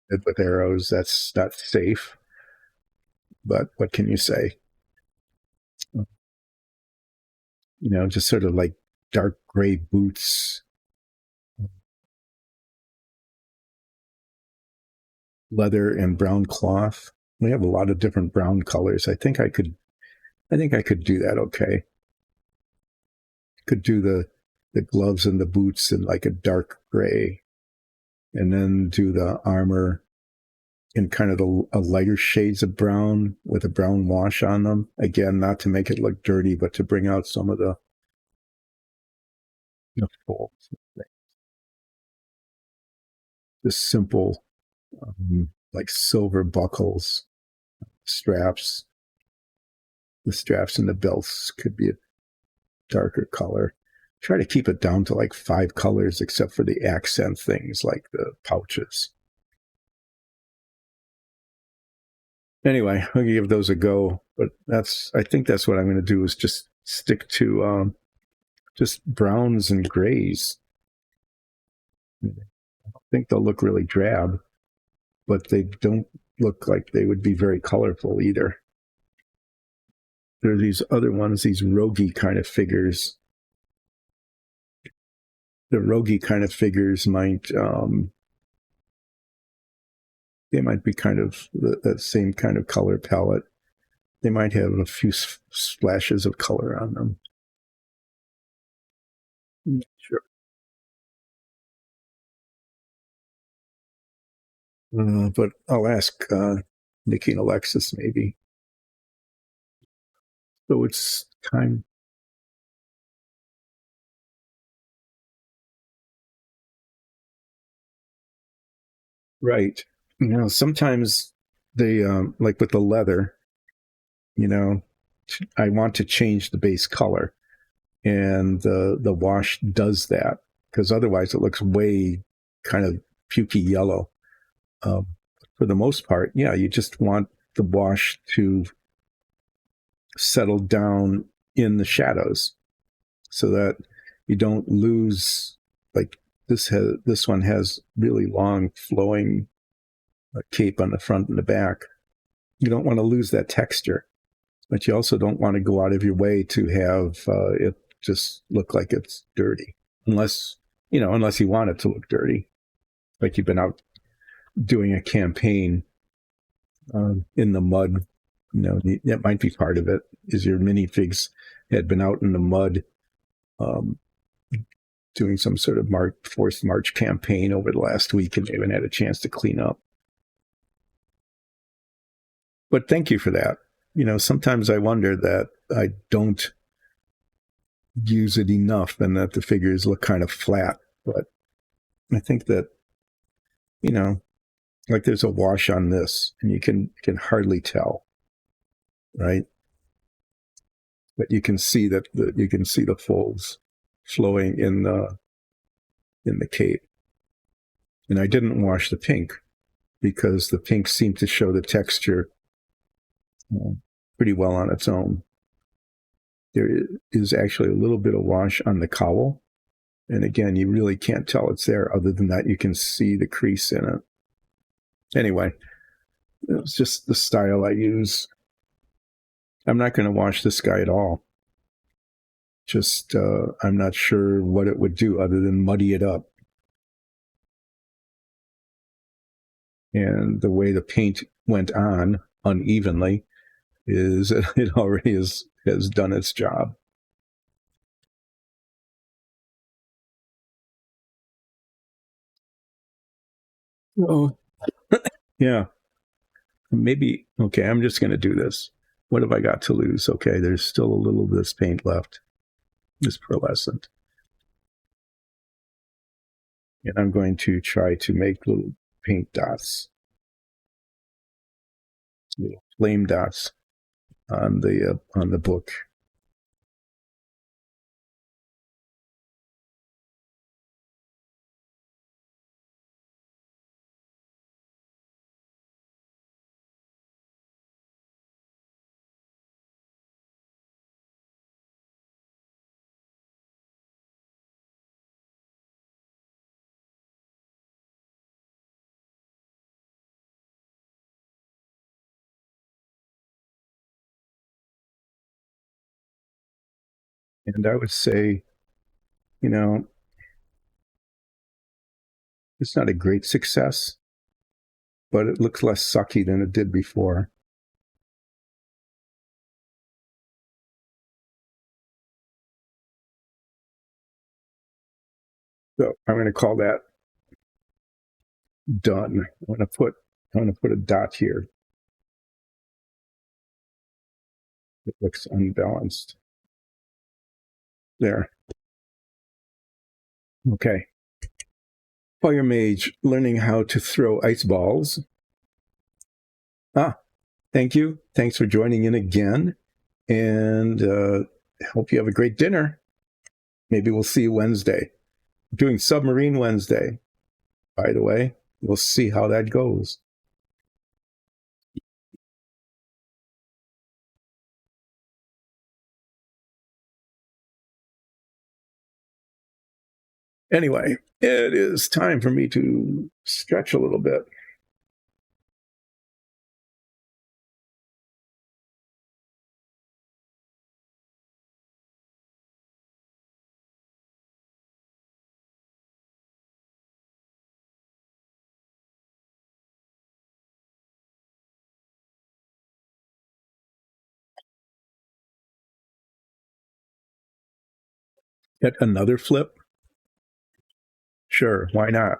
with arrows. That's not safe. But what can you say? Just sort of like dark gray boots, leather and brown cloth. We have a lot of different brown colors. I think I could do that okay. Could do the gloves and the boots in like a dark gray, and then do the armor in kind of a lighter shades of brown with a brown wash on them. Again, not to make it look dirty, but to bring out some of the folds. Just simple, like silver buckles, straps. The straps and the belts could be a darker color. Try to keep it down to like 5 colors, except for the accent things like the pouches. Anyway, I'll give those a go. But I think that's what I'm going to do is just stick to just browns and grays. I don't think they'll look really drab, but they don't look like they would be very colorful either. There are these other ones, these roguey kind of figures. The roguey kind of figures they might be kind of the same kind of color palette. They might have a few splashes of color on them. Sure. But I'll ask Nikki and Alexis maybe. So it's time. Right. Sometimes they, like with the leather, you know, I want to change the base color. And the wash does that because otherwise it looks way kind of pukey yellow. Um, for the most part, yeah, you just want the wash to settle down in the shadows so that you don't lose, like this one has really long flowing cape on the front and the back. You don't want to lose that texture, but you also don't want to go out of your way to have it just look like it's dirty, unless you want it to look dirty, like you've been out doing a campaign in the mud. That might be part of it. Is your minifigs had been out in the mud, doing some sort of forced march campaign over the last week, and they haven't had a chance to clean up. But thank you for that. Sometimes I wonder that I don't use it enough and that the figures look kind of flat. But I think that, like there's a wash on this and you can hardly tell, right? But you can see that you can see the folds flowing in the cape. And I didn't wash the pink because the pink seemed to show the texture pretty well on its own. There is actually a little bit of wash on the cowl. And again, you really can't tell it's there. Other than that, you can see the crease in it. Anyway, it's just the style I use. I'm not going to wash this guy at all. Just, I'm not sure what it would do other than muddy it up. And the way the paint went on unevenly is it already has done its job. Oh, yeah. Maybe, okay, I'm just going to do this. What have I got to lose? Okay, there's still a little of this paint left, this pearlescent. And I'm going to try to make little paint dots, little flame dots on the book. And I would say, it's not a great success, but it looks less sucky than it did before. So I'm going to call that done. I'm going to put a dot here. It looks unbalanced. There. Okay. Fire Mage, learning how to throw ice balls. Thank you. Thanks for joining in again. And hope you have a great dinner. Maybe we'll see you Wednesday. I'm doing Submarine Wednesday, by the way. We'll see how that goes. Anyway, it is time for me to stretch a little bit. Get another flip? Sure, why not?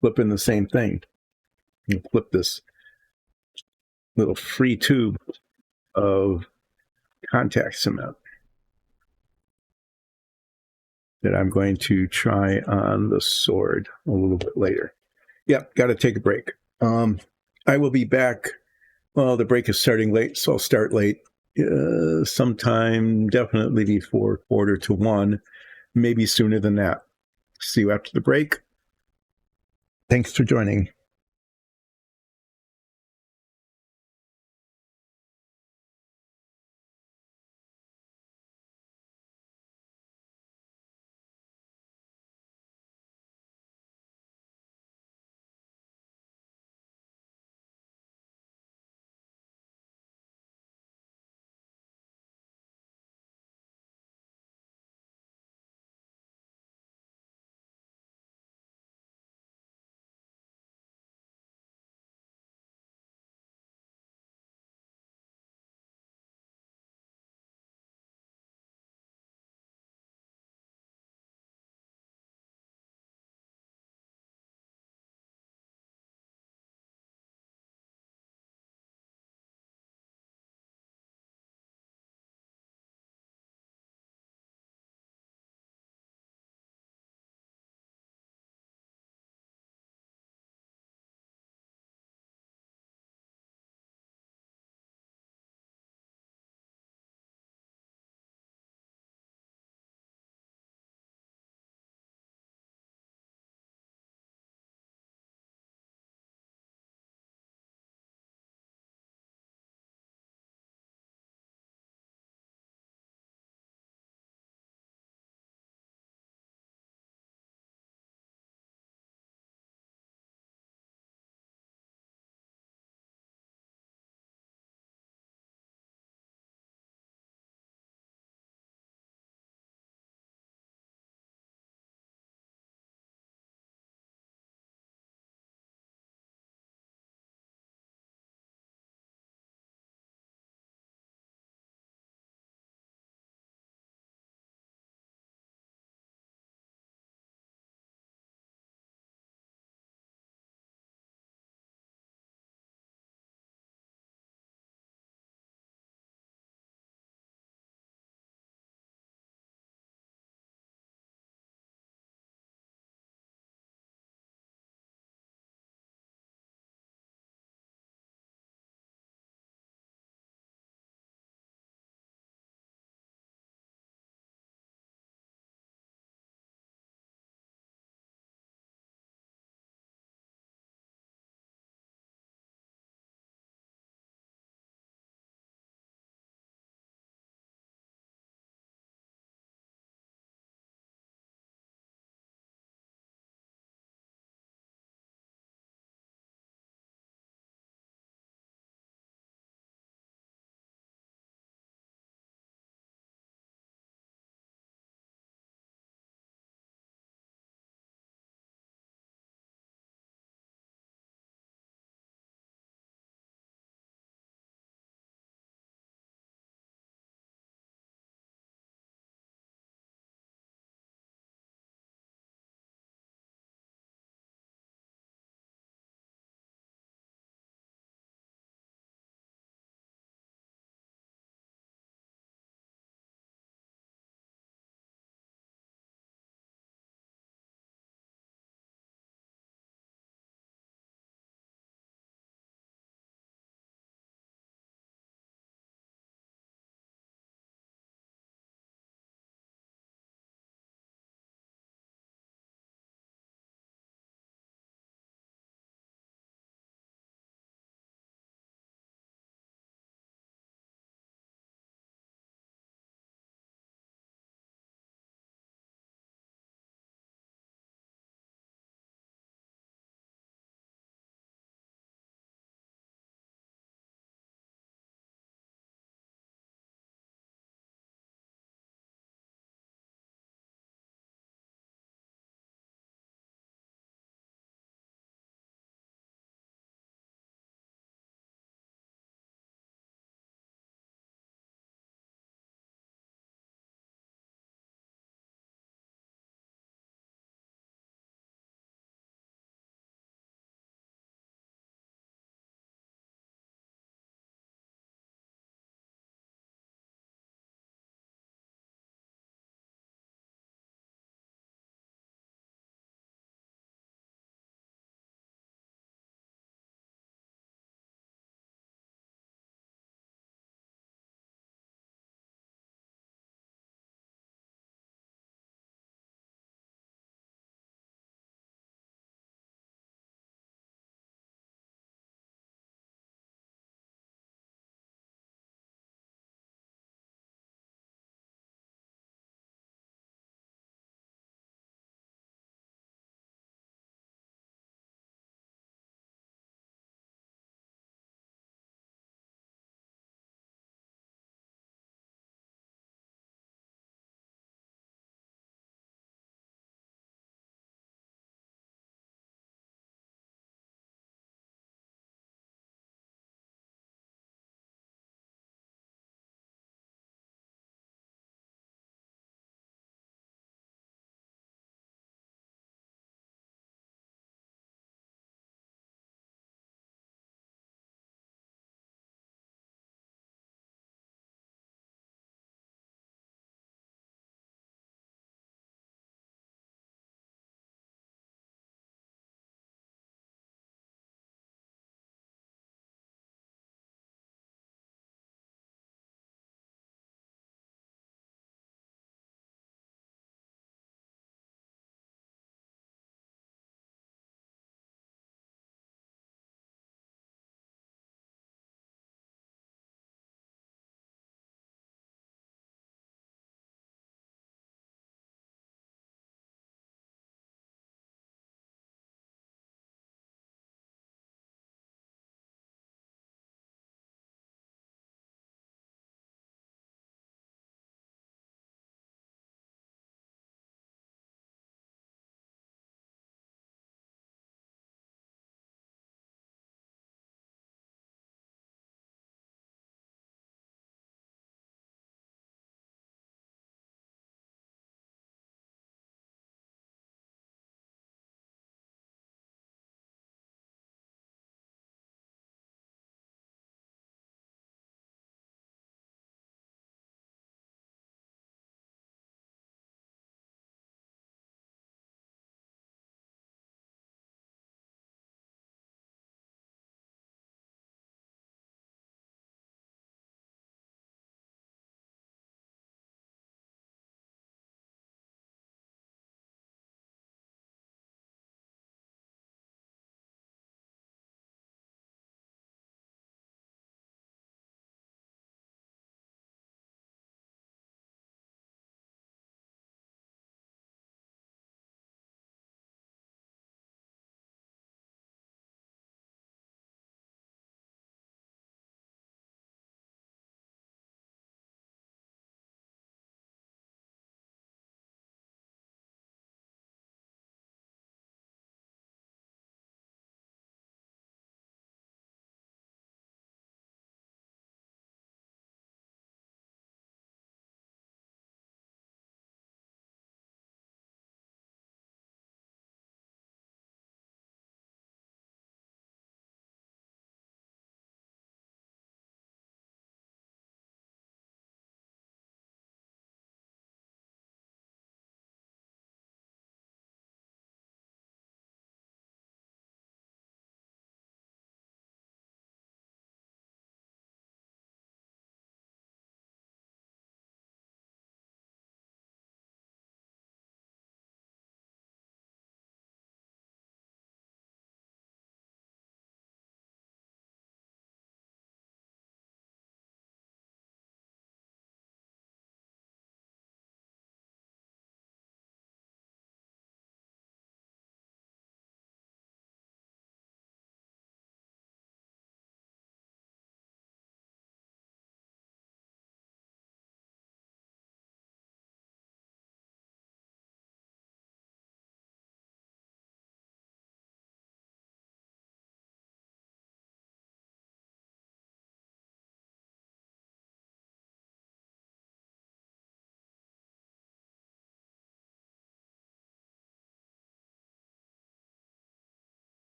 Flip in the same thing. You flip this little free tube of contact cement that I'm going to try on the sword a little bit later. Yep, got to take a break. I will be back. Well, the break is starting late, so I'll start late. Sometime definitely before 12:45, maybe sooner than that. See you after the break. Thanks for joining.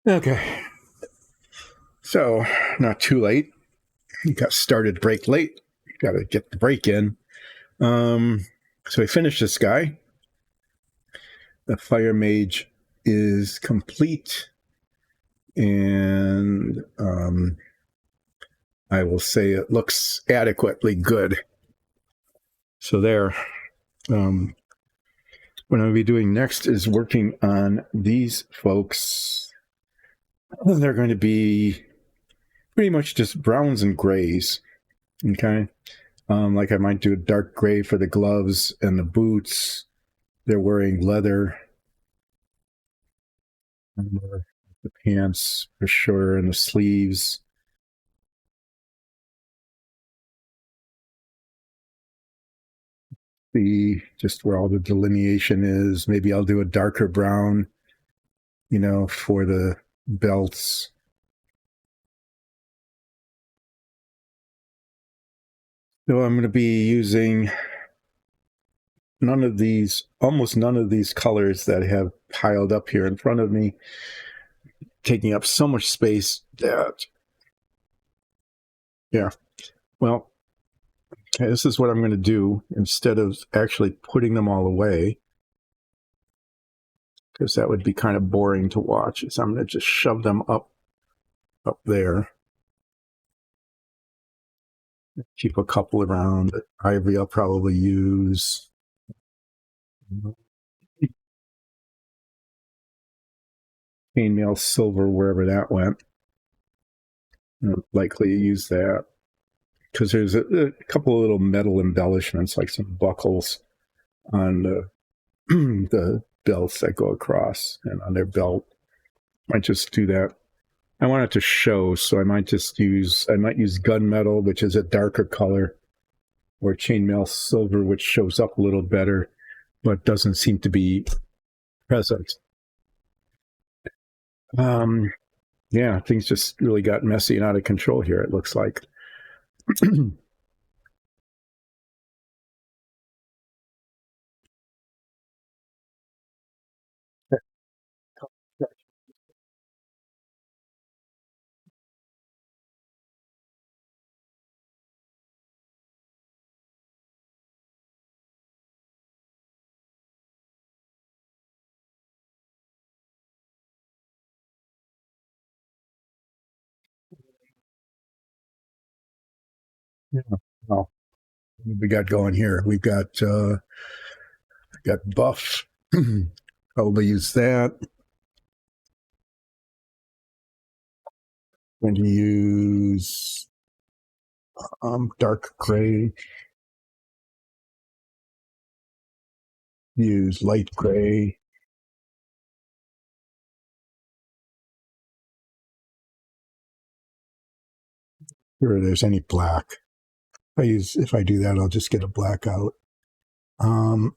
Okay. So, not too late. You got started break late. You got to get the break in. So we finished this guy. The fire mage is complete. And I will say it looks adequately good. So there. What I'll be doing next is working on these folks. They're going to be pretty much just browns and grays. Okay. Like I might do a dark gray for the gloves and the boots. They're wearing leather. The pants for sure, and the sleeves. See just where all the delineation is. Maybe I'll do a darker brown, for the belts. So I'm going to be using almost none of these colors that have piled up here in front of me, taking up so much space that, yeah. Well, okay, this is what I'm going to do instead of actually putting them all away, because that would be kind of boring to watch. So I'm going to just shove them up there. Keep a couple around. Ivory I'll probably use. Chainmail silver, wherever that went. I'll likely use that, because there's a couple of little metal embellishments, like some buckles on the belts that go across and on their belt. I might just do that. I want it to show, so I might use gunmetal, which is a darker color, or chainmail silver, which shows up a little better, but doesn't seem to be present. Yeah, things just really got messy and out of control here, it looks like. Yeah. Well, what we got going here? We've got buff. Probably use that. Going to use dark gray. Use light gray. Sure, there's any black. If I do that, I'll just get a blackout. Dark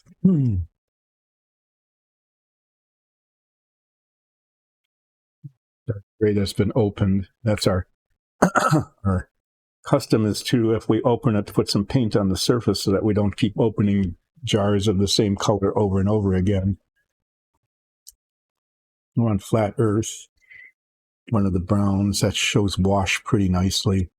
gray that's been opened. That's our our custom is to, if we open it, to put some paint on the surface so that we don't keep opening jars of the same color over and over again. I want flat earth. One of the browns that shows wash pretty nicely.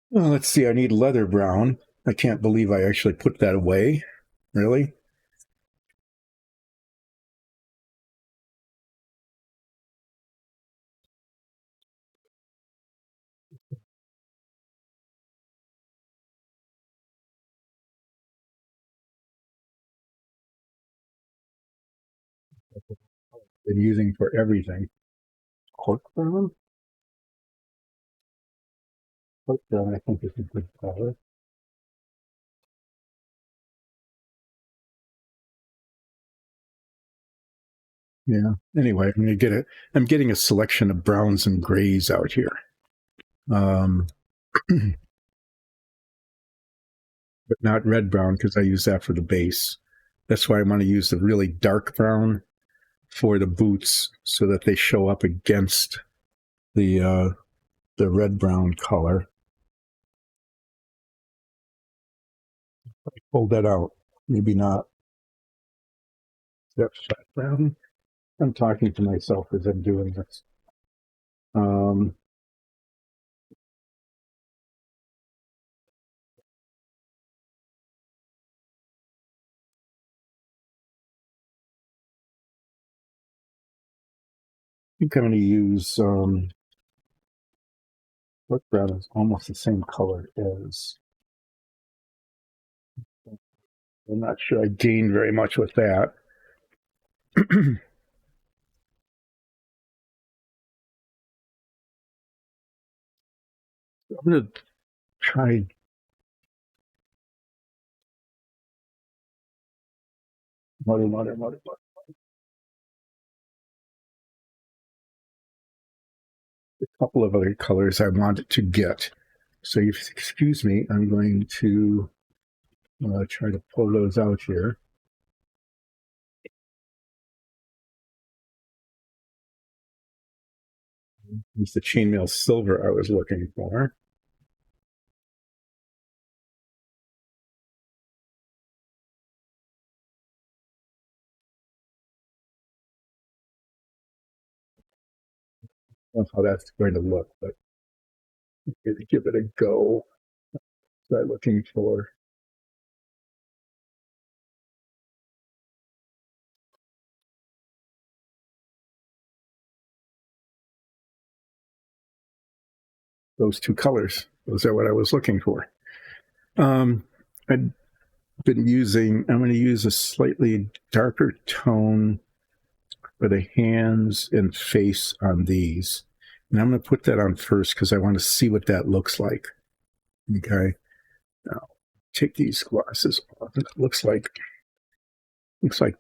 Well, let's see. I need leather brown. I can't believe I actually put that away. Really? Been using for everything. Cork brown? Cork brown, I think, is a good color. Yeah. Anyway, I'm getting a selection of browns and grays out here. But not red brown, because I use that for the base. That's why I want to use the really dark brown for the boots, so that they show up against the red brown color. Pull that out. Maybe not. I'm talking to myself as I'm doing this. I think I'm going to use what brown is almost the same color as. I'm not sure I gained very much with that. I'm going to try. Mother. A couple of other colors I wanted to get. So if you excuse me, I'm going to try to pull those out here. It's the chainmail silver I was looking for. I don't know how that's going to look, but I'm going to give it a go. What I'm looking for. Those two colors. Those are what I was looking for. I've been using, I'm going to use a slightly darker tone for the hands and face on these. And I'm going to put that on first because I want to see what that looks like. Okay. Now, take these glasses off. It looks like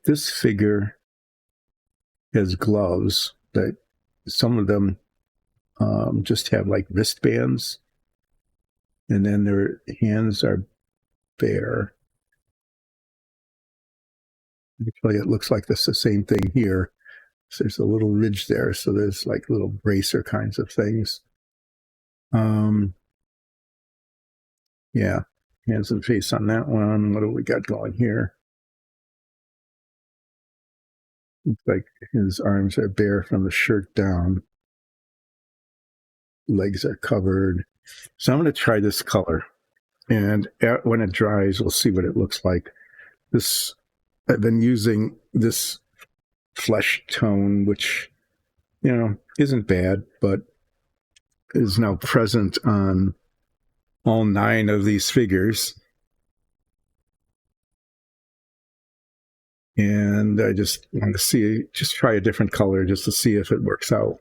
this figure has gloves that some of them just have like wristbands, and then their hands are bare. Actually, it looks like this the same thing here. So there's a little ridge there, so there's like little bracer kinds of things. Yeah, hands and face on that one. What do we got going here? Looks like his arms are bare from the shirt down. Legs are covered. So I'm going to try this color, and when it dries, we'll see what it looks like. This, I've been using this flesh tone, which, you know, isn't bad, but is now present on all 9 of these figures. And I just want to try a different color just to see if it works out.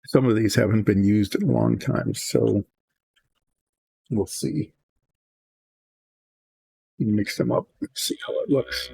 Some of these haven't been used in a long time, so we'll see. Mix them up and see how it looks.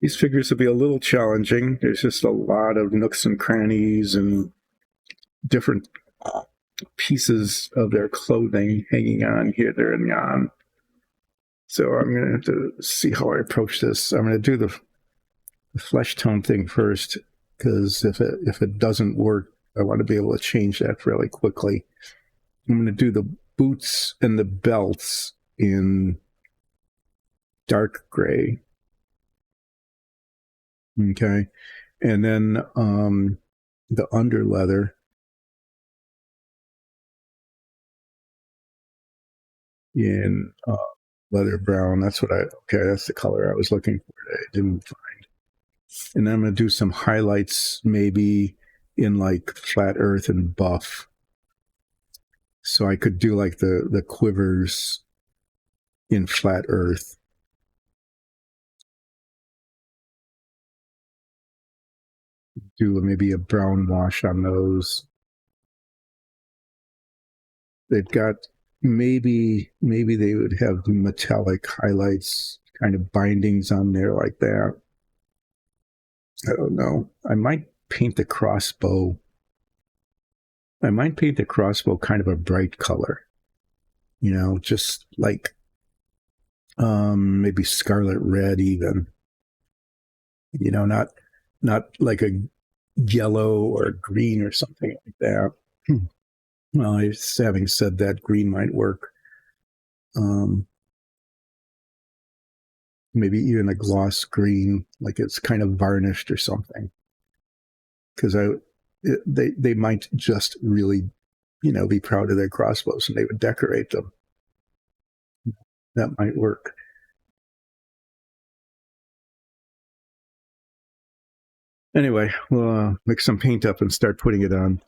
These figures will be a little challenging. There's just a lot of nooks and crannies and different pieces of their clothing hanging on here, there, and yon. So I'm going to have to see how I approach this. I'm going to do the flesh tone thing first, because if it doesn't work, I want to be able to change that really quickly. I'm going to do the boots and the belts in dark gray. Okay. And then the under leather in leather brown. That's the color I was looking for that I didn't find. And then I'm going to do some highlights maybe in like flat earth and buff. So I could do like the quivers in flat earth. Do maybe a brown wash on those. They've got maybe they would have metallic highlights, kind of bindings on there like that. I don't know. I might paint the crossbow. I might paint the crossbow kind of a bright color, just like maybe scarlet red even, not like a yellow or green or something like that. Well, having said that, green might work. Maybe even a gloss green, like it's kind of varnished or something. Because they might just really, be proud of their crossbows and they would decorate them. That might work. Anyway, we'll mix some paint up and start putting it on.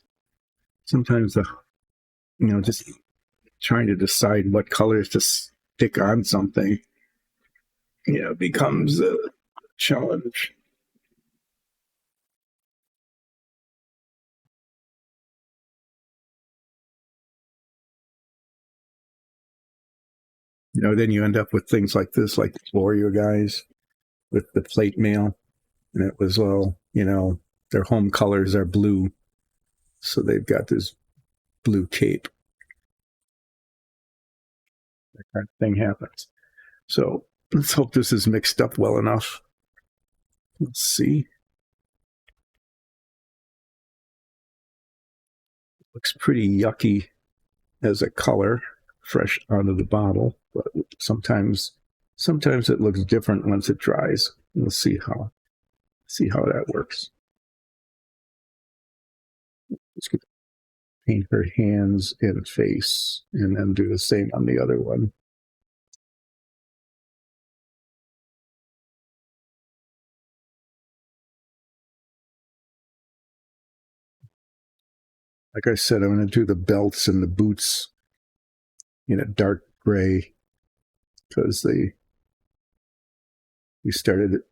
Sometimes just trying to decide what colors to stick on something, becomes a challenge. Then you end up with things like this, like the Warrior guys with the plate mail. And it was, their home colors are blue. So they've got this blue cape. That kind of thing happens. So let's hope this is mixed up well enough. Let's see. Looks pretty yucky as a color, fresh out of the bottle, but sometimes it looks different once it dries. We'll see how that works. Let's paint her hands and face, and then do the same on the other one. Like I said, I'm going to do the belts and the boots in a dark gray because we started it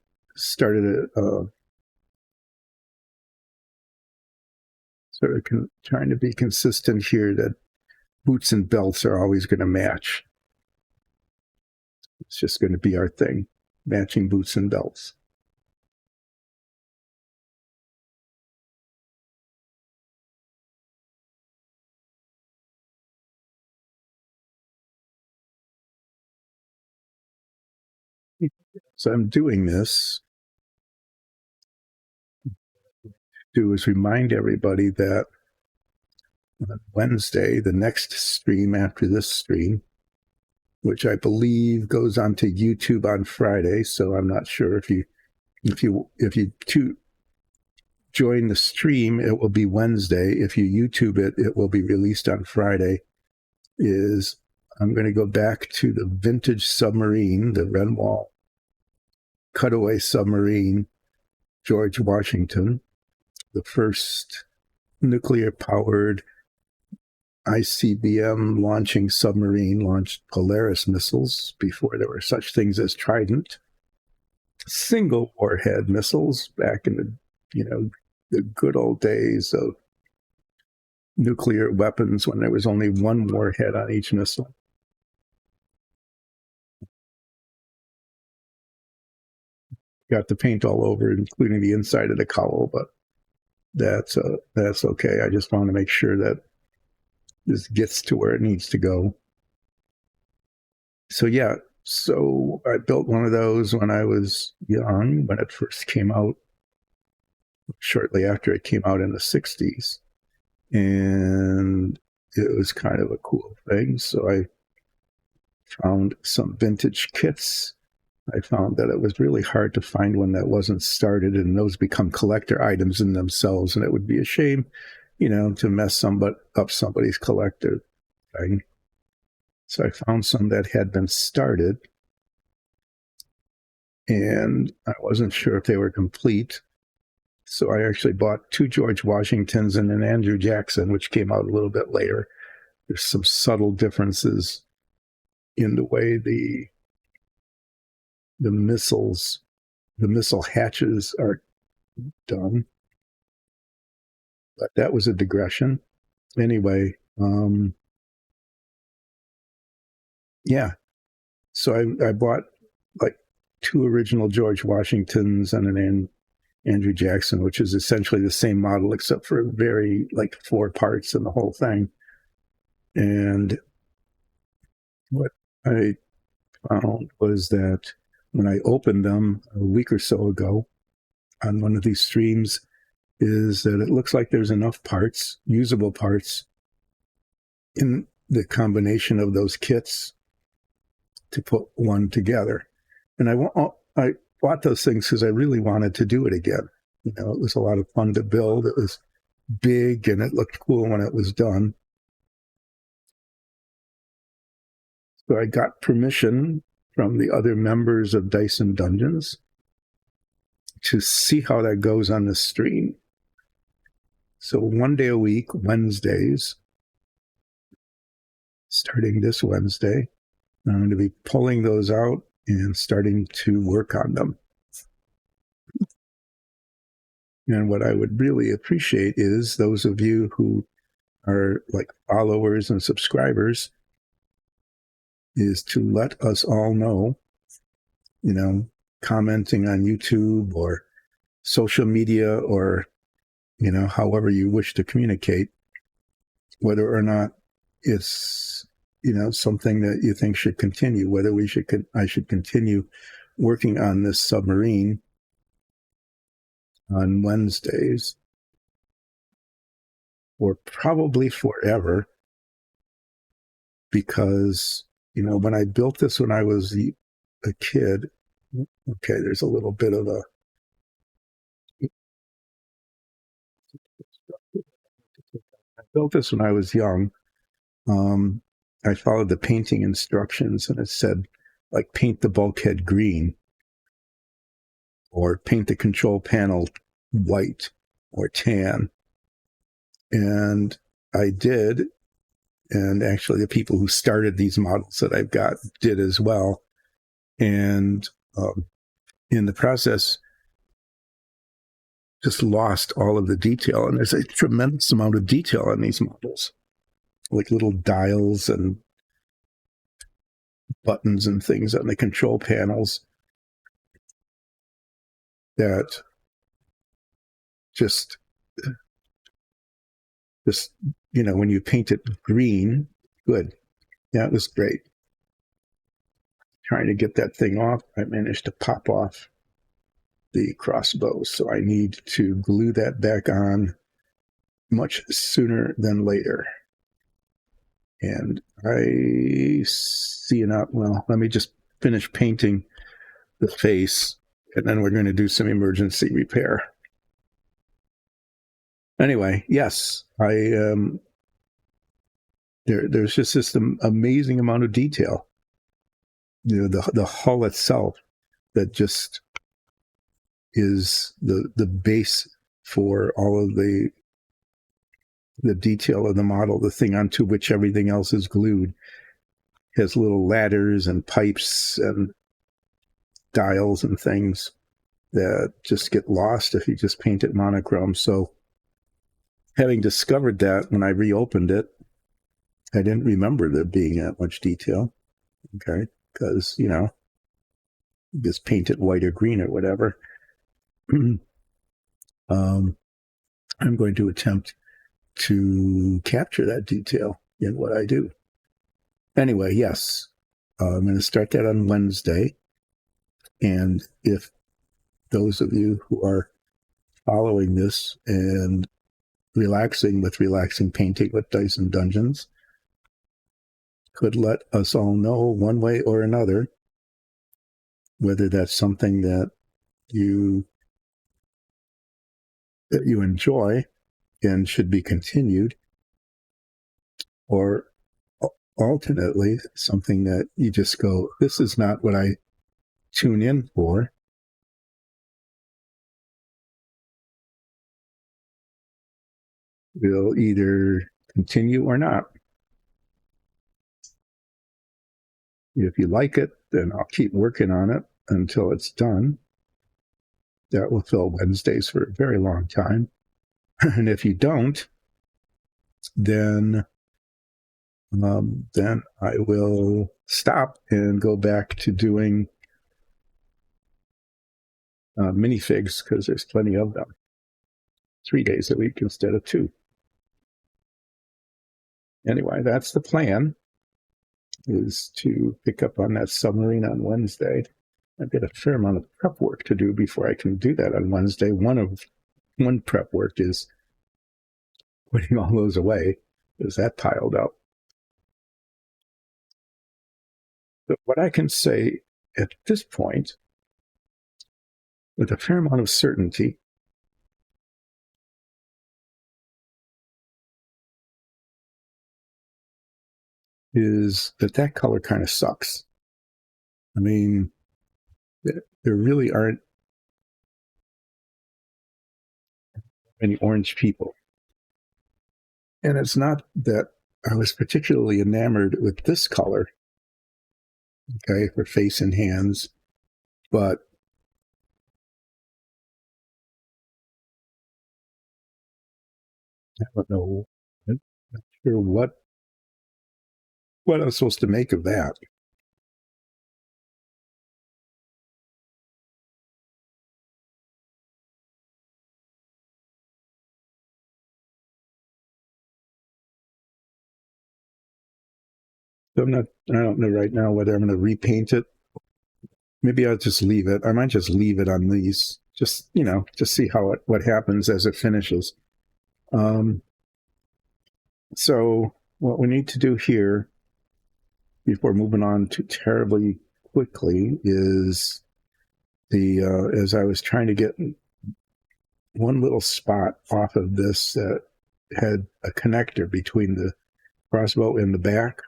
sort of trying to be consistent here that boots and belts are always going to match. It's just going to be our thing, matching boots and belts. So I'm doing this is remind everybody that on Wednesday, the next stream after this stream, which I believe goes onto YouTube on Friday. So I'm not sure if you join the stream, it will be Wednesday. If you YouTube it, it will be released on Friday. I'm going to go back to the vintage submarine, the Renwall cutaway submarine, George Washington, the first nuclear-powered ICBM launching submarine, launched Polaris missiles before there were such things as Trident. Single warhead missiles back in the good old days of nuclear weapons when there was only one warhead on each missile. Got the paint all over, including the inside of the cowl, but that's okay. I just want to make sure that this gets to where it needs to go. So yeah, I built one of those when I was young, when it first came out, shortly after it came out in the 60s. And it was kind of a cool thing. So I found some vintage kits. I found that it was really hard to find one that wasn't started, and those become collector items in themselves. And it would be a shame, to mess up somebody's collector thing. So I found some that had been started, and I wasn't sure if they were complete. So I actually bought 2 George Washingtons and an Andrew Jackson, which came out a little bit later. There's some subtle differences in the way the missile hatches are done. But that was a digression. Anyway, yeah. So I bought like 2 original George Washingtons and an Andrew Jackson, which is essentially the same model except for very like 4 parts in the whole thing. And what I found was that when I opened them a week or so ago on one of these streams, is that it looks like there's enough parts, usable parts, in the combination of those kits to put one together. And I bought those things because I really wanted to do it again. You know, it was a lot of fun to build. It was big and it looked cool when it was done. So I got permission from the other members of Dyson Dungeons to see how that goes on the stream. So one day a week, Wednesdays, starting this Wednesday, I'm going to be pulling those out and starting to work on them. And what I would really appreciate is those of you who are like followers and subscribers is to let us all know, you know, commenting on YouTube or social media or, you know, however you wish to communicate, whether or not it's, you know, something that you think should continue, whether I should continue working on this submarine on Wednesdays or probably forever, because, you know, when I built this when I was a kid, okay, there's a little bit of I built this when I was young. I followed the painting instructions and it said, like, paint the bulkhead green or paint the control panel white or tan. And I did. And actually the people who started these models that I've got did as well. And in the process, just lost all of the detail. And there's a tremendous amount of detail on these models, like little dials and buttons and things on the control panels that just, you know, when you paint it green, good. Yeah, it was great. Trying to get that thing off, I managed to pop off the crossbow, so I need to glue that back on much sooner than later. And I see enough. Well, let me just finish painting the face, and then we're going to do some emergency repair. Anyway, yes, there's just this amazing amount of detail. You know, the hull itself that just is the base for all of the detail of the model, the thing onto which everything else is glued, has little ladders and pipes and dials and things that just get lost if you just paint it monochrome. So having discovered that when I reopened it, I didn't remember there being that much detail. Okay, because, you know, just paint it white or green or whatever. I'm going to attempt to capture that detail in what I do. Anyway, yes, I'm going to start that on Wednesday. And if those of you who are following this and relaxing painting with Dyson Dungeons could let us all know one way or another whether that's something that you enjoy and should be continued, or alternately something that you just go, this is not what I tune in for. We'll either continue or not. If you like it, then I'll keep working on it until it's done. That will fill Wednesdays for a very long time. And if you don't, then I will stop and go back to doing minifigs because there's plenty of them. 3 days a week instead of 2. Anyway, that's the plan, is to pick up on that submarine on Wednesday. I've got a fair amount of prep work to do before I can do that on Wednesday. One prep work is putting all those away, because that piled up. But what I can say at this point, with a fair amount of certainty, is that color kind of sucks. I mean, there really aren't many orange people. And it's not that I was particularly enamored with this color, okay, for face and hands, but I don't know. I'm not sure what I'm supposed to make of that. So I don't know right now whether I'm going to repaint it. Maybe I'll just leave it. I might just leave it on these, just see what happens as it finishes. So what we need to do here, before moving on too terribly quickly, is as I was trying to get one little spot off of this that had a connector between the crossbow and the back,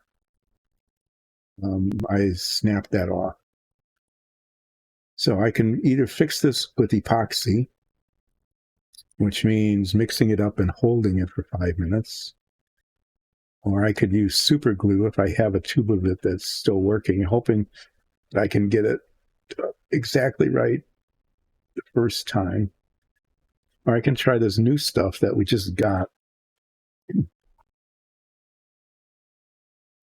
I snapped that off. So I can either fix this with epoxy, which means mixing it up and holding it for 5 minutes, or I could use super glue if I have a tube of it that's still working, hoping that I can get it exactly right the first time. Or I can try this new stuff that we just got.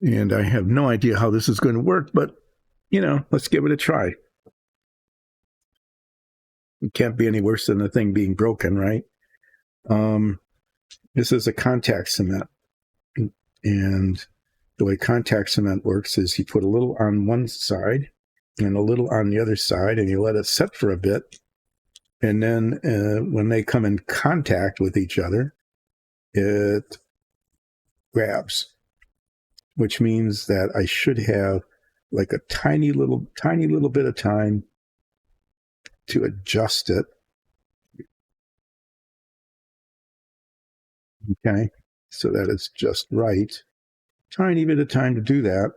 And I have no idea how this is going to work, but, let's give it a try. It can't be any worse than the thing being broken, right? This is a contact cement. And the way contact cement works is you put a little on one side and a little on the other side, and you let it set for a bit. And then when they come in contact with each other, it grabs, which means that I should have like a tiny little bit of time to adjust it. Okay, so that it's just right. Tiny bit of time to do that.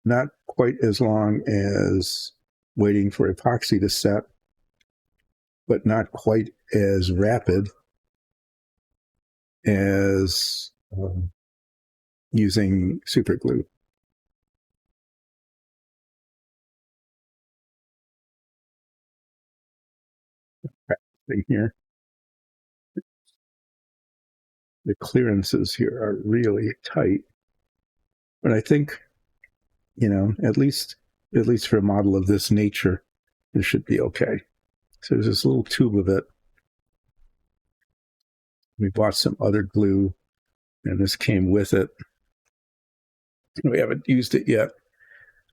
Not quite as long as waiting for epoxy to set, but not quite as rapid as using super glue. Thing here. The clearances here are really tight, but I think, at least for a model of this nature, it should be okay. So there's this little tube of it. We bought some other glue, and this came with it. We haven't used it yet.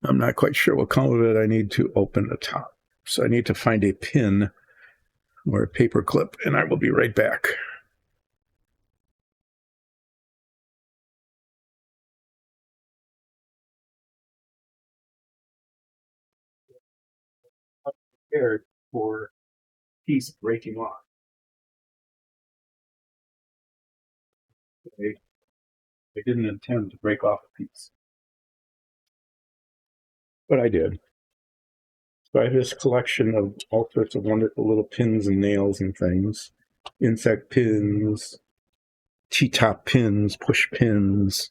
I'm not quite sure what color of it I need to open the top. So I need to find a pin or a paper clip, and I will be right back. Prepared for piece breaking off. Okay. I didn't intend to break off a piece, but I did. So I have this collection of all sorts of wonderful little pins and nails and things. Insect pins, T-top pins, push pins.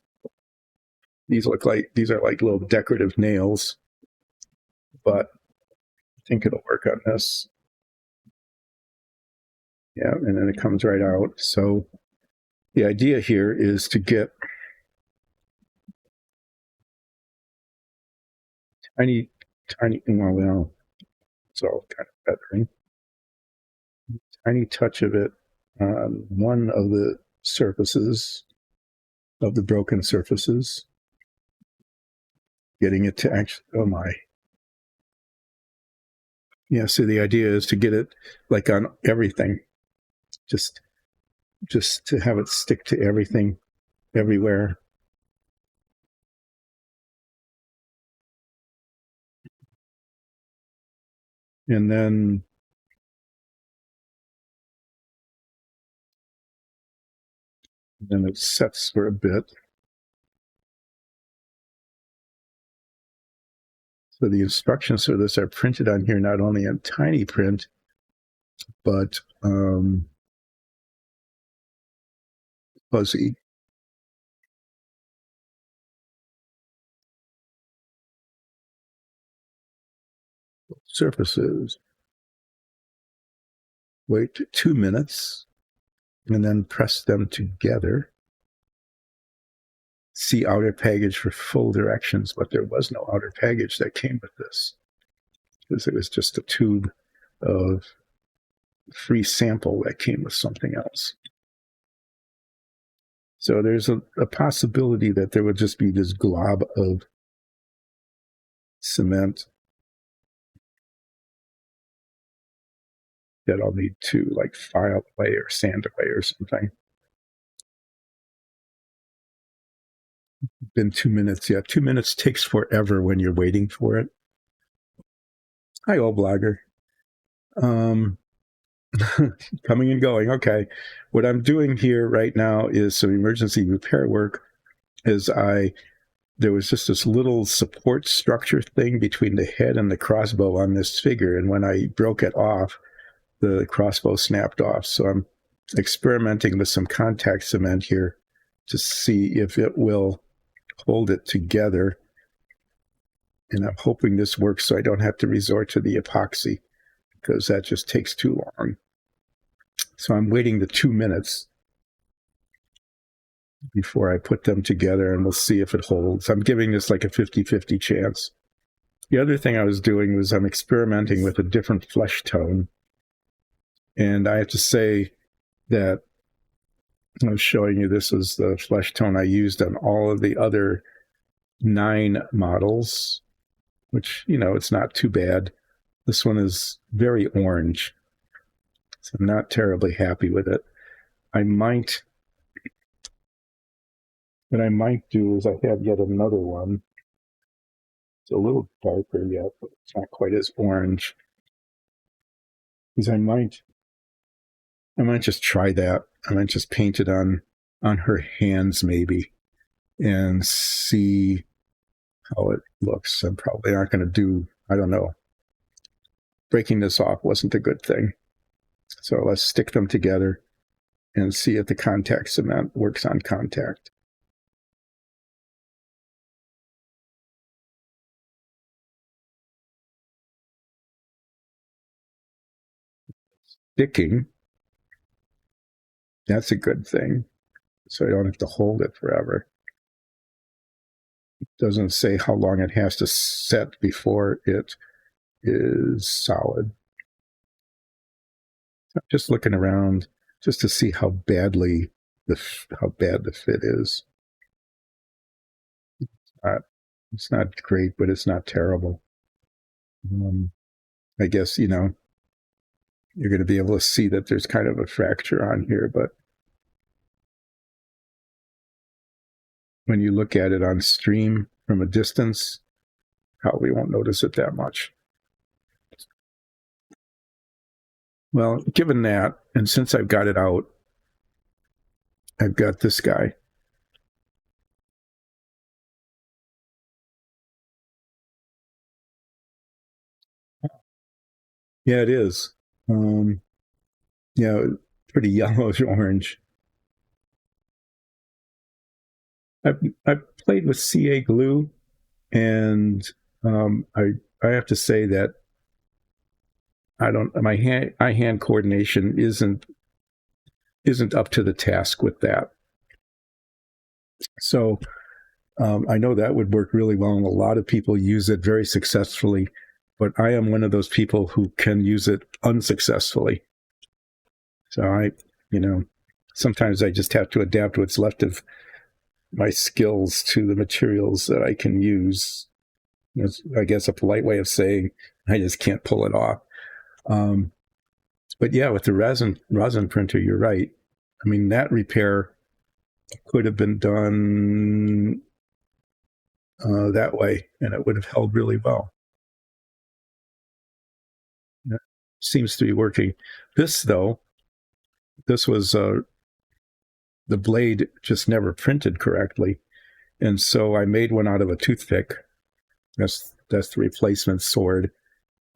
These are like little decorative nails, but I think it'll work on this. Yeah, and then it comes right out. So the idea here is to get tiny tiny, well, it's all kind of feathering. Tiny touch of it on one of the surfaces, of the broken surfaces. Getting it to actually, oh my. Yeah, so the idea is to get it like on everything. Just to have it stick to everything, everywhere. And then it sets for a bit. So the instructions for this are printed on here, not only in tiny print, but fuzzy. Surfaces. Wait 2 minutes and then press them together. See outer package for full directions, but there was no outer package that came with this because it was just a tube of free sample that came with something else. So there's a possibility that there would just be this glob of cement that I'll need to like file away or sand away or something. Been 2 minutes. Yeah, 2 minutes takes forever when you're waiting for it. Hi, old blogger. Coming and going. Okay. What I'm doing here right now is some emergency repair work. There was just this little support structure thing between the head and the crossbow on this figure. And when I broke it off, the crossbow snapped off. So I'm experimenting with some contact cement here to see if it will hold it together. And I'm hoping this works so I don't have to resort to the epoxy because that just takes too long. So I'm waiting the 2 minutes before I put them together, and we'll see if it holds. I'm giving this like a 50-50 chance. The other thing I was doing was I'm experimenting with a different flesh tone. And I have to say that I was showing you this is the flesh tone I used on all of the other 9 models, which, you know, it's not too bad. This one is very orange, so I'm not terribly happy with it. What I might do is I have yet another one. It's a little darker yet, but it's not quite as orange. Because I might just try that. I might just paint it on her hands maybe and see how it looks. I'm probably not going to do, I don't know. Breaking this off wasn't a good thing. So let's stick them together and see if the contact cement works on contact. Sticking, that's a good thing. So I don't have to hold it forever. It doesn't say how long it has to set before it is solid. I'm just looking around just to see how bad the fit is. It's not great, but it's not terrible. I guess, you know, you're going to be able to see that there's kind of a fracture on here, but when you look at it on stream from a distance, probably won't notice it that much. Well, given that, and since I've got it out, I've got this guy. Yeah, it is. Yeah, pretty yellowish orange. I've played with CA glue, and I have to say that my hand coordination isn't up to the task with that. So I know that would work really well, and a lot of people use it very successfully, but I am one of those people who can use it unsuccessfully. So sometimes I just have to adapt what's left of my skills to the materials that I can use. It's, I guess, a polite way of saying I just can't pull it off. But yeah, with the rosin printer, you're right. I mean, that repair could have been done that way, and it would have held really well. It seems to be working. This, though, this was the blade just never printed correctly, and so I made one out of a toothpick. That's the replacement sword,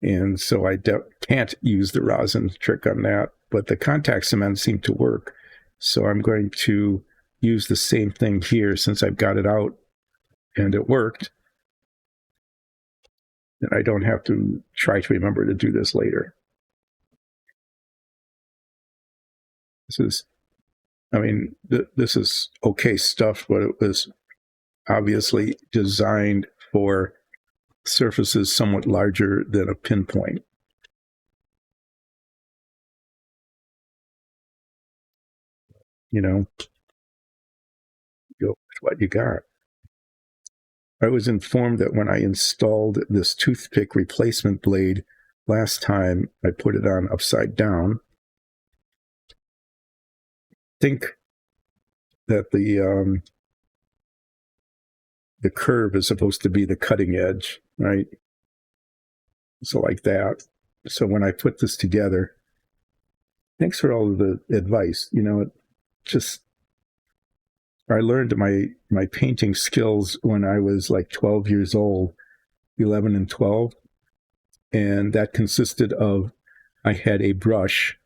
and so I can't use the rosin trick on that. But the contact cement seemed to work, so I'm going to use the same thing here since I've got it out and it worked. And I don't have to try to remember to do this later. This is okay stuff, but it was obviously designed for surfaces somewhat larger than a pinpoint. Go with what you got. I was informed that when I installed this toothpick replacement blade last time, I put it on upside down. I think that the curve is supposed to be the cutting edge, right? So like that. So when I put this together, thanks for all of the advice. I learned my painting skills when I was like 12 years old, 11 and 12. And that consisted of, I had a brush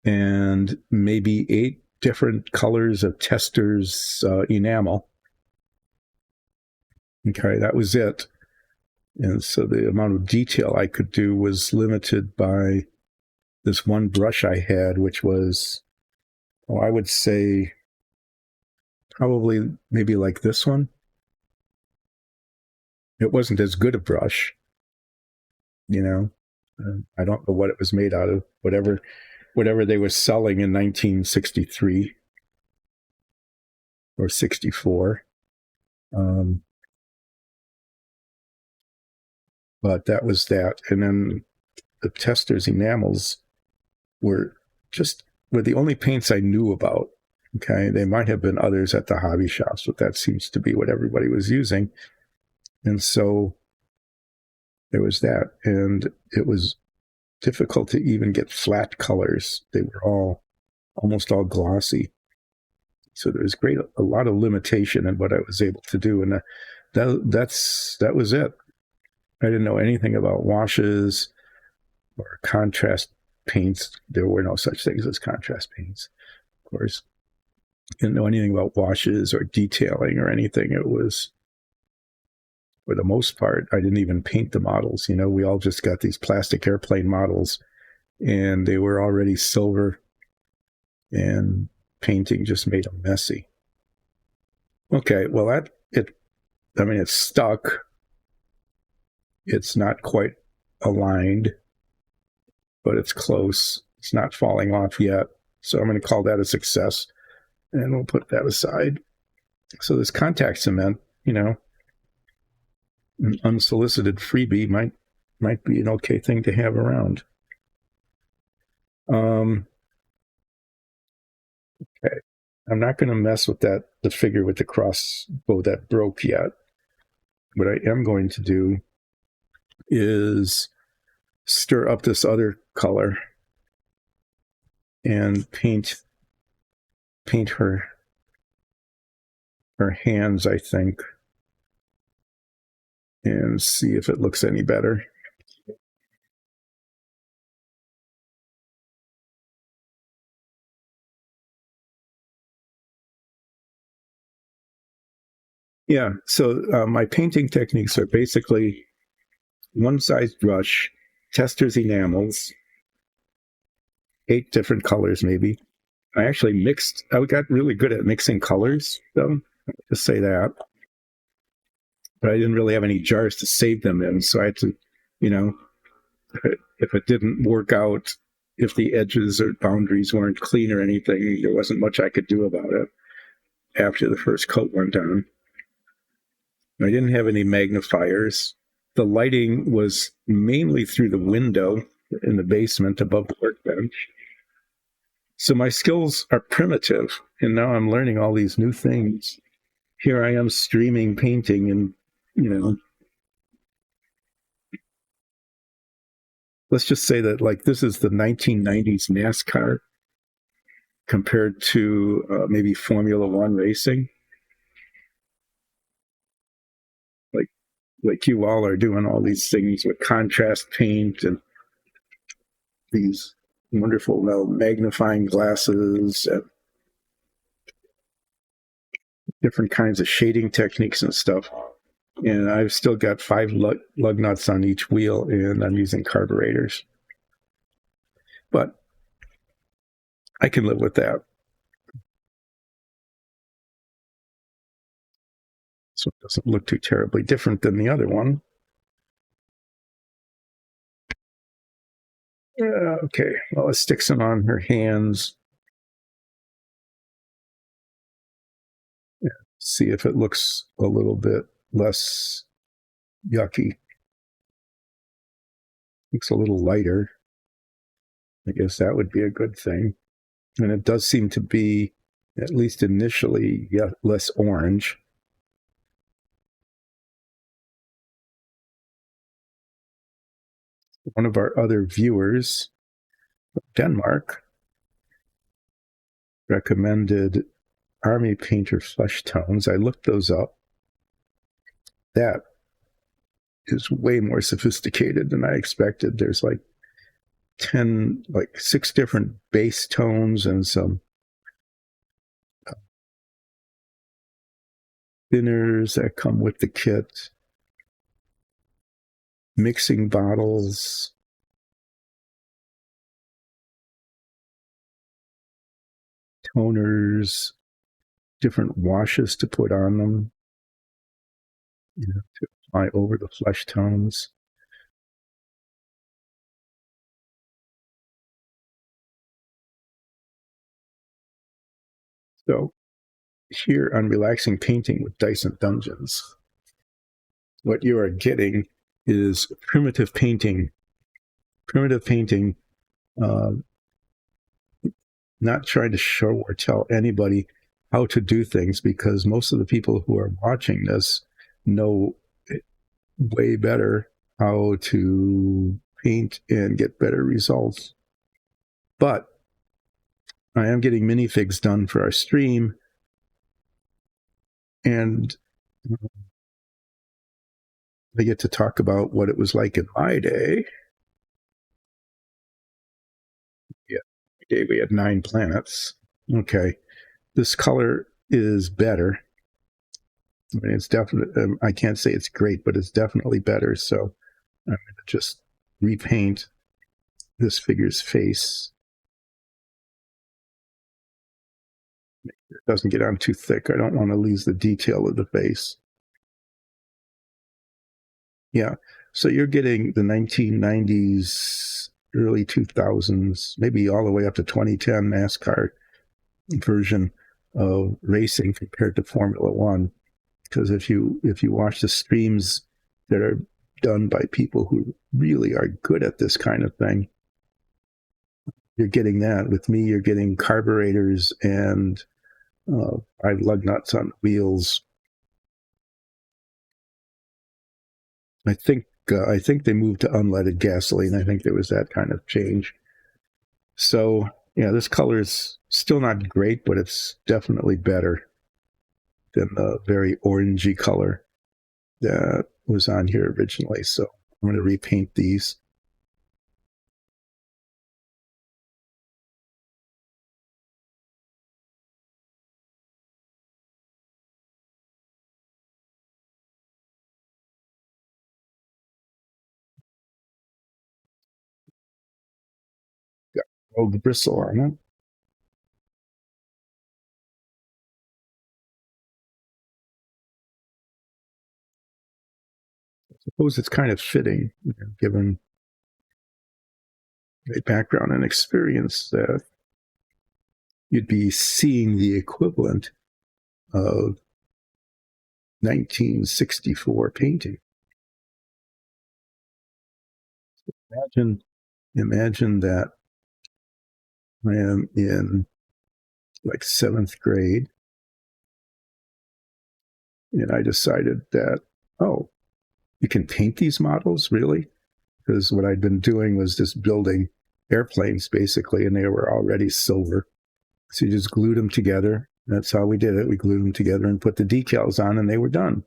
and maybe 8 different colors of Tester's enamel. Okay, that was it. And so the amount of detail I could do was limited by this one brush I had, which was, I would say, probably maybe like this one. It wasn't as good a brush, I don't know what it was made out of, whatever they were selling in 1963 or 64. But that was that. And then the Tester's enamels were the only paints I knew about. Okay, they might have been others at the hobby shops, but that seems to be what everybody was using. And so there was that. And it was difficult to even get flat colors. They were almost all glossy. So there was a lot of limitation in what I was able to do. And that was it. I didn't know anything about washes or contrast paints. There were no such things as contrast paints, of course. Didn't know anything about washes or detailing or anything. It was, for the most part, I didn't even paint the models. We all just got these plastic airplane models, and they were already silver, and painting just made them messy. Okay, well, it's stuck. It's not quite aligned, but it's close. It's not falling off yet. So I'm going to call that a success, and we'll put that aside. So this contact cement, an unsolicited freebie might be an okay thing to have around. Okay. I'm not going to mess with the figure with the crossbow that broke yet. What I am going to do is stir up this other color and paint her hands, I think, and see if it looks any better. Yeah, so my painting techniques are basically one size brush, Tester's enamels, 8 different colors maybe. I got really good at mixing colors, though. Just say that. but I didn't really have any jars to save them in. So I had to, you know, if it didn't work out, if the edges or boundaries weren't clean or anything, there wasn't much I could do about it after the first coat went on. I didn't have any magnifiers. The lighting was mainly through the window in the basement above the workbench. So my skills are primitive, and now I'm learning all these new things. Here I am streaming painting, and, you know, let's just say that, like, this is the 1990s NASCAR compared to maybe Formula One racing. Like you all are doing all these things with contrast paint and these wonderful magnifying glasses and different kinds of shading techniques and stuff. And I've still got 5 lug nuts on each wheel, and I'm using carburetors. But I can live with that. So it doesn't look too terribly different than the other one. Yeah, okay, well, let's stick some on her hands. Yeah, see if it looks a little bit less yucky. Looks a little lighter. I guess that would be a good thing. And it does seem to be, at least initially, less orange. One of our other viewers, Denmark, recommended Army Painter Flesh Tones. I looked those up. That is way more sophisticated than I expected. There's like 6 different base tones and some thinners that come with the kit, mixing bottles, toners, different washes to put on them, to apply over the flesh tones. So here on Relaxing Painting with Dyson Dungeons, what you are getting is primitive painting. Primitive painting, not trying to show or tell anybody how to do things, because most of the people who are watching this know way better how to paint and get better results. But I am getting minifigs done for our stream, and I get to talk about what it was like in my day. Yeah, day we had 9 planets. Okay, this color is better. I mean, it's definitely, I can't say it's great, but it's definitely better. So I'm going to just repaint this figure's face. It doesn't get on too thick. I don't want to lose the detail of the face. Yeah, so you're getting the 1990s, early 2000s, maybe all the way up to 2010 NASCAR version of racing compared to Formula One. Because if you watch the streams that are done by people who really are good at this kind of thing, you're getting that. With me, you're getting carburetors and 5 lug nuts on wheels. I think they moved to unleaded gasoline. I think there was that kind of change. So yeah, this color is still not great, but it's definitely better than the very orangey color that was on here originally. So I'm going to repaint these. Got rogue bristle on it. suppose it's kind of fitting, given my background and experience, that you'd be seeing the equivalent of 1964 painting. Imagine that I am in like 7th grade, and I decided that, oh, you can paint these models, really? Because what I'd been doing was just building airplanes, basically, and they were already silver. So you just glued them together. That's how we did it. We glued them together and put the decals on, and they were done.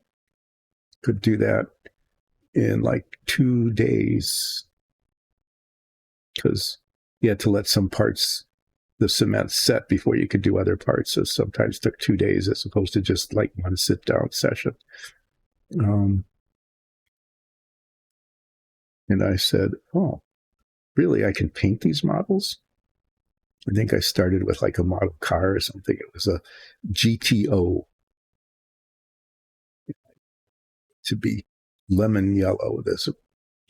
Could do that in like 2 days, because you had to let some parts, the cement, set before you could do other parts. So sometimes took 2 days as opposed to just like one sit down session. And I said, oh, really? I can paint these models? I think I started with like a model car or something. It was a GTO, to be lemon yellow. This,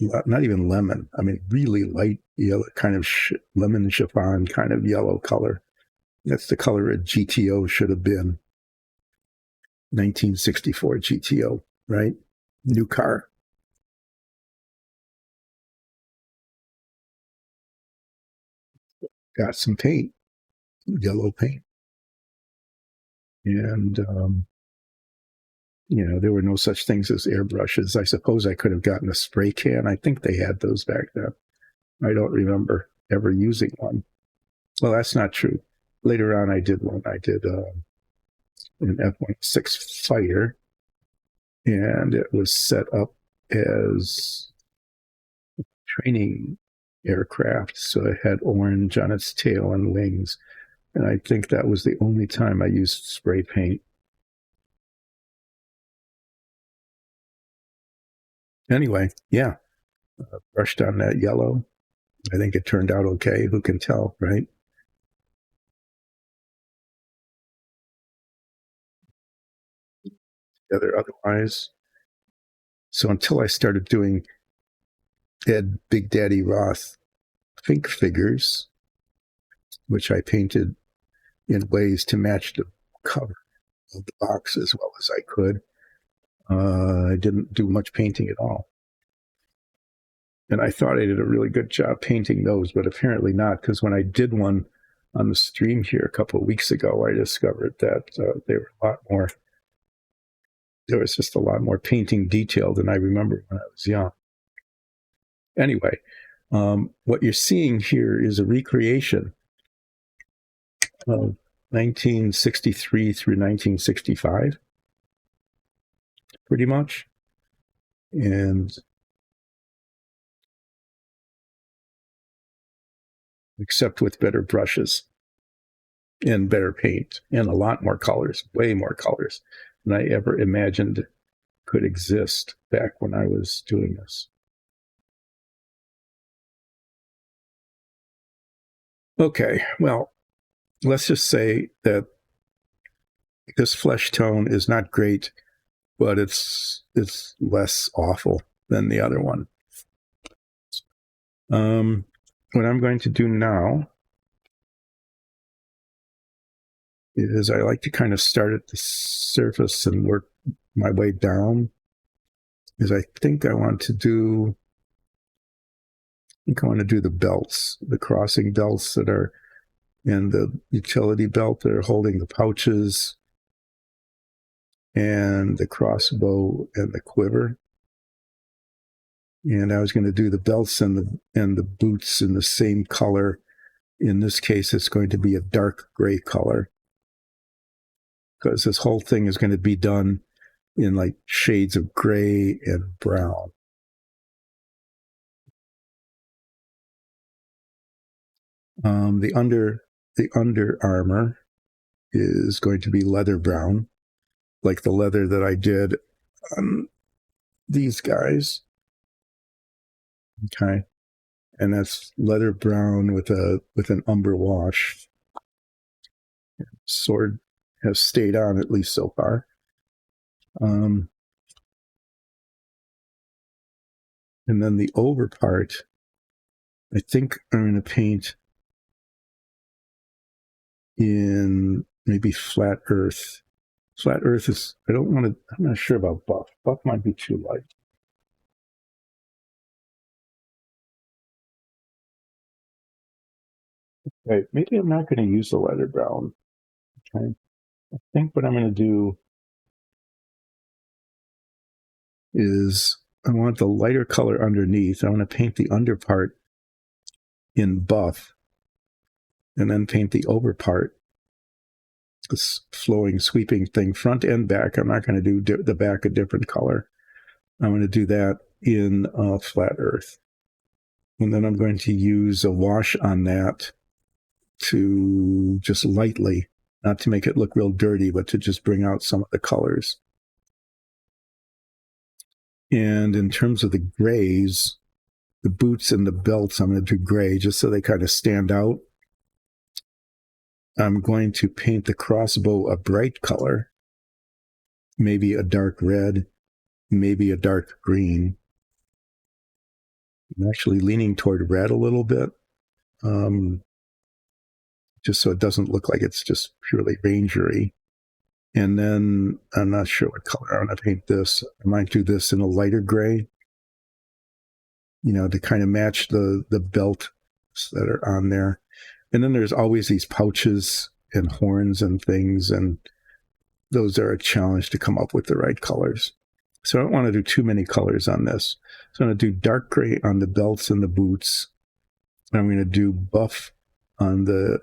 not even lemon. I mean, really light yellow, kind of lemon chiffon kind of yellow color. That's the color a GTO should have been. 1964 GTO, right? New car. Got some paint, yellow paint. And, there were no such things as airbrushes. I suppose I could have gotten a spray can. I think they had those back then. I don't remember ever using one. Well, that's not true. Later on, I did one. I did an F-16 fighter, and it was set up as a training aircraft. So it had orange on its tail and wings. And I think that was the only time I used spray paint. Anyway, yeah, brushed on that yellow. I think it turned out okay. Who can tell, right? Otherwise. So until I started doing Ed Big Daddy Roth Fink figures, which I painted in ways to match the cover of the box as well as I could, I didn't do much painting at all. And I thought I did a really good job painting those, but apparently not, because when I did one on the stream here a couple of weeks ago, I discovered that they were a lot more, there was just a lot more painting detail than I remember when I was young. Anyway, what you're seeing here is a recreation of 1963 through 1965, pretty much. And except with better brushes and better paint and a lot more colors, way more colors than I ever imagined could exist back when I was doing this. Okay, well, let's just say that this flesh tone is not great, but it's less awful than the other one. What I'm going to do now is I like to kind of start at the surface and work my way down. Is I think I want to do the belts, the crossing belts that are, and the utility belt that are holding the pouches, and the crossbow and the quiver. And I was going to do the belts and the boots in the same color. In this case, it's going to be a dark gray color, because this whole thing is going to be done in like shades of gray and brown. The under armor is going to be leather brown, like the leather that I did on these guys. Okay, and that's leather brown with an umber wash. Sword has stayed on, at least so far. And then the over part, I think I'm going to paint in maybe flat earth. Flat earth is, I don't want to, I'm not sure about buff. Buff might be too light. Okay, maybe I'm not going to use the leather brown. Okay. I think what I'm going to do is I want the lighter color underneath. I want to paint the under part in buff and then paint the over part, this flowing, sweeping thing, front and back. I'm not going to do the back a different color. I'm going to do that in flat earth. And then I'm going to use a wash on that to just lightly, not to make it look real dirty, but to just bring out some of the colors. And in terms of the grays, the boots and the belts, I'm going to do gray just so they kind of stand out. I'm going to paint the crossbow a bright color, maybe a dark red, maybe a dark green. I'm actually leaning toward red a little bit, just so it doesn't look like it's just purely rangery. And then I'm not sure what color I want to paint this. I might do this in a lighter gray, to kind of match the belt that are on there. And then there's always these pouches and horns and things, and those are a challenge to come up with the right colors. So I don't want to do too many colors on this. So I'm going to do dark gray on the belts and the boots. I'm going to do buff on the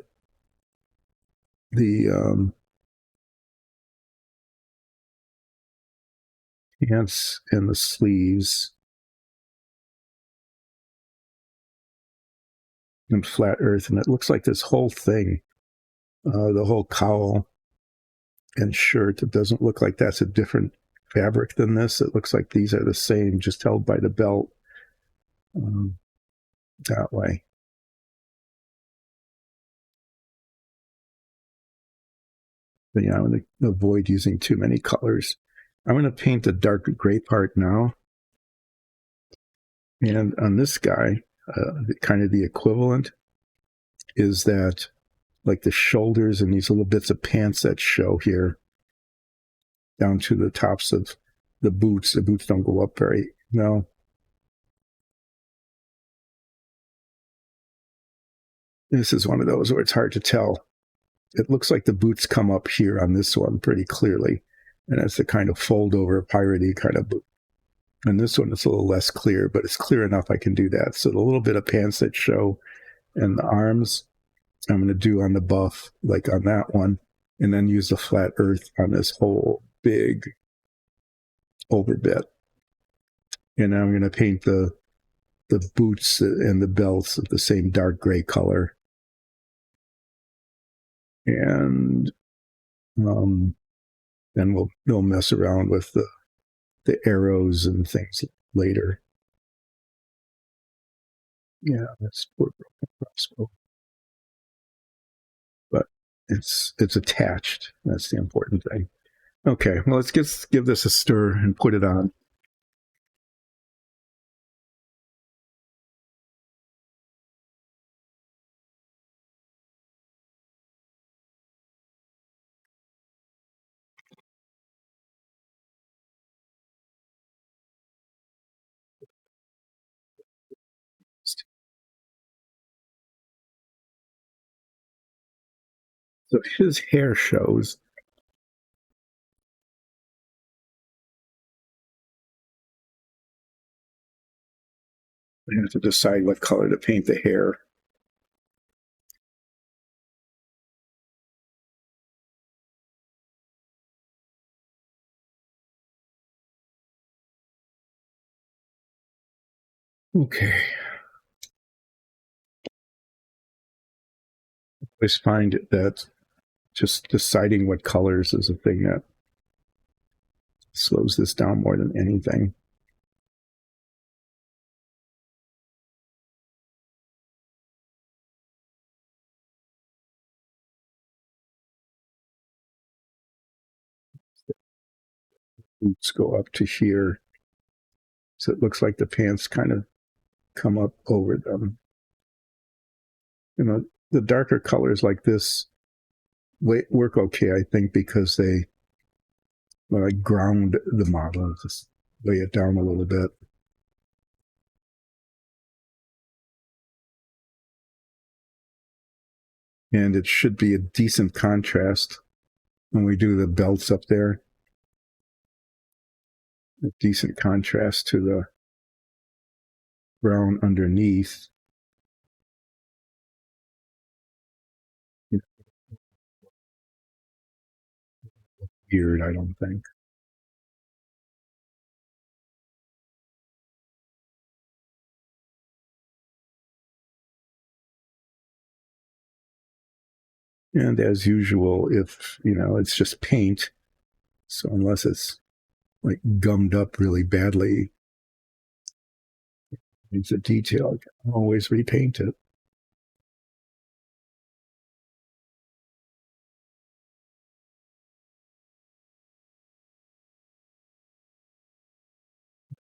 pants and the sleeves, and flat earth. And it looks like this whole thing, the whole cowl and shirt, it doesn't look like that's a different fabric than this. It looks like these are the same, just held by the belt that way. But yeah, I'm going to avoid using too many colors. I'm going to paint the dark gray part now. And on this guy, kind of the equivalent is that like the shoulders and these little bits of pants that show here down to the tops of the boots. The boots don't go up very, no. This is one of those where it's hard to tell. It looks like the boots come up here on this one pretty clearly. And that's the kind of fold over piratey kind of boot. And this one is a little less clear, but it's clear enough I can do that. So the little bit of pants that show and the arms, I'm going to do on the buff, like on that one, and then use the flat earth on this whole big over bit. And I'm going to paint the boots and the belts of the same dark gray color. And then we'll mess around with the arrows and things later. Yeah, that's poor broken crossbow. But it's attached. That's the important thing. Okay, well, let's give this a stir and put it on. So his hair shows. I have to decide what color to paint the hair. Okay. I always find that just deciding what colors is a thing that slows this down more than anything. Boots go up to here. So it looks like the pants kind of come up over them. You know, the darker colors like this work okay, I think, because they ground the model, just lay it down a little bit. And it should be a decent contrast when we do the belts up there. A decent contrast to the brown underneath. Weird, I don't think. And as usual, if it's just paint, so unless it's like gummed up really badly, it's a detail. I can always repaint it.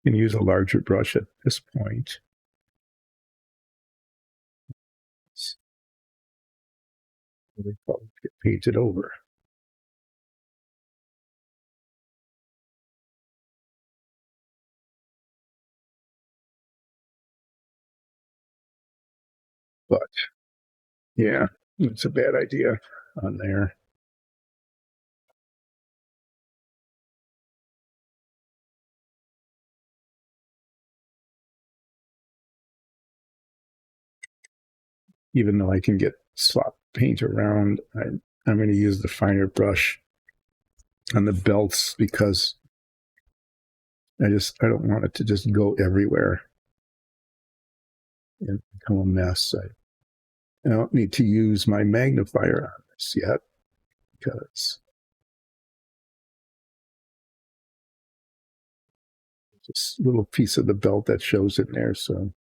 You can use a larger brush at this point. They probably get painted over. But yeah, it's a bad idea on there. Even though I can get swap paint around, I'm going to use the finer brush on the belts because I don't want it to just go everywhere and become a mess. I don't need to use my magnifier on this yet because just a little piece of the belt that shows in there. So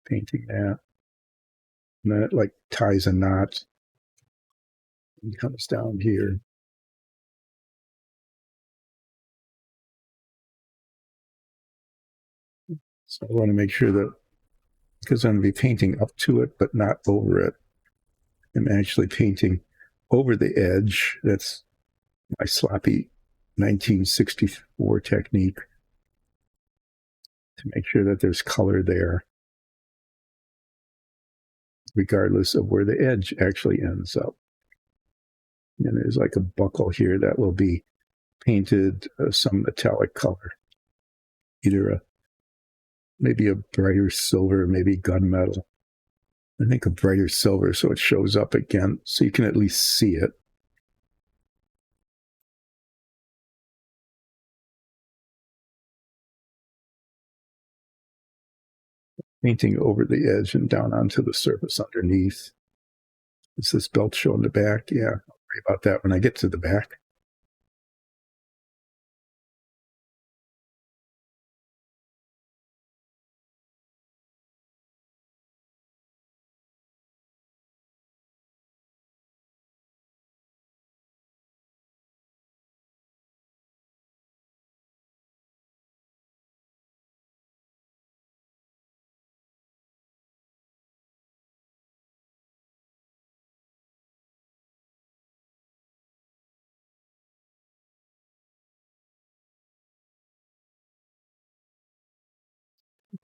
painting that. And then it like ties a knot and comes down here. So I want to make sure that because I'm going to be painting up to it, but not over it. I'm actually painting over the edge. That's my sloppy 1964 technique to make sure that there's color there, regardless of where the edge actually ends up. And there's like a buckle here that will be painted some metallic color, either maybe a brighter silver, maybe gunmetal. I think a brighter silver so it shows up again, so you can at least see it. Painting over the edge and down onto the surface underneath. Is this belt showing the back? Yeah, I'll worry about that when I get to the back.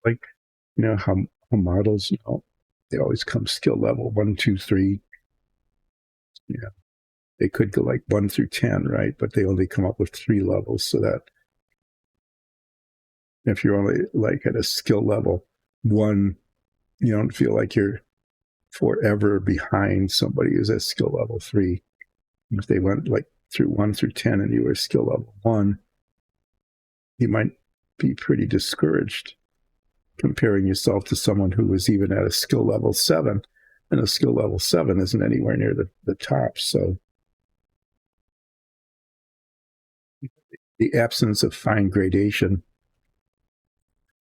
Like, how models, they always come skill level 1, 2, 3. Yeah, they could go like 1 through 10, right? But they only come up with 3 levels, so that if you're only like at a skill level 1, you don't feel like you're forever behind somebody who's at skill level 3. If they went like through 1 through 10 and you were skill level 1, you might be pretty discouraged comparing yourself to someone who was even at a skill level 7, and a skill level 7 isn't anywhere near the top. So the absence of fine gradation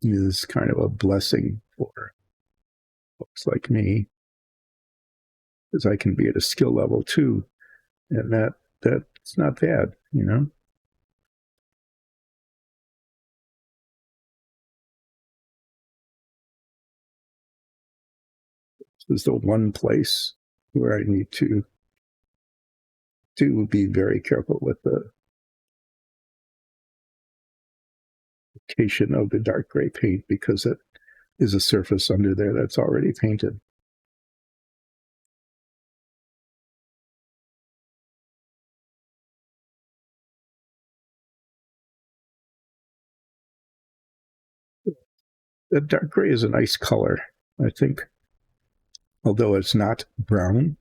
is kind of a blessing for folks like me, because I can be at a skill level 2, and that's not bad. This is the one place where I need to be very careful with the application of the dark gray paint, because it is a surface under there that's already painted. The dark gray is a nice color, I think, although it's not brown.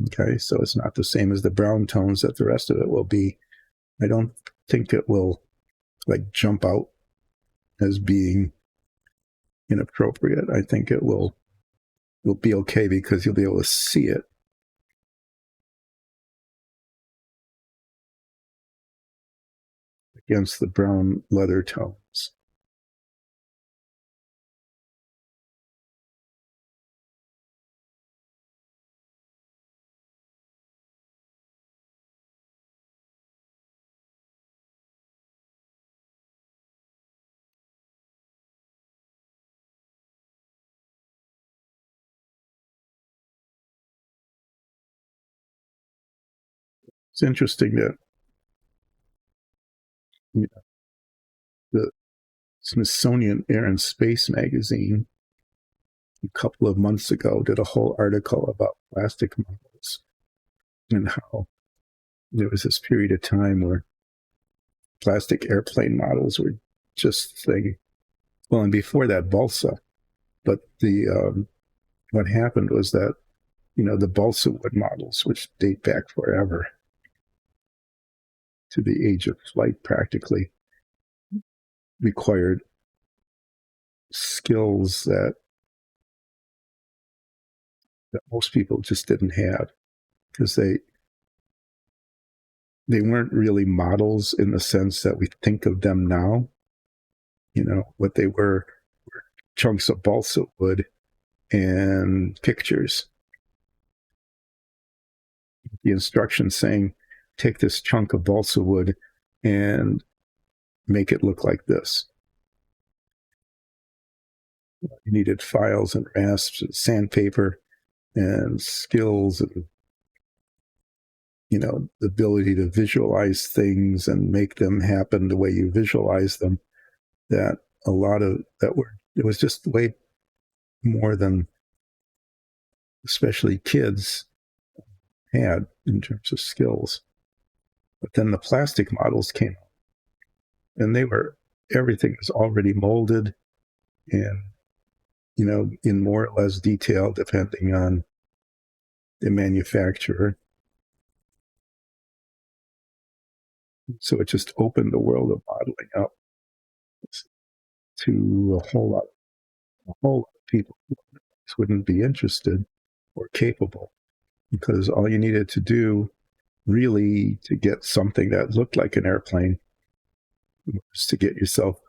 Okay, so it's not the same as the brown tones that the rest of it will be. I don't think it will like jump out as being inappropriate. I think it will be okay because you'll be able to see it. Against the brown leather tones. It's interesting that the Smithsonian Air and Space magazine a couple of months ago did a whole article about plastic models and how there was this period of time where plastic airplane models were just thing. Well, and before that, balsa. But the what happened was that the balsa wood models, which date back forever to the age of flight, practically required skills that most people just didn't have, because they weren't really models in the sense that we think of them now. What they were chunks of balsa wood and pictures. The instructions saying, take this chunk of balsa wood and make it look like this. You needed files and rasps and sandpaper and skills and the ability to visualize things and make them happen the way you visualize them. That a lot of that were, it was just way more than especially kids had in terms of skills. But then the plastic models came out, and everything was already molded and in more or less detail depending on the manufacturer. So it just opened the world of modeling up to a whole lot of people who wouldn't be interested or capable, because all you needed to do really to get something that looked like an airplane was to get yourself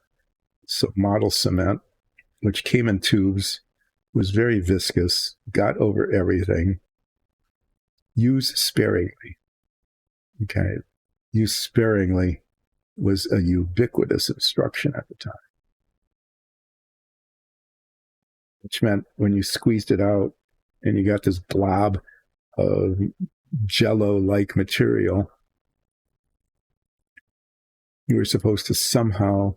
some model cement, which came in tubes, was very viscous, got over everything. Use sparingly. Okay. Use sparingly was a ubiquitous instruction at the time, which meant when you squeezed it out and you got this blob of jello-like material, you were supposed to somehow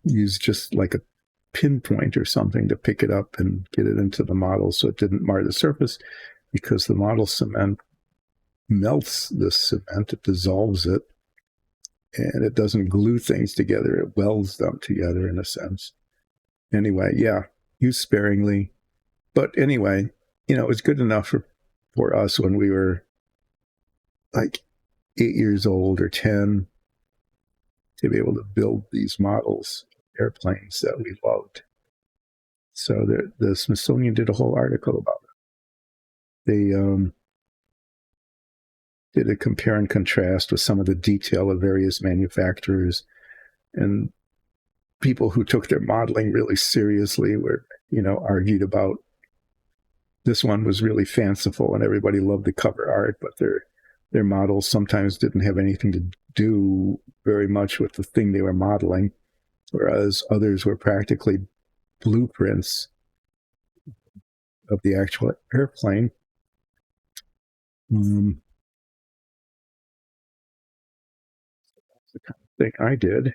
use just like a pinpoint or something to pick it up and get it into the model so it didn't mar the surface, because the model cement melts the cement, it dissolves it, and it doesn't glue things together, it welds them together in a sense. Anyway, yeah, use sparingly. But anyway, it was good enough for us when we were like 8 years old or 10 to be able to build these models, airplanes that we loved. So the Smithsonian did a whole article about it. They did a compare and contrast with some of the detail of various manufacturers, and people who took their modeling really seriously were, argued about this one was really fanciful and everybody loved the cover art, but their models sometimes didn't have anything to do very much with the thing they were modeling, whereas others were practically blueprints of the actual airplane. Um, the kind of thing I did.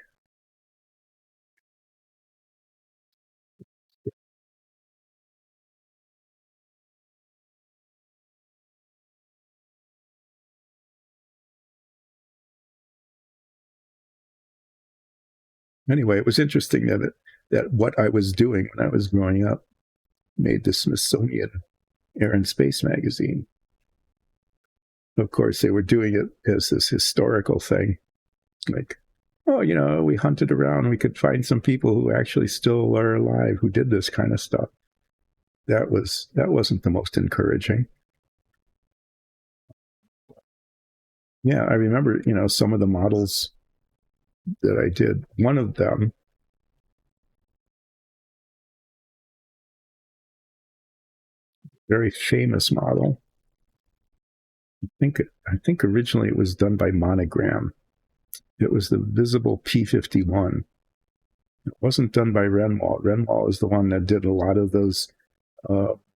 Anyway, it was interesting that what I was doing when I was growing up made the Smithsonian Air and Space magazine. Of course, they were doing it as this historical thing, like, oh, we hunted around, we could find some people who actually still are alive who did this kind of stuff. That wasn't the most encouraging. Yeah, I remember, some of the models that I did. One of them, very famous model. I think originally it was done by Monogram. It was the Visible P-51. It wasn't done by Renwall. Renwall is the one that did a lot of those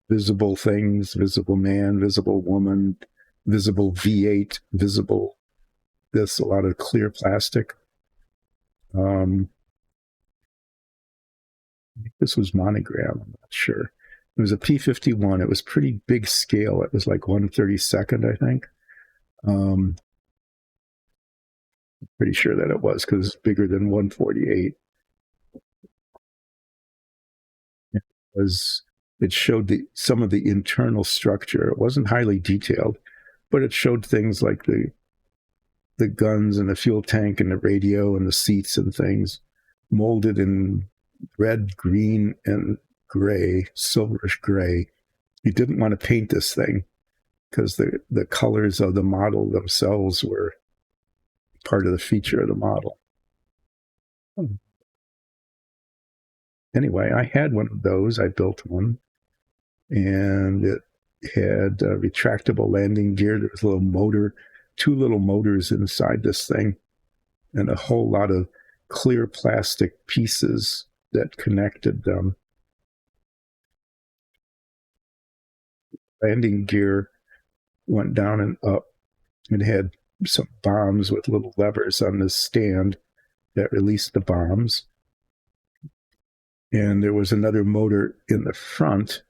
visible things: Visible Man, Visible Woman, Visible V8, Visible this, a lot of clear plastic. This was Monogram, I'm not sure. It was a P-51. It was pretty big scale. It was like 1/32, I think. Pretty sure that it was, because it's bigger than 1/48. It showed some of the internal structure. It wasn't highly detailed, but it showed things like the guns and the fuel tank and the radio and the seats and things molded in red, green, and gray, silverish gray. You didn't want to paint this thing because the colors of the model themselves were part of the feature of the model. Anyway, I had one of those. I built one, and it had a retractable landing gear. There was a little motor, 2 little motors inside this thing, and a whole lot of clear plastic pieces that connected them. Landing gear went down and up. It had some bombs with little levers on the stand that released the bombs. And there was another motor in the front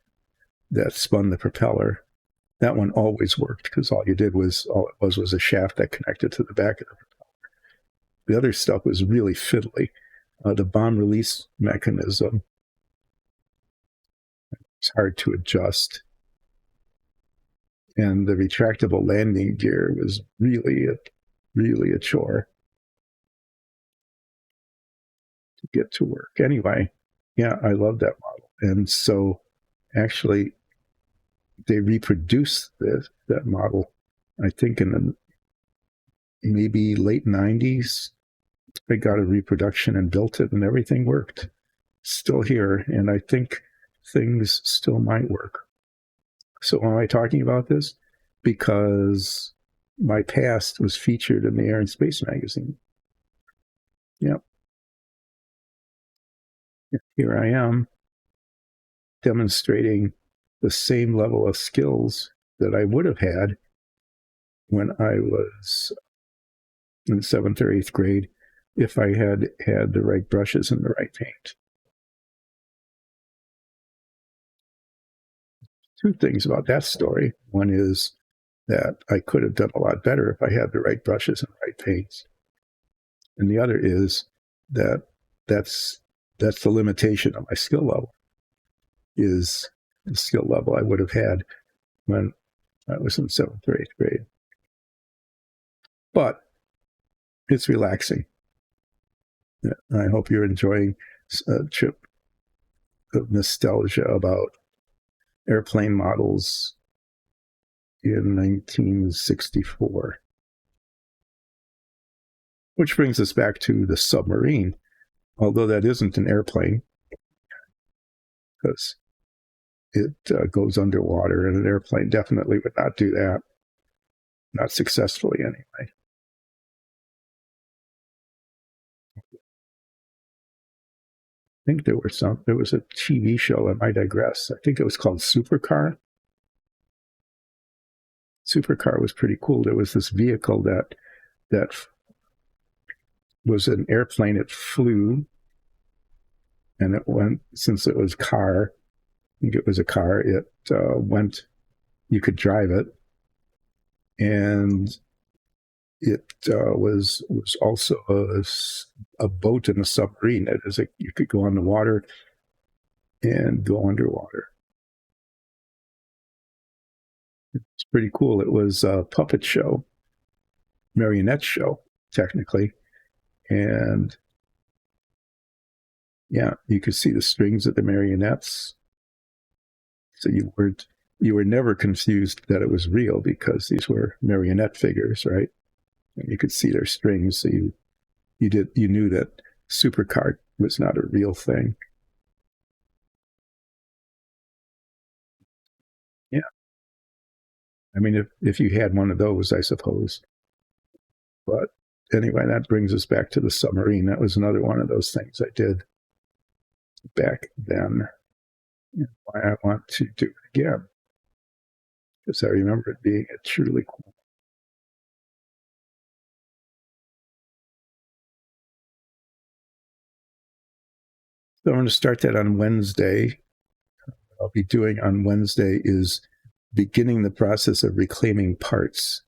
that spun the propeller. That one always worked because all it was a shaft that connected to the back of the propeller. The other stuff was really fiddly. The bomb release mechanism was hard to adjust. And the retractable landing gear was really a chore to get to work. Anyway, yeah, I love that model. And so actually they reproduced that model, I think in the maybe late 90s. They got a reproduction and built it, and everything worked. Still here, and I think things still might work. So why am I talking about this? Because my past was featured in the Air and Space magazine. Yep. Here I am demonstrating the same level of skills that I would have had when I was in 7th or 8th grade if I had had the right brushes and the right paint. 2 things about that story. One is that I could have done a lot better if I had the right brushes and the right paints. And the other is that that's the limitation of my skill level, is the skill level I would have had when I was in 7th or 8th grade. But it's relaxing. I hope you're enjoying a trip of nostalgia about airplane models in 1964. Which brings us back to the submarine, although that isn't an airplane, because it goes underwater, and an airplane definitely would not do that. Not successfully, anyway. think there was a TV show, I might digress. I think it was called Supercar. Supercar was pretty cool. There was this vehicle that was an airplane. It flew, and it went, since it was car, I think it was a car, it went, you could drive it, and it was also a boat and a submarine. That is, you could go on the water and go underwater. It's pretty cool. It was a puppet show, marionette show, technically, and yeah, you could see the strings of the marionettes. So you were never confused that it was real because these were marionette figures, right? And you could see their strings, so you knew that Supercar was not a real thing. Yeah, I mean, if you had one of those, I suppose. But anyway, that brings us back to the submarine. That was another one of those things I did back then. Why I want to do it again, because I remember it being truly cool. So I'm going to start that on Wednesday. What I'll be doing on Wednesday is beginning the process of reclaiming parts,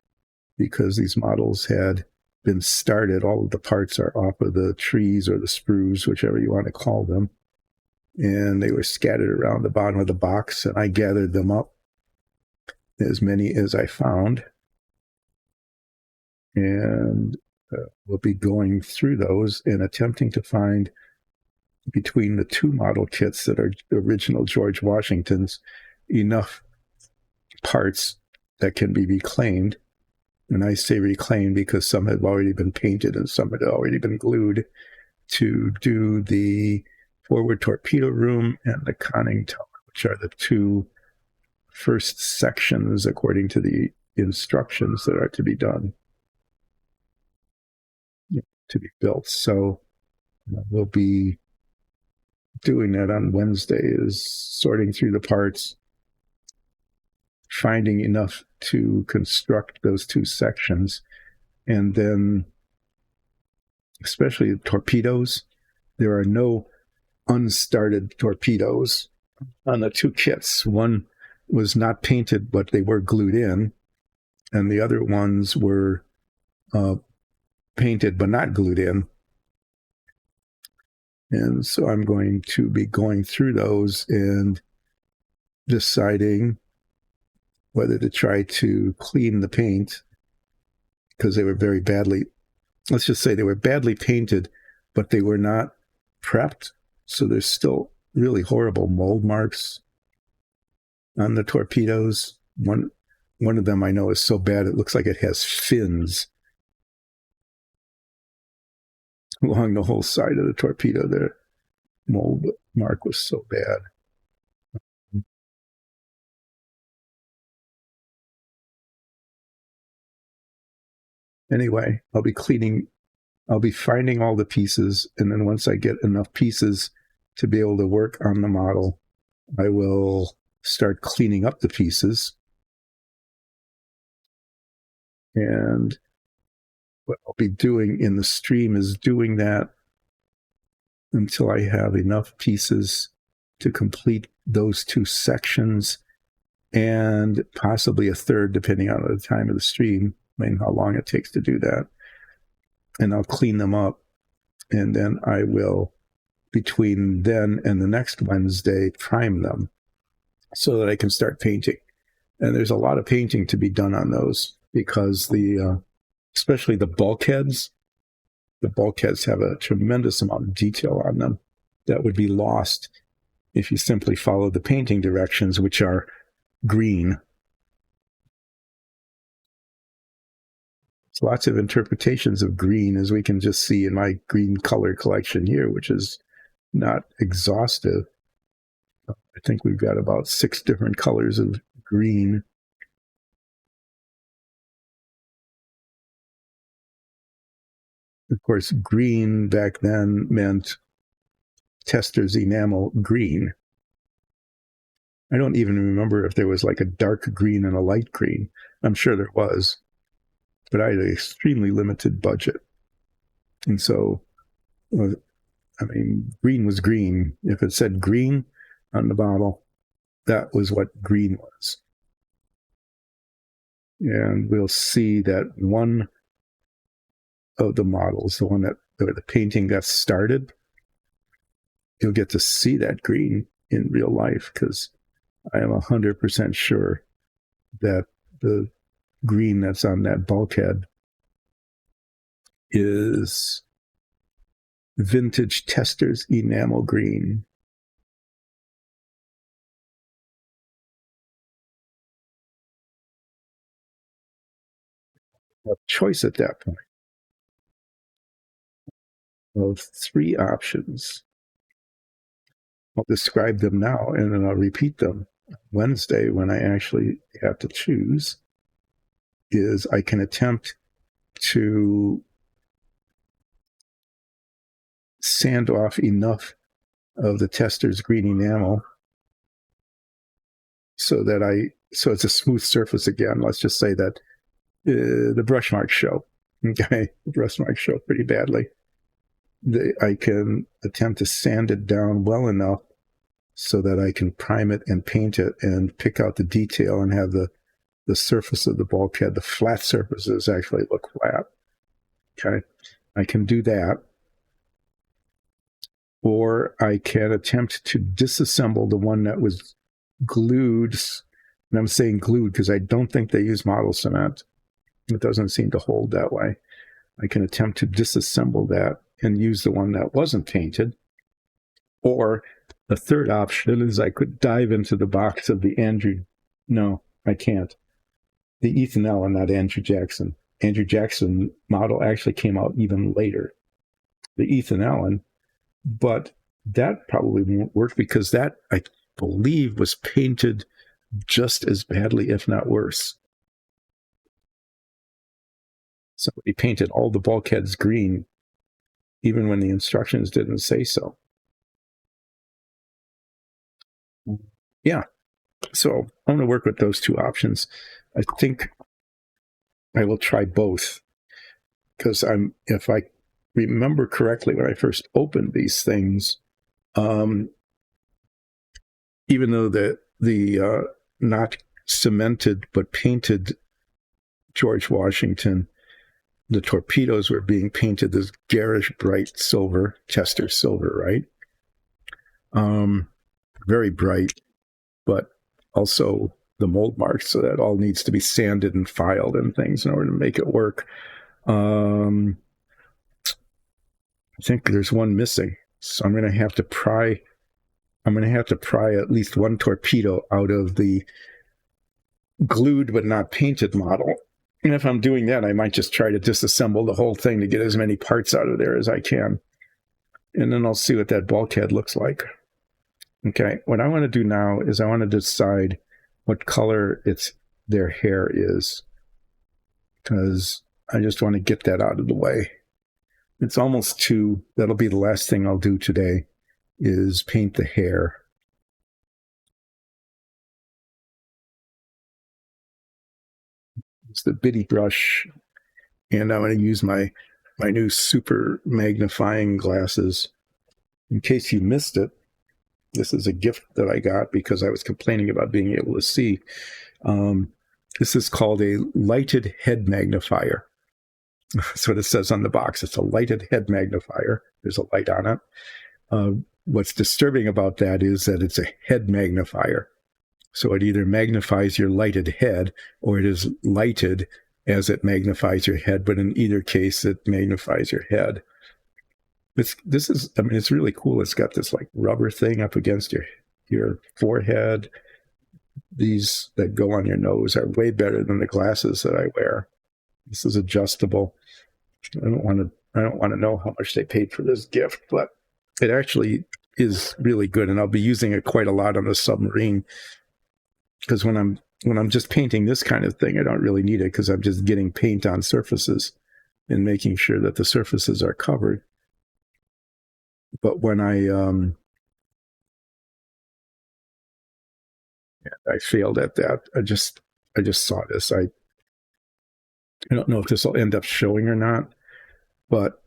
because these models had been started. All of the parts are off of the trees or the sprues, whichever you want to call them. And they were scattered around the bottom of the box, and I gathered them up, as many as I found. And we'll be going through those and attempting to find, between the two model kits that are original George Washingtons, enough parts that can be reclaimed. And I say reclaimed because some have already been painted and some had already been glued, to do the forward torpedo room and the conning tower, which are the two first sections according to the instructions that are to be done, to be built. So we'll be doing that on Wednesday, is sorting through the parts, finding enough to construct those two sections, and then especially the torpedoes. There are no unstarted torpedoes on the two kits. One was not painted, but they were glued in, and the other ones were painted but not glued in. And so I'm going to be going through those and deciding whether to try to clean the paint, because they were very badly, let's just say they were badly painted, but they were not prepped. So there's still really horrible mold marks on the torpedoes. One of them I know is so bad it looks like it has fins along the whole side of the torpedo. The mold mark was so bad. Anyway, I'll be finding all the pieces, and then once I get enough pieces to be able to work on the model, I will start cleaning up the pieces. And what I'll be doing in the stream is doing that until I have enough pieces to complete those two sections, and possibly a third, depending on the time of the stream, I mean, how long it takes to do that. And I'll clean them up, and then I will, between then and the next Wednesday, prime them so that I can start painting. And there's a lot of painting to be done on those, because especially the bulkheads have a tremendous amount of detail on them that would be lost if you simply follow the painting directions, which are green. There's lots of interpretations of green, as we can just see in my green color collection here, which is not exhaustive. I think we've got about 6 different colors of green. Of course, green back then meant Tester's enamel green. I don't even remember if there was like a dark green and a light green. I'm sure there was, but I had an extremely limited budget. And so, I mean, green was green. If it said green on the bottle, that was what green was. And we'll see that one of the models, the one that where the painting got started, you'll get to see that green in real life, because I am 100% sure that the green that's on that bulkhead is vintage Tester's enamel green. A choice at that point of 3 options. I'll describe them now, and then I'll repeat them Wednesday when I actually have to choose. Is I can attempt to sand off enough of the Tester's green enamel so it's a smooth surface again. Let's just say that the brush marks show. Okay, the brush marks show pretty badly. I can attempt to sand it down well enough so that I can prime it and paint it and pick out the detail and have the surface of the bulkhead, the flat surfaces, actually look flat. Okay, I can do that. Or I can attempt to disassemble the one that was glued. And I'm saying glued because I don't think they use model cement. It doesn't seem to hold that way. I can attempt to disassemble that and use the one that wasn't painted. Or the third option is I could dive into the box of the no, I can't. The Ethan Allen, not Andrew Jackson. Andrew Jackson model actually came out even later. The Ethan Allen, but that probably won't work because that, I believe, was painted just as badly, if not worse. Somebody painted all the bulkheads green, even when the instructions didn't say so. Yeah, so I'm going to work with those 2 options. I think I will try both, because if I remember correctly, when I first opened these things, even though the not cemented but painted George Washington, the torpedoes were being painted this garish bright silver, Chester silver, right? Very bright, but also the mold marks, so that all needs to be sanded and filed and things in order to make it work. I think there's one missing, so I'm going to have to pry at least one torpedo out of the glued but not painted model. And if I'm doing that, I might just try to disassemble the whole thing to get as many parts out of there as I can. And then I'll see what that bulkhead looks like. Okay, what I want to do now is I want to decide what color their hair is, because I just want to get that out of the way. It's almost 2. That'll be the last thing I'll do today, is paint the hair. It's the bitty brush, and I'm going to use my new super magnifying glasses. In case you missed it, this is a gift that I got because I was complaining about being able to see. This is called a lighted head magnifier. That's what it says on the box. It's a lighted head magnifier. There's a light on it. What's disturbing about that is that it's a head magnifier. So it either magnifies your lighted head or it is lighted as it magnifies your head. But in either case, it magnifies your head. It's really cool. It's got this like rubber thing up against your forehead. These that go on your nose are way better than the glasses that I wear. This is adjustable. I don't want to know how much they paid for this gift, but it actually is really good, and I'll be using it quite a lot on the submarine. Because when I'm just painting this kind of thing, I don't really need it because I'm just getting paint on surfaces and making sure that the surfaces are covered. But when I failed at that, I just saw this. I don't know if this will end up showing or not, but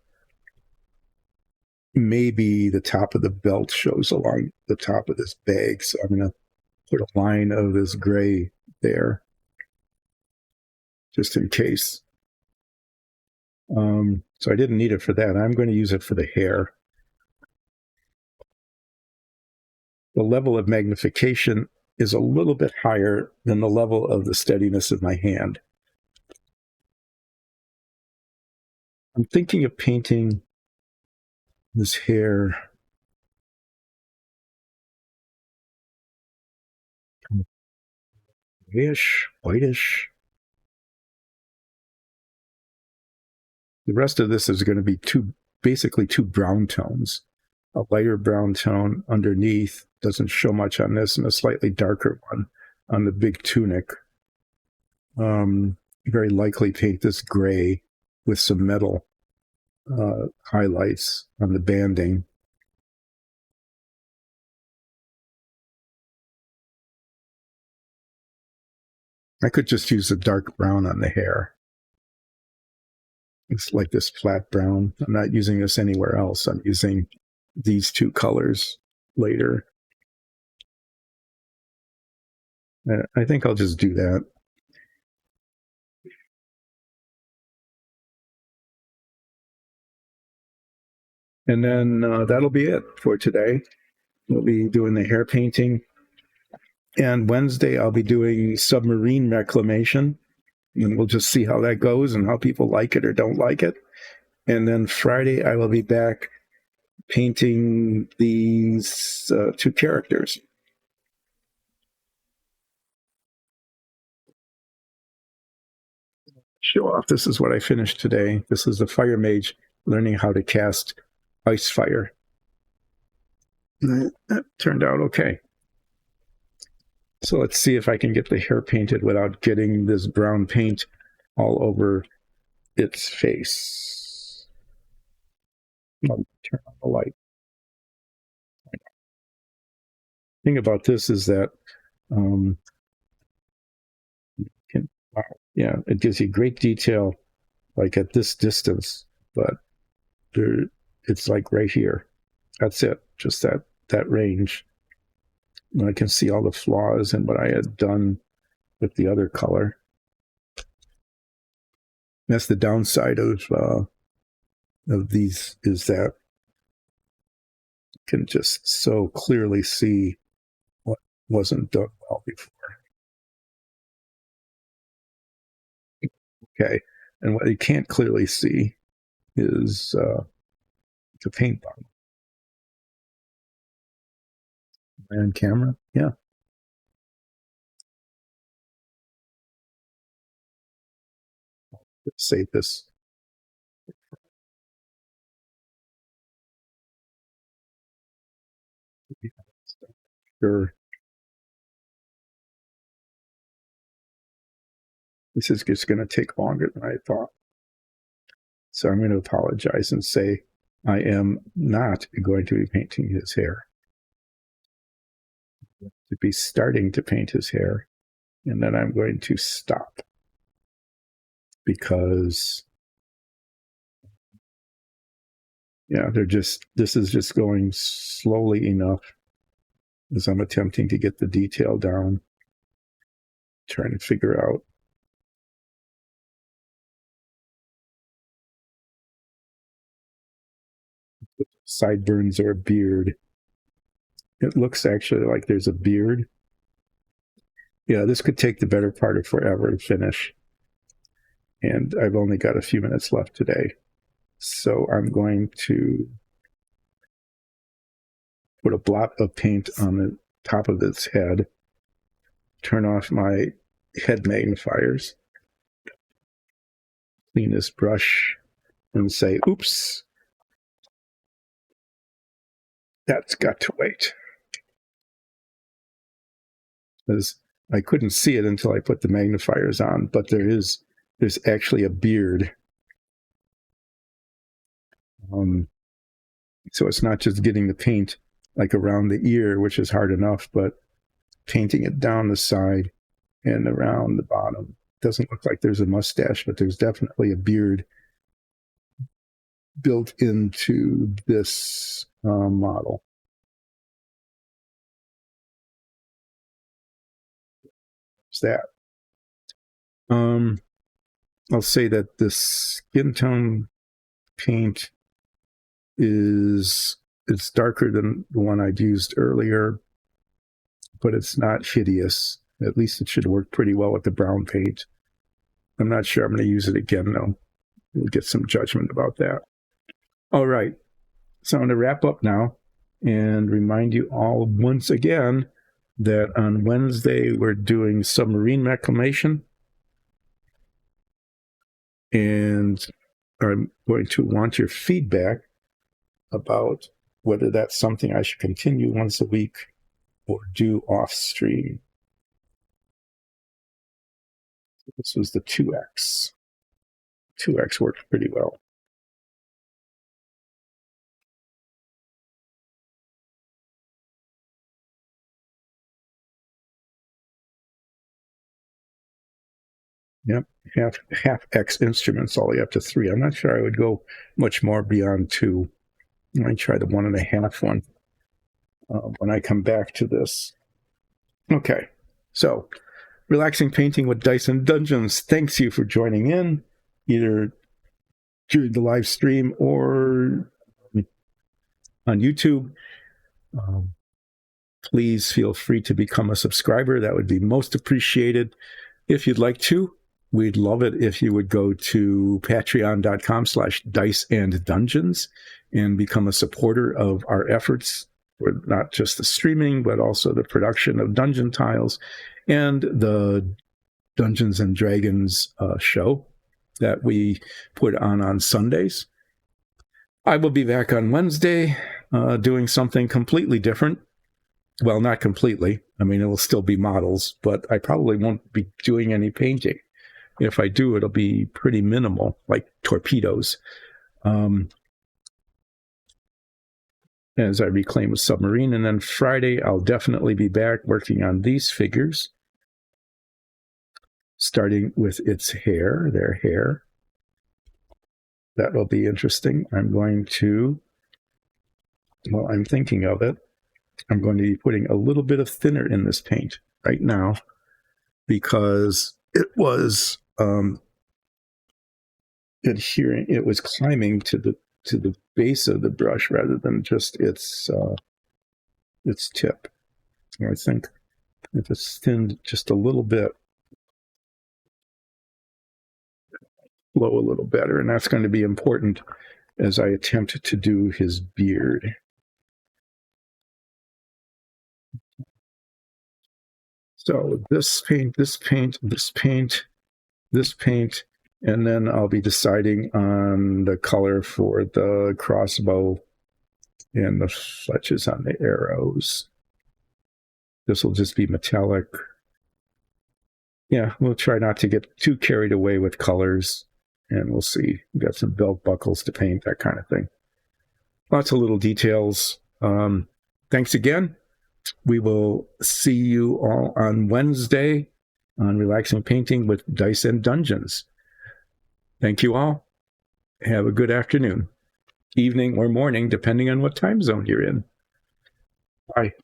maybe the top of the belt shows along the top of this bag. So I'm going to put a line of this gray there just in case. So I didn't need it for that. I'm going to use it for the hair. The level of magnification is a little bit higher than the level of the steadiness of my hand. I'm thinking of painting this hair grayish, whitish. The rest of this is going to be basically two brown tones. A lighter brown tone underneath, doesn't show much on this, and a slightly darker one on the big tunic. Very likely paint this gray with some metal highlights on the banding. I could just use the dark brown on the hair. It's like this flat brown. I'm not using this anywhere else. I'm using these two colors later. I think I'll just do that. And then that'll be it for today. We'll be doing the hair painting. And Wednesday, I'll be doing submarine reclamation. And we'll just see how that goes and how people like it or don't like it. And then Friday, I will be back painting these two characters. Show off. This is what I finished today. This is the Fire Mage learning how to cast Ice Fire. And that turned out okay. So let's see if I can get the hair painted without getting this brown paint all over its face. I'll turn on the light. The thing about this is that it gives you great detail like at this distance, but it's like right here. That's it, just that range. And I can see all the flaws in what I had done with the other color. That's the downside of these, is that you can just so clearly see what wasn't done well before. Okay, and what you can't clearly see is the paint bottle. On camera, yeah. Let's save this. Sure. This is just going to take longer than I thought. So I'm going to apologize and say I am not going to be painting his hair. To be starting to paint his hair, and then I'm going to stop because this is just going slowly enough as I'm attempting to get the detail down, trying to figure out sideburns or a beard. It looks actually like there's a beard. Yeah, this could take the better part of forever to finish. And I've only got a few minutes left today. So I'm going to put a blot of paint on the top of its head, turn off my head magnifiers, clean this brush, and say, oops, that's got to wait. Because I couldn't see it until I put the magnifiers on, but there's actually a beard. So it's not just getting the paint like around the ear, which is hard enough, but painting it down the side and around the bottom. Doesn't look like there's a mustache, but there's definitely a beard built into this model. It's that. I'll say that the skin tone paint it's darker than the one I'd used earlier, but it's not hideous. At least it should work pretty well with the brown paint. I'm not sure I'm going to use it again, though. We'll get some judgment about that. All right. So I'm going to wrap up now and remind you all once again that on Wednesday we're doing submarine reclamation. And I'm going to want your feedback about whether that's something I should continue once a week or do off stream. This was the 2X. 2X worked pretty well. Yep, half X instruments all the way up to 3. I'm not sure I would go much more beyond 2. I might try the 1.5 one when I come back to this. Okay, so relaxing painting with Dice and Dungeons. Thanks you for joining in, either during the live stream or on YouTube. Please feel free to become a subscriber. That would be most appreciated. If you'd like to, we'd love it if you would go to patreon.com/diceanddungeons and become a supporter of our efforts for not just the streaming, but also the production of Dungeon Tiles and the Dungeons and Dragons show that we put on Sundays. I will be back on Wednesday doing something completely different. Well, not completely. I mean, it will still be models, but I probably won't be doing any painting. If I do, it'll be pretty minimal, like torpedoes. As I reclaim a submarine. And then Friday, I'll definitely be back working on these figures, starting with its hair, their hair. That will be interesting. I'm going to, well, I'm thinking of it. I'm going to be putting a little bit of thinner in this paint right now because it was adhering, it was climbing to the base of the brush rather than just its tip. I think if it's thinned just a little bit, flow a little better, and that's going to be important as I attempt to do his beard. So this paint, this paint, this paint, this paint, and then I'll be deciding on the color for the crossbow and the fletches on the arrows. This will just be metallic. Yeah, we'll try not to get too carried away with colors, and we'll see. We've got some belt buckles to paint, that kind of thing. Lots of little details. Thanks again. We will see you all on Wednesday on Relaxing Painting with Dice and Dungeons. Thank you all. Have a good afternoon, evening, or morning, depending on what time zone you're in. Bye.